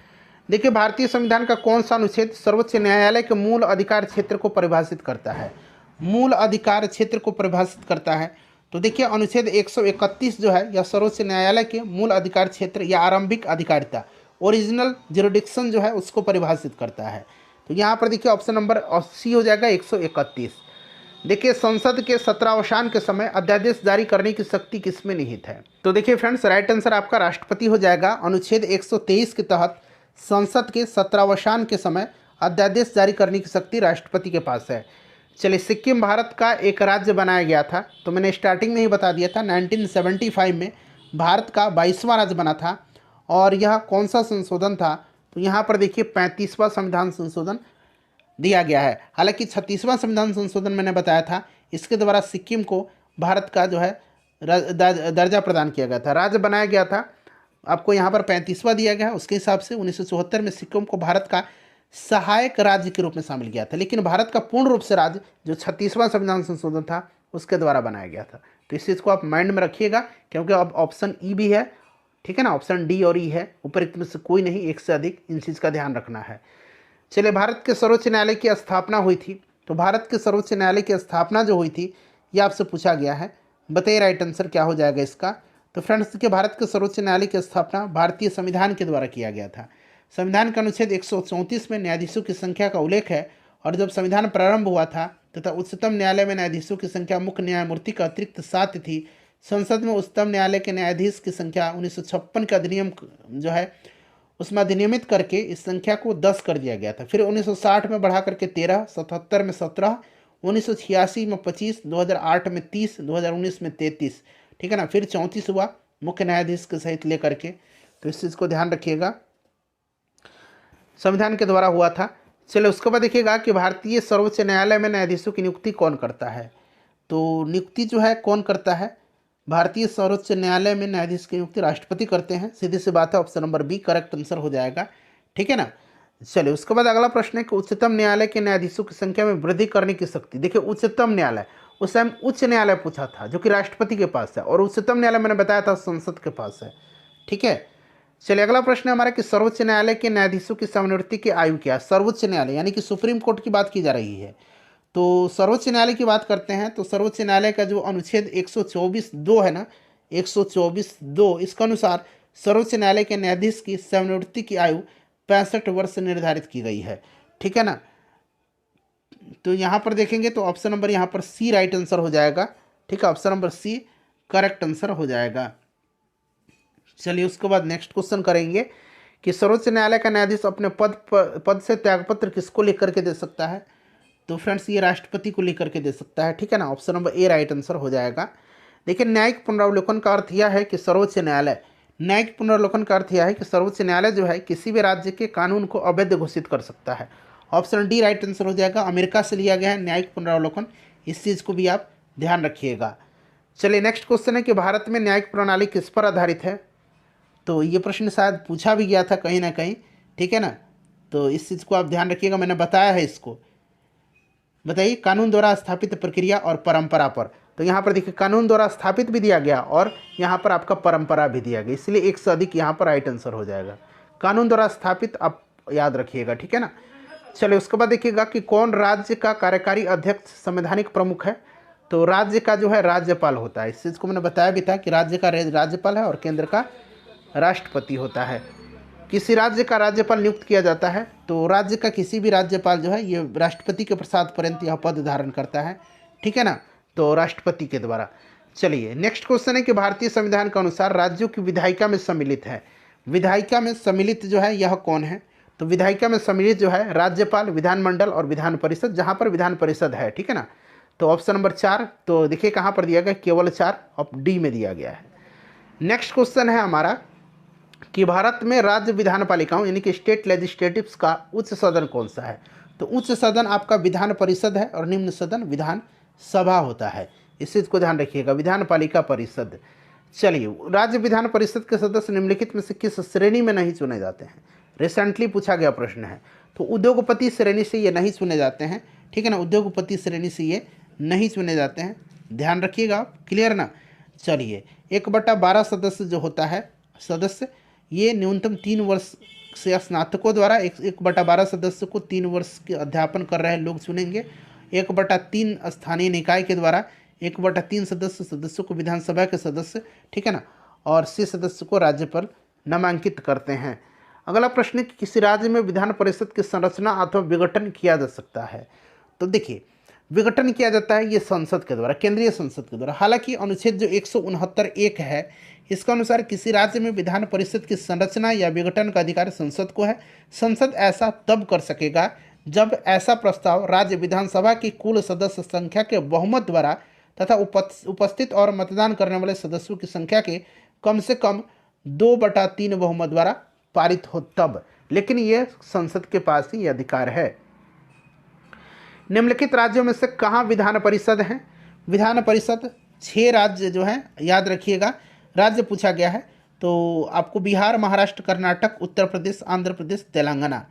देखिए भारतीय संविधान का कौन सा अनुच्छेद सर्वोच्च न्यायालय के मूल अधिकार क्षेत्र को परिभाषित करता है? मूल अधिकार क्षेत्र को परिभाषित करता है। तो देखिए अनुच्छेद 131 जो है यह सर्वोच्च न्यायालय के मूल अधिकार क्षेत्र या आरंभिक अधिकारिता, ओरिजिनल जुरिडिक्शन जो है उसको परिभाषित करता है। तो यहाँ पर देखिए ऑप्शन नंबर सी हो जाएगा 131। देखिए संसद के सत्रावसान के समय अध्यादेश जारी करने की शक्ति किसमें निहित है? तो देखिए फ्रेंड्स राइट आंसर आपका राष्ट्रपति हो जाएगा। अनुच्छेद 123 के तहत संसद के सत्रावसान के समय अध्यादेश जारी करने की शक्ति राष्ट्रपति के पास है। चलिए सिक्किम भारत का एक राज्य बनाया गया था, तो मैंने स्टार्टिंग में ही बता दिया था 1975 में भारत का 22वां राज्य बना था। और यह कौन सा संशोधन था? तो यहाँ पर देखिए 35वां संविधान संशोधन दिया गया है। हालांकि 36वां संविधान संशोधन मैंने बताया था, इसके द्वारा सिक्किम को भारत का जो है दर्जा प्रदान किया गया था, राज्य बनाया गया था। आपको यहाँ पर 35वां दिया गया है, उसके हिसाब से 1974 में सिक्किम को भारत का सहायक राज्य के रूप में शामिल किया था, लेकिन भारत का पूर्ण रूप से राज्य जो 36वां संविधान संशोधन था उसके द्वारा बनाया गया था। तो इस चीज़ को आप माइंड में रखिएगा, क्योंकि अब ऑप्शन ई भी है, ठीक है ना, ऑप्शन डी और ई है, उपरोक्त में से कोई नहीं, एक से अधिक, इन चीज़ का ध्यान रखना है। चलिए भारत के सर्वोच्च न्यायालय की स्थापना हुई थी, तो भारत के सर्वोच्च न्यायालय की स्थापना जो हुई थी ये आपसे पूछा गया है, बताइए राइट आंसर क्या हो जाएगा इसका? तो फ्रेंड्स देखिए भारत के सर्वोच्च न्यायालय की स्थापना भारतीय संविधान के द्वारा किया गया था। संविधान के अनुच्छेद 134 में न्यायाधीशों की संख्या का उल्लेख है और जब संविधान प्रारंभ हुआ था तथा उच्चतम न्यायालय में न्यायाधीशों की संख्या मुख्य न्यायमूर्ति का अतिरिक्त 7 थी। संसद में उच्चतम न्यायालय के न्यायाधीश की संख्या 1956 का अधिनियम जो है उसमें अधिनियमित करके इस संख्या को 10 कर दिया गया था। फिर 1960 में बढ़ा करके 13, 77 में 17, 1986 में 25, 2008 में 30, 2019 में 33, ठीक है ना, फिर 34 हुआ मुख्य न्यायाधीश के सहित लेकर के। तो इस चीज़ को ध्यान रखिएगा, संविधान के द्वारा हुआ था। चलिए उसके बाद देखिएगा कि भारतीय सर्वोच्च न्यायालय में न्यायाधीशों की नियुक्ति कौन करता है? तो नियुक्ति जो है कौन करता है? भारतीय सर्वोच्च न्यायालय में न्यायाधीश की नियुक्ति राष्ट्रपति करते हैं, सीधी सी बात है, option number B correct answer हो जाएगा, ठीक है ना। चलिए उसके बाद अगला प्रश्न है कि उच्चतम न्यायालय के न्यायाधीशों की संख्या में वृद्धि करने की शक्ति। देखिए उच्चतम न्यायालय, उस टाइम उच्च न्यायालय पूछा था जो कि राष्ट्रपति के पास है, और उच्चतम न्यायालय मैंने बताया था संसद के पास है। ठीक है, चलिए अगला प्रश्न है हमारा कि सर्वोच्च न्यायालय के न्यायाधीशों की सेवानिवृत्ति की आयु क्या है। सर्वोच्च न्यायालय यानी कि सुप्रीम कोर्ट की बात की जा रही है, तो सर्वोच्च न्यायालय की बात करते हैं तो सर्वोच्च न्यायालय का जो अनुच्छेद 124(2) है ना, 124(2), इसके अनुसार सर्वोच्च न्यायालय के न्यायाधीश की सेवानिवृत्ति की आयु 65 वर्ष निर्धारित की गई है। ठीक है ना, तो यहाँ पर देखेंगे तो ऑप्शन नंबर यहाँ पर सी राइट आंसर हो जाएगा। ठीक है, option number C correct answer हो जाएगा। चलिए उसके बाद नेक्स्ट क्वेश्चन करेंगे कि सर्वोच्च न्यायालय का न्यायाधीश अपने पद से त्यागपत्र किसको लेकर के दे सकता है। तो फ्रेंड्स ये राष्ट्रपति को लेकर के दे सकता है। ठीक है ना, option number A right answer हो जाएगा। देखिए न्यायिक पुनरावलोकन का अर्थ यह है कि सर्वोच्च न्यायालय, न्यायिक पुनरावलोकन का अर्थ यह है कि सर्वोच्च न्यायालय जो है किसी भी राज्य के कानून को अवैध घोषित कर सकता है। ऑप्शन डी राइट आंसर हो जाएगा। अमेरिका से लिया गया है न्यायिक पुनरावलोकन, इस चीज़ को भी आप ध्यान रखिएगा। चलिए नेक्स्ट क्वेश्चन है कि भारत में न्यायिक प्रणाली किस पर आधारित है। तो ये प्रश्न शायद पूछा भी गया था कहीं ना कहीं। ठीक है ना, तो इस चीज़ को आप ध्यान रखिएगा, मैंने बताया है इसको। बताइए कानून द्वारा स्थापित प्रक्रिया और परंपरा पर। तो यहाँ पर देखिए कानून द्वारा स्थापित भी दिया गया और यहाँ पर आपका परंपरा भी दिया गया, इसलिए एक से अधिक यहाँ पर राइट आंसर हो जाएगा। कानून द्वारा स्थापित आप याद रखिएगा। ठीक है ना, चलिए उसके बाद देखिएगा कि कौन राज्य का कार्यकारी अध्यक्ष संवैधानिक प्रमुख है। तो राज्य का जो है राज्यपाल होता है, इस चीज़ को मैंने बताया भी था कि राज्य का राज्यपाल है और केंद्र का राष्ट्रपति होता है। किसी राज्य का राज्यपाल नियुक्त किया जाता है तो राज्य का किसी भी राज्यपाल जो है ये राष्ट्रपति के प्रसाद पर्यंत यह पद धारण करता है। ठीक है ना, तो राष्ट्रपति के द्वारा। चलिए नेक्स्ट क्वेश्चन है कि भारतीय संविधान के अनुसार राज्यों की विधायिका में सम्मिलित है। विधायिका में सम्मिलित जो है यह कौन है। तो विधायिका में सम्मिलित जो है राज्यपाल, विधानमंडल और विधान परिषद, जहाँ पर विधान परिषद है। ठीक है ना, तो ऑप्शन नंबर 4, तो देखिए कहाँ पर दिया गया, केवल 4 ऑफ डी में दिया गया है। नेक्स्ट क्वेश्चन है हमारा कि भारत में राज्य विधान पालिकाओं यानी कि स्टेट लेजिस्लेटिव्स का उच्च सदन कौन सा है। तो उच्च सदन आपका विधान परिषद है और निम्न सदन विधान सभा होता है, इस चीज़ को ध्यान रखिएगा, विधान पालिका परिषद। चलिए राज्य विधान परिषद के सदस्य निम्नलिखित में से किस श्रेणी में नहीं चुने जाते हैं। रिसेंटली पूछा गया प्रश्न है, तो उद्योगपति श्रेणी से ये नहीं चुने जाते हैं। ठीक है ना, उद्योगपति श्रेणी से ये नहीं चुने जाते हैं, ध्यान रखिएगा आप, क्लियर ना। चलिए 1/12 सदस्य जो होता है सदस्य, ये न्यूनतम 3 वर्ष से स्नातकों द्वारा 1/12 सदस्य को 3 वर्ष के अध्यापन कर रहे लोग चुनेंगे। 1/3 स्थानीय निकाय के द्वारा 1/3 सदस्यों को विधानसभा के सदस्य, ठीक है ना, और 6 सदस्य को राज्यपाल नामांकित करते हैं। अगला प्रश्न है कि किसी राज्य में विधान परिषद की संरचना अथवा विघटन किया जा सकता है। तो देखिए विघटन किया जाता है ये संसद के द्वारा, केंद्रीय संसद के द्वारा। हालांकि अनुच्छेद जो 169(1) है इसके अनुसार किसी राज्य में विधान परिषद की संरचना या विघटन का अधिकार संसद को है। संसद ऐसा तब कर सकेगा जब ऐसा प्रस्ताव राज्य विधानसभा की कुल सदस्य संख्या के बहुमत द्वारा तथा उपस्थित और मतदान करने वाले सदस्यों की संख्या के कम से कम 2/3 बहुमत द्वारा पारित हो तब। लेकिन यह संसद के पास ही अधिकार है। निम्नलिखित राज्यों में से कहाँ विधान परिषद है। विधान परिषद 6 राज्य जो है याद रखिएगा, राज्य पूछा गया है तो आपको बिहार, महाराष्ट्र, कर्नाटक, उत्तर प्रदेश, आंध्र प्रदेश, तेलंगाना,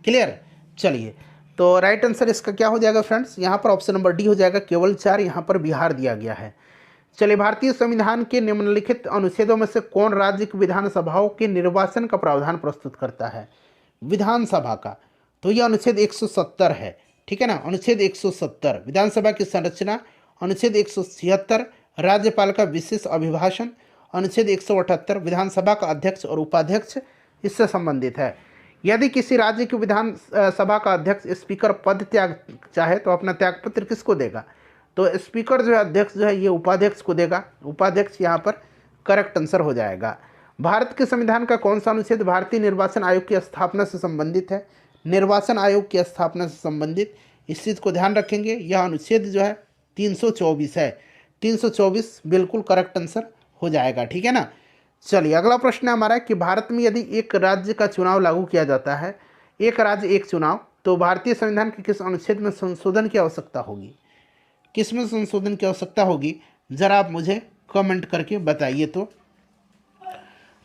क्लियर। चलिए तो राइट आंसर इसका क्या हो जाएगा फ्रेंड्स, यहाँ पर ऑप्शन नंबर डी हो जाएगा, केवल 4, यहाँ पर बिहार दिया गया है। चलिए भारतीय संविधान के निम्नलिखित अनुच्छेदों में से कौन राज्य की विधानसभाओं के निर्वाचन का प्रावधान प्रस्तुत करता है। विधानसभा का, तो यह अनुच्छेद 170 है। ठीक है ना, अनुच्छेद 170 विधानसभा की संरचना, अनुच्छेद 176 राज्यपाल का विशेष अभिभाषण, अनुच्छेद 178 विधानसभा का अध्यक्ष और उपाध्यक्ष इससे संबंधित है। यदि किसी राज्य की विधान सभा का अध्यक्ष स्पीकर पद त्याग चाहे तो अपना त्यागपत्र किसको देगा। तो स्पीकर जो है, अध्यक्ष जो है, ये उपाध्यक्ष को देगा। उपाध्यक्ष यहाँ पर करेक्ट आंसर हो जाएगा। भारत के संविधान का कौन सा अनुच्छेद भारतीय निर्वाचन आयोग की स्थापना से संबंधित है। निर्वाचन आयोग की स्थापना से संबंधित, इस चीज़ को ध्यान रखेंगे। यह अनुच्छेद जो है 324 है। 324 बिल्कुल करेक्ट आंसर हो जाएगा। ठीक है ना। चलिए अगला प्रश्न है हमारा कि भारत में यदि एक राज्य का चुनाव लागू किया जाता है, एक राज्य एक चुनाव, तो भारतीय संविधान के किस अनुच्छेद में संशोधन की आवश्यकता होगी। किस में संशोधन की आवश्यकता होगी, जरा आप मुझे कमेंट करके बताइए। तो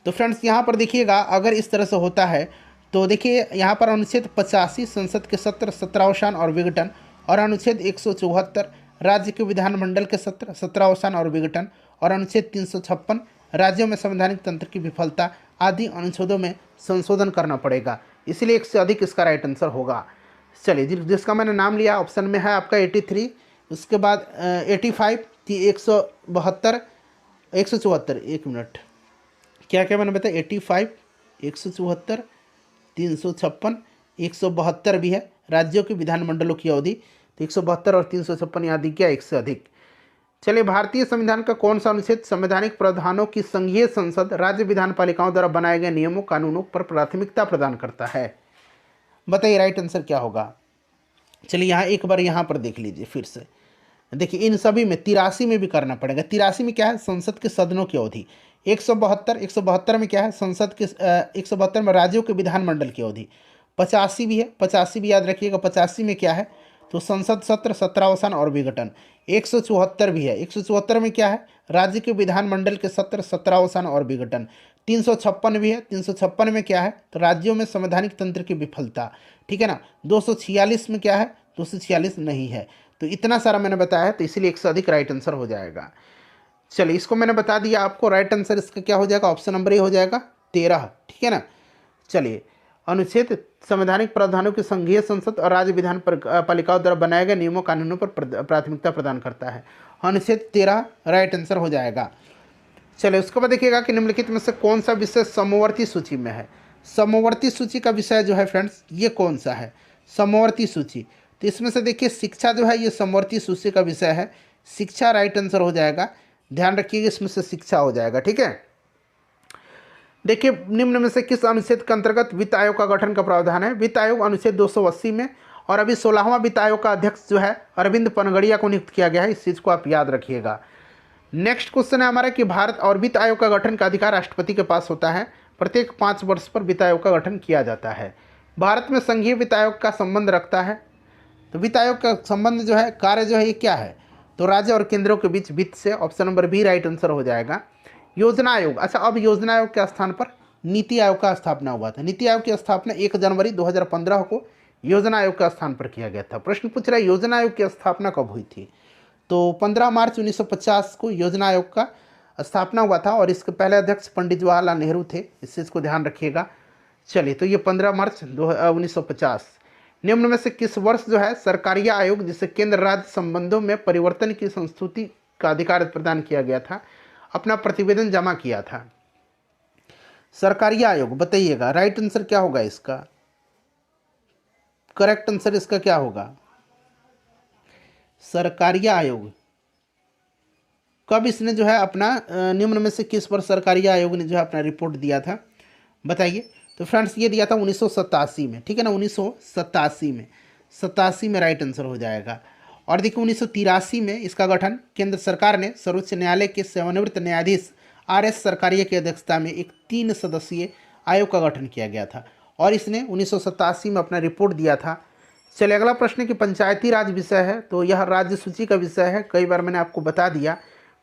फ्रेंड्स यहाँ पर देखिएगा, अगर इस तरह से होता है तो देखिए यहाँ पर अनुच्छेद 85 संसद के सत्र सत्रावसान और विघटन, और अनुच्छेद 174 राज्य के विधानमंडल के सत्र सत्रावसान और विघटन, और अनुच्छेद 356 राज्यों में संवैधानिक तंत्र की विफलता आदि अनुच्छेदों में संशोधन करना पड़ेगा। इसलिए एक से अधिक इसका राइट आंसर होगा। चलिए, जिसका मैंने नाम लिया ऑप्शन में है आपका 83, उसके बाद 85, 172, 174, एक मिनट, क्या क्या मैंने बताया, 85, 174, 356, 172 भी है राज्यों के विधानमंडलों की अवधि, तो 172 और 356 यहाँ दिख गया एक से अधिक। चलिए, भारतीय संविधान का कौन सा अनुच्छेद संवैधानिक प्रावधानों की संघीय संसद राज्य विधान पालिकाओं द्वारा बनाए गए नियमों कानूनों पर प्राथमिकता प्रदान करता है? बताइए राइट आंसर क्या होगा। चलिए यहाँ एक बार यहाँ पर देख लीजिए फिर से। देखिए इन सभी में 83 में भी करना पड़ेगा। 83 में क्या है, संसद के सदनों की अवधि। 172 में क्या है, संसद के 172 में राज्यों के विधानमंडल की अवधि। 85 भी है, 85 भी याद रखिएगा। 85 में क्या है, तो संसद सत्र सत्रावसान और विघटन। 174 भी है, 174 में क्या है, राज्य के विधानमंडल के सत्र सत्रावसान और विघटन। 356 भी है, 356 में क्या है, तो राज्यों में संवैधानिक तंत्र की विफलता। ठीक है ना। 246 में क्या है, 246 नहीं है। तो इतना सारा मैंने बताया है, तो इसीलिए एक से अधिक राइट आंसर हो जाएगा। चलिए, इसको मैंने बता दिया आपको। राइट आंसर इसका क्या हो जाएगा, ऑप्शन नंबर ए हो जाएगा 13। ठीक है ना। चलिए, अनुच्छेद संवैधानिक प्रावधानों की संघीय संसद और राज्य विधान पालिकाओं द्वारा बनाए गए नियमों कानूनों पर प्राथमिकता प्रदान करता है। अनुच्छेद 13 राइट आंसर हो जाएगा। चलिए, उसके बाद देखिएगा कि निम्नलिखित में से कौन सा विषय समवर्ती सूची में है। समवर्ती सूची का विषय जो है फ्रेंड्स, ये कौन सा है, समवर्ती सूची। तो इसमें से देखिए शिक्षा जो है, ये समवर्ती सूची का विषय है। शिक्षा राइट आंसर हो जाएगा। ध्यान रखिएगा, इसमें से शिक्षा हो जाएगा। ठीक है। देखिए, निम्न में से किस अनुच्छेद के अंतर्गत वित्त आयोग का गठन का प्रावधान है। वित्त आयोग अनुच्छेद 280 में, और अभी 16वां वित्त आयोग का अध्यक्ष जो है अरविंद पनगड़िया को नियुक्त किया गया है। इस चीज़ को आप याद रखिएगा। नेक्स्ट क्वेश्चन है हमारा कि भारत और वित्त आयोग का गठन का अधिकार राष्ट्रपति के पास होता है। प्रत्येक 5 वर्ष पर वित्त आयोग का गठन किया जाता है। भारत में संघीय वित्त आयोग का संबंध रखता है। तो वित्त आयोग का संबंध जो है, कार्य जो है, ये क्या है, तो राज्य और केंद्रों के बीच वित्त से। Option number B right answer हो जाएगा। योजना आयोग, अच्छा, अब योजना आयोग के स्थान पर नीति आयोग का स्थापना हुआ था। नीति आयोग की स्थापना 1 जनवरी 2015 को योजना आयोग का स्थान पर किया गया था। प्रश्न पूछ रहा है योजना आयोग की स्थापना कब हुई थी। तो 15 मार्च 1950 को योजना आयोग का स्थापना हुआ था, और इसके पहले अध्यक्ष पंडित जवाहरलाल नेहरू थे। इस चीज़ को ध्यान रखिएगा। चलिए, तो ये 15 मार्च 1950। निम्न में से किस वर्ष जो है सरकारिया आयोग, जिसे केंद्र राज्य संबंधों में परिवर्तन की संस्तुति का अधिकार प्रदान किया गया था, अपना प्रतिवेदन जमा किया था। सरकारिया आयोग, बताइएगा राइट आंसर क्या होगा इसका, करेक्ट आंसर इसका क्या होगा। सरकारिया आयोग कब इसने जो है अपना, निम्न में से किस पर सरकारिया आयोग ने जो है अपना रिपोर्ट दिया था, बताइए। तो फ्रेंड्स, ये दिया था 1987 में। ठीक है ना, 1987 में, 87 में राइट आंसर हो जाएगा। और देखिए 1983 में इसका गठन केंद्र सरकार ने सर्वोच्च न्यायालय के सेवानिवृत्त न्यायाधीश RS सरकारिया की अध्यक्षता में एक 3 सदस्यीय आयोग का गठन किया गया था, और इसने 1987 में अपना रिपोर्ट दिया था। चलिए, अगला प्रश्न कि पंचायती राज विषय है, तो यह राज्य सूची का विषय है। कई बार मैंने आपको बता दिया।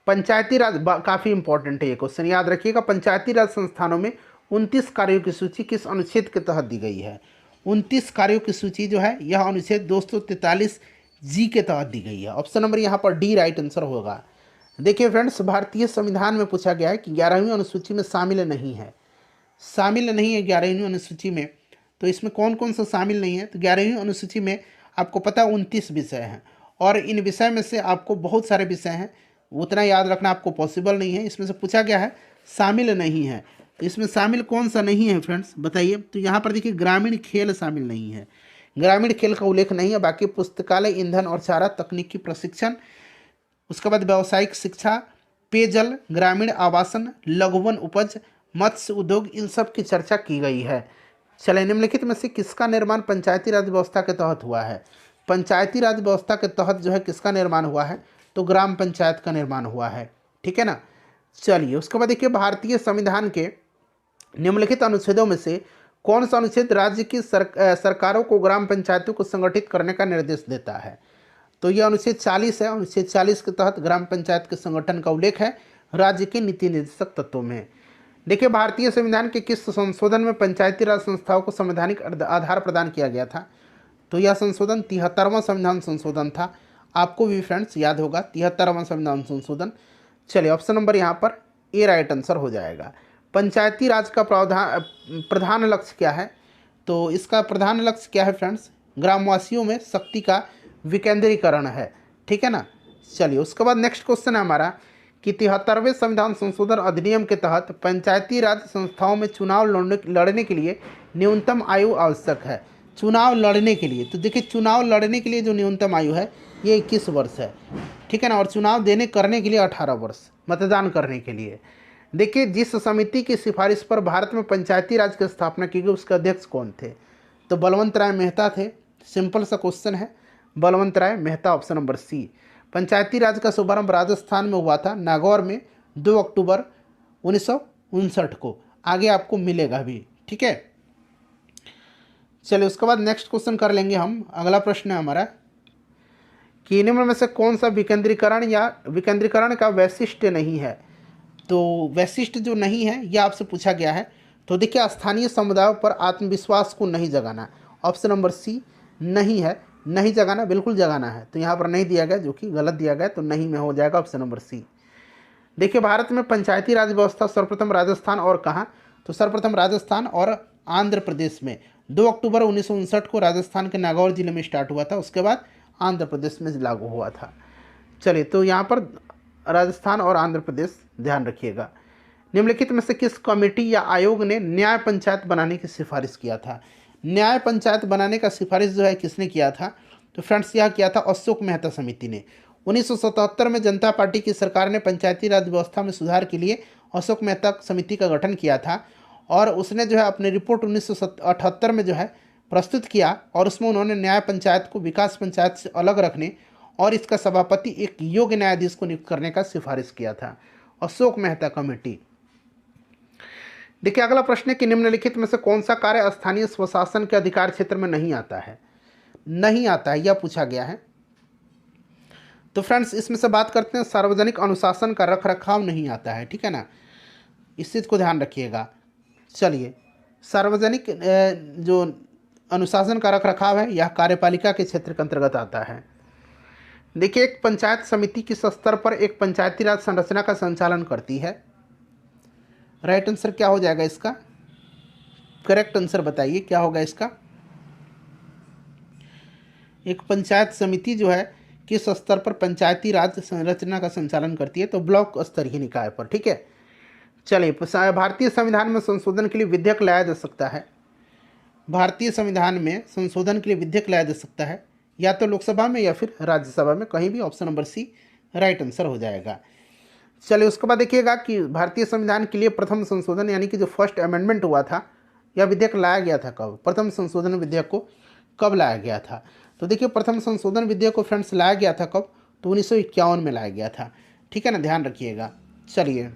पंचायती राज काफ़ी इंपॉर्टेंट है, ये क्वेश्चन याद रखिएगा। पंचायती राज संस्थानों में 29 कार्यों की सूची किस अनुच्छेद के तहत दी गई है। 29 कार्यों की सूची जो है, यह अनुच्छेद 243G के तहत दी गई है। ऑप्शन नंबर यहाँ पर डी राइट आंसर होगा। देखिए फ्रेंड्स, भारतीय संविधान में पूछा गया है कि 11वीं अनुसूची में शामिल नहीं है, शामिल नहीं है 11वीं अनुसूची में। तो इसमें कौन कौन सा शामिल नहीं है, तो 11वीं अनुसूची में आपको पता 29 विषय हैं, और इन विषय में से आपको बहुत सारे विषय हैं, उतना याद रखना आपको पॉसिबल नहीं है। इसमें से पूछा गया है शामिल नहीं है। तो इसमें शामिल कौन सा नहीं है फ्रेंड्स, बताइए। तो यहाँ पर देखिए ग्रामीण खेल शामिल नहीं है, ग्रामीण खेल का उल्लेख नहीं है। बाकी पुस्तकालय, ईंधन और चारा, तकनीकी प्रशिक्षण, उसके बाद व्यावसायिक शिक्षा, पेयजल, ग्रामीण आवासन, लघुवन उपज, मत्स्य उद्योग, इन सब की चर्चा की गई है। चलिए, निम्नलिखित में से किसका निर्माण पंचायती राज व्यवस्था के तहत हुआ है। पंचायती राज व्यवस्था के तहत जो है किसका निर्माण हुआ है, तो ग्राम पंचायत का निर्माण हुआ है। ठीक है ना। चलिए, उसके बाद देखिए भारतीय संविधान के निम्नलिखित अनुच्छेदों में से कौन सा अनुच्छेद राज्य की सरकारों को ग्राम पंचायतों को संगठित करने का निर्देश देता है। तो यह अनुच्छेद 40 है। अनुच्छेद 40 के तहत ग्राम पंचायत के संगठन का उल्लेख है राज्य के नीति निर्देशक तत्वों में। देखिए, भारतीय संविधान के किस संशोधन में पंचायती राज संस्थाओं को संवैधानिक आधार प्रदान किया गया था? तो यह संशोधन 73वां संविधान संशोधन था। आपको भी फ्रेंड्स याद होगा 73वां संविधान संशोधन। चलिए, ऑप्शन नंबर यहाँ पर ए राइट आंसर हो जाएगा। पंचायती राज का प्रधान लक्ष्य क्या है? तो इसका प्रधान लक्ष्य क्या है फ्रेंड्स? ग्रामवासियों में शक्ति का विकेंद्रीकरण है, ठीक है ना। चलिए, उसके बाद नेक्स्ट क्वेश्चन है हमारा कि 73वें संविधान संशोधन अधिनियम के तहत पंचायती राज संस्थाओं में चुनाव लड़ने के लिए न्यूनतम आयु आवश्यक है। चुनाव लड़ने के लिए, तो देखिए चुनाव लड़ने के लिए जो न्यूनतम आयु है ये 21 वर्ष है, ठीक है ना। और चुनाव करने के लिए 18 वर्ष, मतदान करने के लिए। देखिए, जिस समिति की सिफारिश पर भारत में पंचायती राज की स्थापना की गई उसके अध्यक्ष कौन थे? तो बलवंत राय मेहता थे। सिंपल सा क्वेश्चन है, बलवंत राय मेहता, ऑप्शन नंबर सी। पंचायती राज का शुभारंभ राजस्थान में हुआ था, नागौर में 2 अक्टूबर 1959 को। आगे आपको मिलेगा भी, ठीक है। चलिए, उसके बाद नेक्स्ट क्वेश्चन कर लेंगे हम। अगला प्रश्न है हमारा कि निम्न में से कौन सा विकेंद्रीकरण का वैशिष्ट्य नहीं है? तो वैशिष्ट जो नहीं है यह आपसे पूछा गया है। तो देखिए, स्थानीय समुदायों पर आत्मविश्वास को नहीं जगाना, ऑप्शन नंबर सी नहीं है। नहीं जगाना, बिल्कुल जगाना है। तो यहाँ पर नहीं दिया गया, जो कि गलत दिया गया, तो नहीं में हो जाएगा ऑप्शन नंबर सी। देखिए, भारत में पंचायती राज व्यवस्था सर्वप्रथम राजस्थान और कहाँ? तो सर्वप्रथम राजस्थान और आंध्र प्रदेश में 2 अक्टूबर 1959 को राजस्थान के नागौर जिले में स्टार्ट हुआ था, उसके बाद आंध्र प्रदेश में लागू हुआ था। चलिए, तो यहाँ पर राजस्थान और आंध्र प्रदेश ध्यान रखिएगा। निम्नलिखित में से किस कमेटी या आयोग ने न्याय पंचायत बनाने की सिफारिश किया था? न्याय पंचायत बनाने का सिफारिश जो है किसने किया था? तो फ्रेंड्स, यह किया था अशोक मेहता समिति ने। 1977 में जनता पार्टी की सरकार ने पंचायती राज व्यवस्था में सुधार के लिए अशोक मेहता समिति का गठन किया था और उसने जो है अपनी रिपोर्ट 1978 में जो है प्रस्तुत किया और उसमें उन्होंने न्याय पंचायत को विकास पंचायत से अलग रखने और इसका सभापति एक योग्य न्यायाधीश को नियुक्त करने का सिफारिश किया था, अशोक मेहता कमेटी। देखिए, अगला प्रश्न है कि निम्नलिखित में से कौन सा कार्य स्थानीय स्वशासन के अधिकार क्षेत्र में नहीं आता है? नहीं आता है, यह पूछा गया है। तो फ्रेंड्स, इसमें से बात करते हैं सार्वजनिक अनुशासन का रखरखाव नहीं आता है, ठीक है ना। इस चीज़ को ध्यान रखिएगा। चलिए, सार्वजनिक जो अनुशासन का रखरखाव है यह कार्यपालिका के क्षेत्र के अंतर्गत आता है। देखिए, एक पंचायत समिति किस स्तर पर एक पंचायती राज संरचना का संचालन करती है? राइट आंसर क्या हो जाएगा इसका? करेक्ट आंसर बताइए क्या होगा इसका? एक पंचायत समिति जो है किस स्तर पर पंचायती राज संरचना का संचालन करती है? तो ब्लॉक स्तरीय निकाय पर, ठीक है। चलिए, भारतीय संविधान में संशोधन के लिए विधेयक लाया जा सकता है। भारतीय संविधान में संशोधन के लिए विधेयक लाया जा सकता है या तो लोकसभा में या फिर राज्यसभा में, कहीं भी। Option number C right answer हो जाएगा। चलिए, उसके बाद देखिएगा कि भारतीय संविधान के लिए प्रथम संशोधन यानी कि जो फर्स्ट अमेंडमेंट हुआ था, यह विधेयक लाया गया था कब? प्रथम संशोधन विधेयक को कब लाया गया था? तो देखिए, प्रथम संशोधन विधेयक को फ्रेंड्स लाया गया था कब? तो 1951 में लाया गया था, ठीक है ना, ध्यान रखिएगा। चलिए,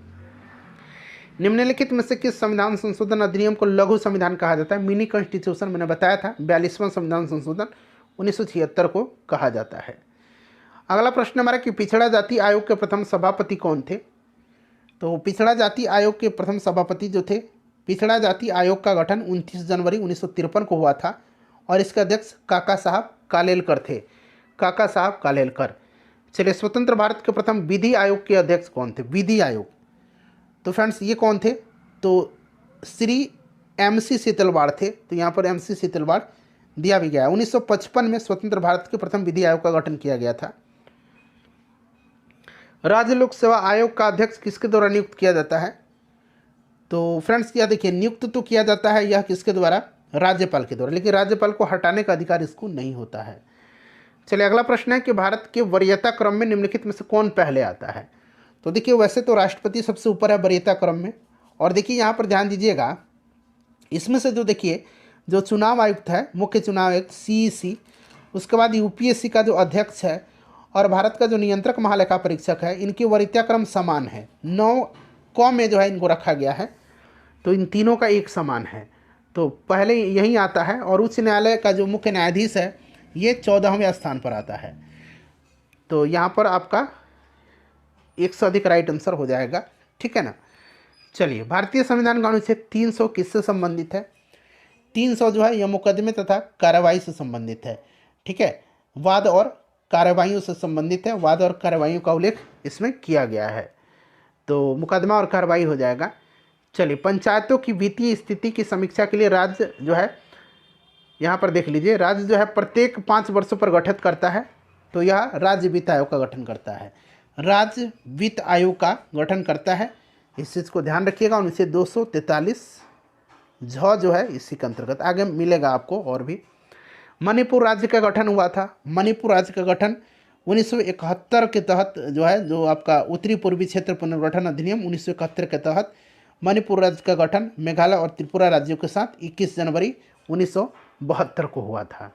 निम्नलिखित में से किस संविधान संशोधन अधिनियम को लघु संविधान कहा जाता है? मिनी कॉन्स्टिट्यूशन मैंने बताया था। 42वां संविधान संशोधन 1976 को कहा जाता है। अगला प्रश्न हमारा कि पिछड़ा जाति आयोग के प्रथम सभापति कौन थे? तो पिछड़ा जाति आयोग के प्रथम सभापति जो थे, पिछड़ा जाति आयोग का गठन 29 जनवरी 1953 को हुआ था और इसके अध्यक्ष काका साहब कालेलकर थे, काका साहब कालेलकर। चलिए, स्वतंत्र भारत के प्रथम विधि आयोग के अध्यक्ष कौन थे? विधि आयोग, तो फ्रेंड्स ये कौन थे? तो श्री MC सीतलवाड़ थे। तो यहाँ पर MC सीतलवाड़ दिया भी गया। 1955 में स्वतंत्र भारत के प्रथम विधि आयोग का गठन किया गया था। राज्य लोक सेवा आयोग का अध्यक्ष किसके द्वारा नियुक्त किया जाता है? तो फ्रेंड्स यह देखिए, नियुक्त तो किया जाता है यह किसके द्वारा? राज्यपाल के द्वारा, लेकिन राज्यपाल को हटाने का अधिकार इसको नहीं होता है। चलिए, अगला प्रश्न है कि भारत के वरीयता क्रम में निम्नलिखित में से कौन पहले आता है? तो देखिए, वैसे तो राष्ट्रपति सबसे ऊपर है वरीयता क्रम में। और देखिए, यहाँ पर ध्यान दीजिएगा, इसमें से जो देखिए जो चुनाव आयुक्त है, मुख्य चुनाव आयुक्त CEC, उसके बाद UPSC का जो अध्यक्ष है और भारत का जो नियंत्रक महालेखा परीक्षक है, इनकी वरीयता क्रम समान है। 9 में जो है इनको रखा गया है, तो इन तीनों का एक समान है। तो पहले यही आता है और उच्च न्यायालय का जो मुख्य न्यायाधीश है ये 14वें स्थान पर आता है। तो यहाँ पर आपका 1 से अधिक राइट आंसर हो जाएगा, ठीक है ना। चलिए, भारतीय संविधान का अनुच्छेद 300 किससे संबंधित है? 300 जो है यह मुकदमे तथा कार्रवाई से संबंधित है। ठीक है, वाद और कार्रवाइयों से संबंधित है, वाद और कार्रवाइयों का उल्लेख इसमें किया गया है, तो मुकदमा और कार्रवाई हो जाएगा। चलिए, पंचायतों की वित्तीय स्थिति की समीक्षा के लिए राज्य जो है, यहाँ पर देख लीजिए, राज्य जो है प्रत्येक 5 वर्षों पर गठित करता है, तो यह राज्य वित्त आयोग का गठन करता है, राज्य वित्त आयोग का गठन करता है। इस चीज़ को ध्यान रखिएगा। अनुच्छेद 243 झ जो है इसी के अंतर्गत आगे मिलेगा आपको। और भी मणिपुर राज्य का गठन हुआ था। मणिपुर राज्य का गठन 1971 के तहत जो है, जो आपका उत्तरी पूर्वी क्षेत्र पुनर्गठन अधिनियम 1971 के तहत मणिपुर राज्य का गठन मेघालय और त्रिपुरा राज्यों के साथ 21 जनवरी 1972 को हुआ था।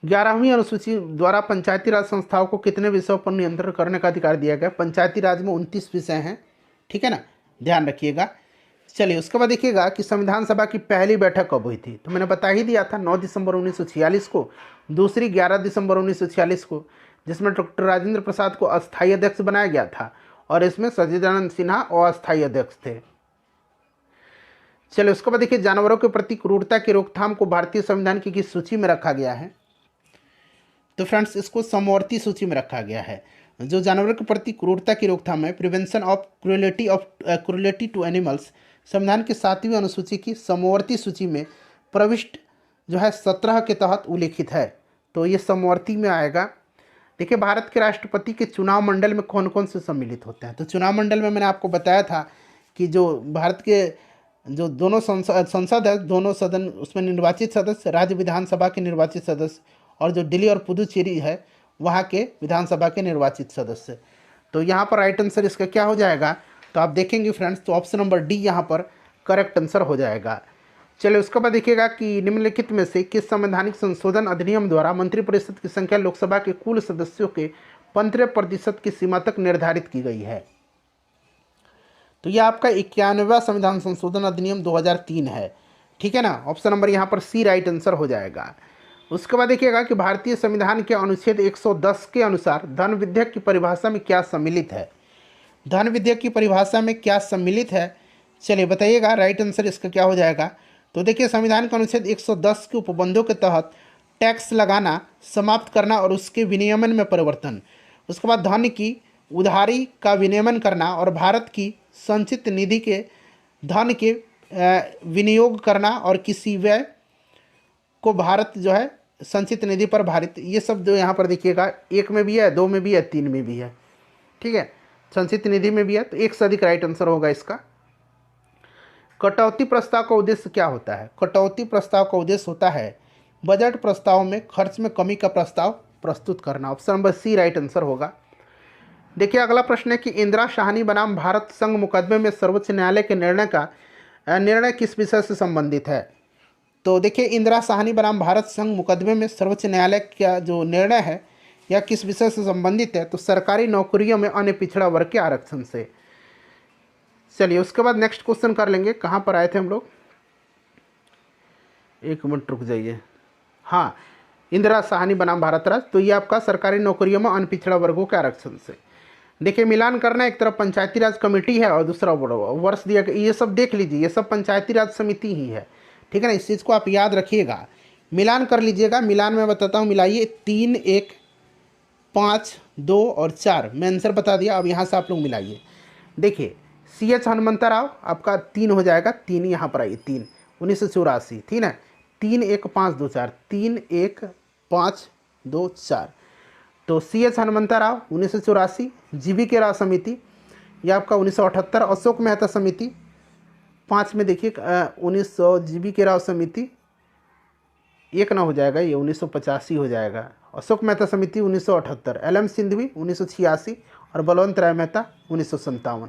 11वीं अनुसूची द्वारा पंचायती राज संस्थाओं को कितने विषयों पर नियंत्रण करने का अधिकार दिया गया? पंचायती राज में 29 विषय हैं, ठीक है ना, ध्यान रखिएगा। चलिए, उसके बाद देखिएगा कि संविधान सभा की पहली बैठक कब हुई थी, तो मैंने बता ही दिया था 9 दिसंबर 1946 को, दूसरी 11 दिसंबर 1946 को, जिसमें डॉक्टर राजेंद्र प्रसाद को अस्थायी अध्यक्ष बनाया गया था और इसमें सच्चिदानंद सिन्हा अस्थायी अध्यक्ष थे। चलिए, उसके बाद देखिए, जानवरों के प्रति क्रूरता की रोकथाम को भारतीय संविधान की किस सूची में रखा गया है? तो फ्रेंड्स, इसको समवर्ती सूची में रखा गया है। जो जानवरों के प्रति क्रूरता की रोकथाम है, prevention of cruelty to animals, संविधान की 7वीं अनुसूची की समवर्ती सूची में प्रविष्ट जो है 17 के तहत उल्लेखित है, तो ये समवर्ती में आएगा। देखिए, भारत के राष्ट्रपति के चुनाव मंडल में कौन कौन से सम्मिलित होते हैं? तो चुनाव मंडल में मैंने आपको बताया था कि जो भारत के जो दोनों संसद है, दोनों सदन, उसमें निर्वाचित सदस्य, राज्य विधानसभा के निर्वाचित सदस्य, और जो दिल्ली और पुदुचेरी है वहाँ के विधानसभा के निर्वाचित सदस्य। तो यहाँ पर राइट आंसर इसका क्या हो जाएगा? तो आप देखेंगे फ्रेंड्स, तो ऑप्शन नंबर डी यहाँ पर करेक्ट आंसर हो जाएगा। चलिए, उसके बाद देखिएगा कि निम्नलिखित में से किस संवैधानिक संशोधन अधिनियम द्वारा मंत्रिपरिषद की संख्या लोकसभा के कुल सदस्यों के 15% की सीमा तक निर्धारित की गई है? तो यह आपका 91वां संविधान संशोधन अधिनियम 2003 है, ठीक है ना। ऑप्शन नंबर यहाँ पर सी राइट आंसर हो जाएगा। उसके बाद देखिएगा कि भारतीय संविधान के अनुच्छेद 110 के अनुसार धन विधेयक की परिभाषा में क्या सम्मिलित है? धन विधेयक की परिभाषा में क्या सम्मिलित है? चलिए बताइएगा, राइट आंसर इसका क्या हो जाएगा? तो देखिए, संविधान के अनुच्छेद 110 के उपबंधों के तहत टैक्स लगाना समाप्त करना और उसके विनियमन में परिवर्तन, उसके बाद धन की उधारी का विनियमन करना और भारत की संचित निधि के धन के विनियोग करना और किसी व्यय को भारत जो है संचित निधि पर भारित, ये सब जो यहाँ पर देखिएगा 1 में भी है, 2 में भी है, 3 में भी है, ठीक है, संचित निधि में भी है, तो 1 से अधिक राइट आंसर होगा इसका। कटौती प्रस्ताव का उद्देश्य क्या होता है? कटौती प्रस्ताव का उद्देश्य होता है बजट प्रस्ताव में खर्च में कमी का प्रस्ताव प्रस्तुत करना। Option number C right answer होगा। देखिए, अगला प्रश्न है कि इंदिरा साहनी बनाम भारत संघ मुकदमे में सर्वोच्च न्यायालय के निर्णय किस विषय से संबंधित है? तो देखिए, इंदिरा साहनी बनाम भारत संघ मुकदमे में सर्वोच्च न्यायालय का जो निर्णय है यह किस विषय से संबंधित है? तो सरकारी नौकरियों में अन्य पिछड़ा वर्ग के आरक्षण से। चलिए, उसके बाद नेक्स्ट क्वेश्चन कर लेंगे। कहाँ पर आए थे हम लोग? 1 मिनट रुक जाइए। हाँ, इंदिरा साहनी बनाम भारत राज्य, तो ये आपका सरकारी नौकरियों में अन्य पिछड़ा वर्गों के आरक्षण से। देखिए, मिलान करना, एक तरफ पंचायती राज कमेटी है और दूसरा वर्ष दिया गया, ये सब देख लीजिए, ये सब पंचायती राज समिति ही है, ठीक है ना। इस चीज़ को आप याद रखिएगा, मिलान कर लीजिएगा। मिलान में बताता हूँ, मिलाइए 3, 1, 5, 2 और 4, मैं आंसर बता दिया। अब यहाँ से आप लोग मिलाइए। देखिए, CH हनुमंता राव आपका 3 हो जाएगा, 3 यहाँ पर आइए, 3 1984, ठीक है, 3, 1, 5, 2, 4, 3, 1, 5, 2, 4, तो CH हनुमंता राव 1984, GV के राव समिति यह आपका 1978, अशोक मेहता समिति 5 में देखिए 1900, GV के राव समिति 1 ना हो जाएगा, ये 1985 हो जाएगा। अशोक मेहता समिति 1978, LM सिंधवी 1986 और बलवंत राय मेहता 1957,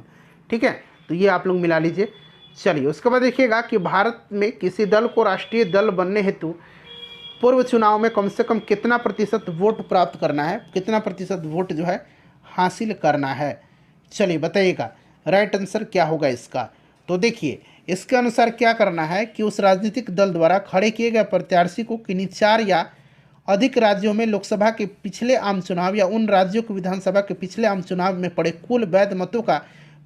ठीक है, तो ये आप लोग मिला लीजिए। चलिए, उसके बाद देखिएगा कि भारत में किसी दल को राष्ट्रीय दल बनने हेतु पूर्व चुनाव में कम से कम कितना प्रतिशत वोट प्राप्त करना है, कितना प्रतिशत वोट जो है हासिल करना है? चलिए बताइएगा, राइट आंसर क्या होगा इसका? तो देखिए, इसके अनुसार क्या करना है कि उस राजनीतिक दल द्वारा खड़े किए गए प्रत्याशी को किन्हीं 4 या अधिक राज्यों में लोकसभा के पिछले आम चुनाव या उन राज्यों के विधानसभा के पिछले आम चुनाव में पड़े कुल वैध मतों का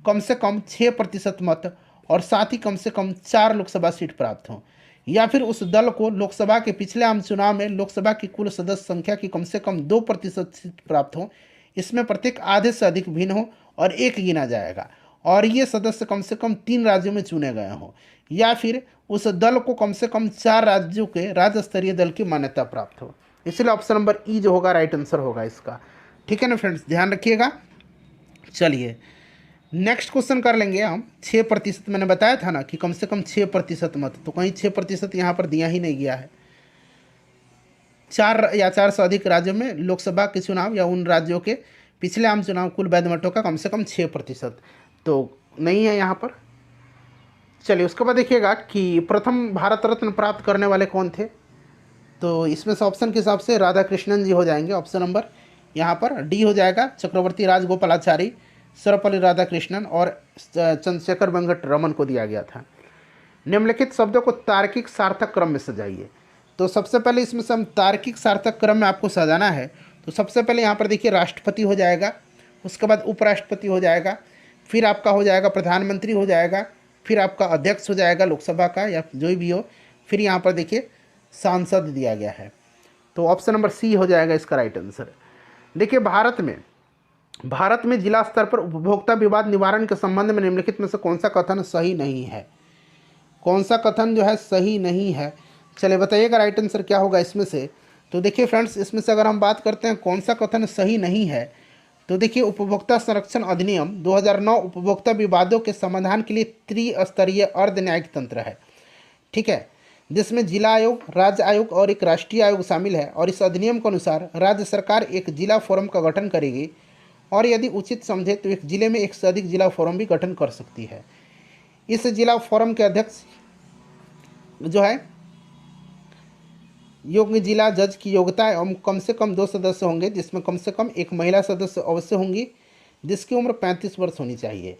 कम से कम 6% मत और साथ ही कम से कम 4 लोकसभा सीट प्राप्त हों, या फिर उस दल को लोकसभा के पिछले आम चुनाव में लोकसभा की कुल सदस्य संख्या की कम से कम 2% सीट प्राप्त हो, इसमें प्रत्येक आधे से अधिक भिन्न हो और एक गिना जाएगा, और ये सदस्य कम से कम 3 राज्यों में चुने गए हों, या फिर उस दल को कम से कम 4 राज्यों के राज्य स्तरीय दल की मान्यता प्राप्त हो। इसलिए ऑप्शन नंबर ई जो होगा राइट आंसर होगा इसका। ठीक है ना फ्रेंड्स, ध्यान रखिएगा। चलिए नेक्स्ट क्वेश्चन कर लेंगे हम। 6%, मैंने बताया था ना कि कम से कम 6% मत, तो कहीं 6% यहाँ पर दिया ही नहीं गया है। 4 या 4 से अधिक राज्यों में लोकसभा के चुनाव या उन राज्यों के पिछले आम चुनाव कुल वैध मतों का कम से कम 6%, तो नहीं है यहाँ पर। चलिए उसके बाद देखिएगा कि प्रथम भारत रत्न प्राप्त करने वाले कौन थे, तो इसमें से ऑप्शन के हिसाब से राधा कृष्णन जी हो जाएंगे। ऑप्शन नंबर यहाँ पर डी हो जाएगा। चक्रवर्ती राजगोपालाचारी, सर्वपल्ली राधाकृष्णन और चंद्रशेखर वेंकट रमन को दिया गया था। निम्नलिखित शब्दों को तार्किक सार्थक क्रम में सजाइए। तो सबसे पहले इसमें से हम तार्किक सार्थक क्रम में आपको सजाना है, तो सबसे पहले यहाँ पर देखिए राष्ट्रपति हो जाएगा, उसके बाद उपराष्ट्रपति हो जाएगा, फिर आपका हो जाएगा प्रधानमंत्री हो जाएगा, फिर आपका अध्यक्ष हो जाएगा लोकसभा का या जो भी हो, फिर यहाँ पर देखिए सांसद दिया गया है। तो ऑप्शन नंबर सी हो जाएगा इसका राइट आंसर। देखिए भारत में जिला स्तर पर उपभोक्ता विवाद निवारण के संबंध में निम्नलिखित में से कौन सा कथन सही नहीं है, कौन सा कथन जो है सही नहीं है। चलिए बताइएगा राइट आंसर क्या होगा इसमें से। तो देखिए फ्रेंड्स, इसमें से अगर हम बात करते हैं कौन सा कथन सही नहीं है, तो देखिए उपभोक्ता संरक्षण अधिनियम 2009 उपभोक्ता विवादों के समाधान के लिए त्रिस्तरीय अर्ध न्यायिक तंत्र है। ठीक है, जिसमें जिला आयोग, राज्य आयोग और एक राष्ट्रीय आयोग शामिल है, और इस अधिनियम के अनुसार राज्य सरकार एक जिला फोरम का गठन करेगी और यदि उचित समझे तो एक जिले में एक से अधिक जिला फोरम भी गठन कर सकती है। इस जिला फोरम के अध्यक्ष जो है योग्य जिला जज की योग्यता एवं कम से कम 2 सदस्य होंगे, जिसमें कम से कम एक महिला सदस्य अवश्य होंगी जिसकी उम्र 35 वर्ष होनी चाहिए,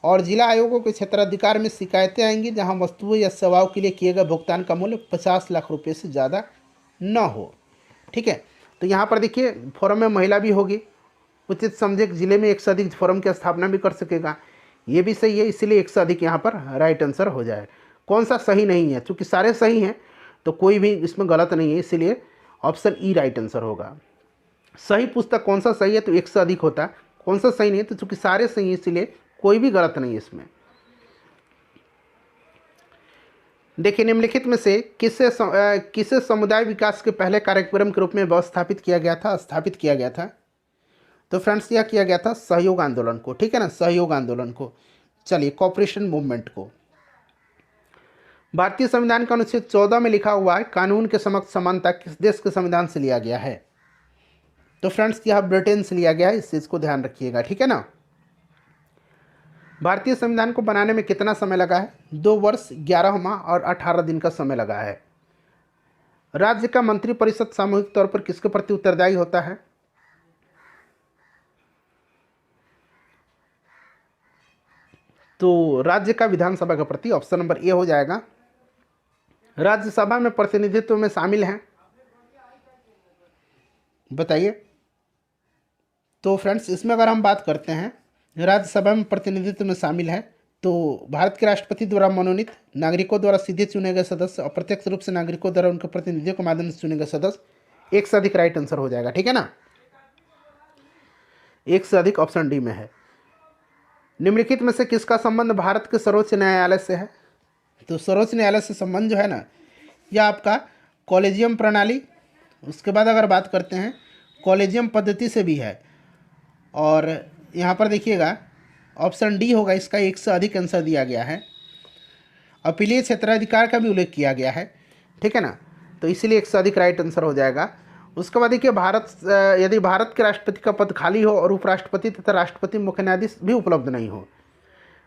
और जिला आयोगों के क्षेत्राधिकार में शिकायतें आएंगी जहां वस्तुओं या सेवाओं के लिए किए गए भुगतान का मूल्य 50 लाख रुपये से ज़्यादा न हो। ठीक है, तो यहाँ पर देखिए फोरम में महिला भी होगी, उचित समझे जिले में एक से अधिक फोरम की स्थापना भी कर सकेगा, ये भी सही है, इसीलिए एक से अधिक यहाँ पर राइट आंसर हो जाए। कौन सा सही नहीं है, चूँकि सारे सही हैं तो कोई भी इसमें गलत नहीं है, इसीलिए ऑप्शन ई राइट आंसर होगा। सही पुस्तक कौन सा सही है, तो एक से अधिक होता है, कौन सा सही नहीं है, तो चूँकि सारे सही है इसीलिए कोई भी गलत नहीं है इसमें। देखिए निम्नलिखित में से किसे समुदाय विकास के पहले कार्यक्रम के रूप में स्थापित किया गया था। तो फ्रेंड्स यह किया गया था सहयोग आंदोलन को। ठीक है ना, सहयोग आंदोलन को। चलिए कोऑपरेशन मूवमेंट को। भारतीय संविधान का अनुच्छेद 14 में लिखा हुआ है कानून के समक्ष समानता किस देश के संविधान से लिया गया है। तो फ्रेंड्स यह ब्रिटेन से लिया गया है, इस चीज़ को ध्यान रखिएगा। ठीक है ना। भारतीय संविधान को बनाने में कितना समय लगा है, 2 वर्ष 11 माह और 18 दिन का समय लगा है। राज्य का मंत्रिपरिषद सामूहिक तौर पर किसके प्रति उत्तरदायी होता है। तो राज्य का विधानसभा के प्रति। ऑप्शन नंबर ए हो जाएगा। राज्यसभा में प्रतिनिधित्व में शामिल हैं, बताइए। तो फ्रेंड्स इसमें अगर हम बात करते हैं राज्यसभा में प्रतिनिधित्व में शामिल है, तो भारत के राष्ट्रपति द्वारा मनोनीत, नागरिकों द्वारा सीधे चुने गए सदस्य, अप्रत्यक्ष रूप से नागरिकों द्वारा उनके प्रतिनिधियों के माध्यम से चुने गए सदस्य, एक से अधिक राइट आंसर हो जाएगा। ठीक है ना, एक से अधिक ऑप्शन डी में है। निम्नलिखित में से किसका संबंध भारत के सर्वोच्च न्यायालय से है। तो सर्वोच्च न्यायालय से संबंध जो है ना, यह आपका कॉलेजियम प्रणाली, उसके बाद अगर बात करते हैं कॉलेजियम पद्धति से भी है, और यहाँ पर देखिएगा ऑप्शन डी होगा इसका, एक से अधिक आंसर दिया गया है। अपीलीय क्षेत्राधिकार का भी उल्लेख किया गया है। ठीक है ना, तो इसीलिए एक से अधिक राइट आंसर हो जाएगा। उसके बाद देखिए यदि भारत के राष्ट्रपति का पद खाली हो और उपराष्ट्रपति तथा राष्ट्रपति मुख्य न्यायाधीश भी उपलब्ध नहीं हो,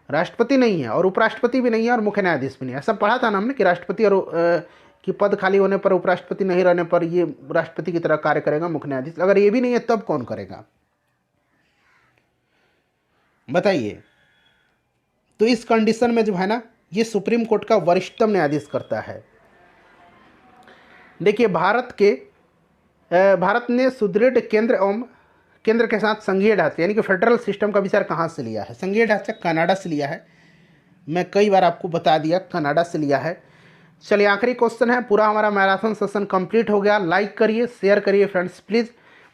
राष्ट्रपति नहीं है और उपराष्ट्रपति भी नहीं है और मुख्य न्यायाधीश भी नहीं है, ऐसा पढ़ा था ना हमने कि राष्ट्रपति और कि पद खाली होने पर उपराष्ट्रपति नहीं रहने पर ये राष्ट्रपति की तरह कार्य करेगा मुख्य न्यायाधीश। अगर ये भी नहीं है तब कौन करेगा, बताइए। तो इस कंडीशन में जो है ना, ये सुप्रीम कोर्ट का वरिष्ठतम न्यायाधीश करता है। देखिए भारत ने सुदृढ़ केंद्र एवं केंद्र के साथ संघीय ढांचा यानी कि फेडरल सिस्टम का विचार कहाँ से लिया है? संघीय ढांचा कनाडा से लिया है। मैं कई बार आपको बता दिया, कनाडा से लिया है। चलिए आखिरी क्वेश्चन है। पूरा हमारा मैराथन सेशन कंप्लीट हो गया। लाइक करिए, शेयर करिए फ्रेंड्स प्लीज़।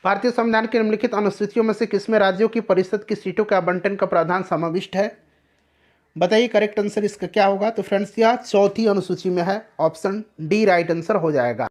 भारतीय संविधान की निम्नलिखित अनुसूचियों में से किसमें राज्यों की परिषद की सीटों के आवंटन का प्रावधान समाविष्ट है? बताइए करेक्ट आंसर इसका क्या होगा। तो फ्रेंड्स यह चौथी अनुसूची में है, ऑप्शन डी राइट आंसर हो जाएगा।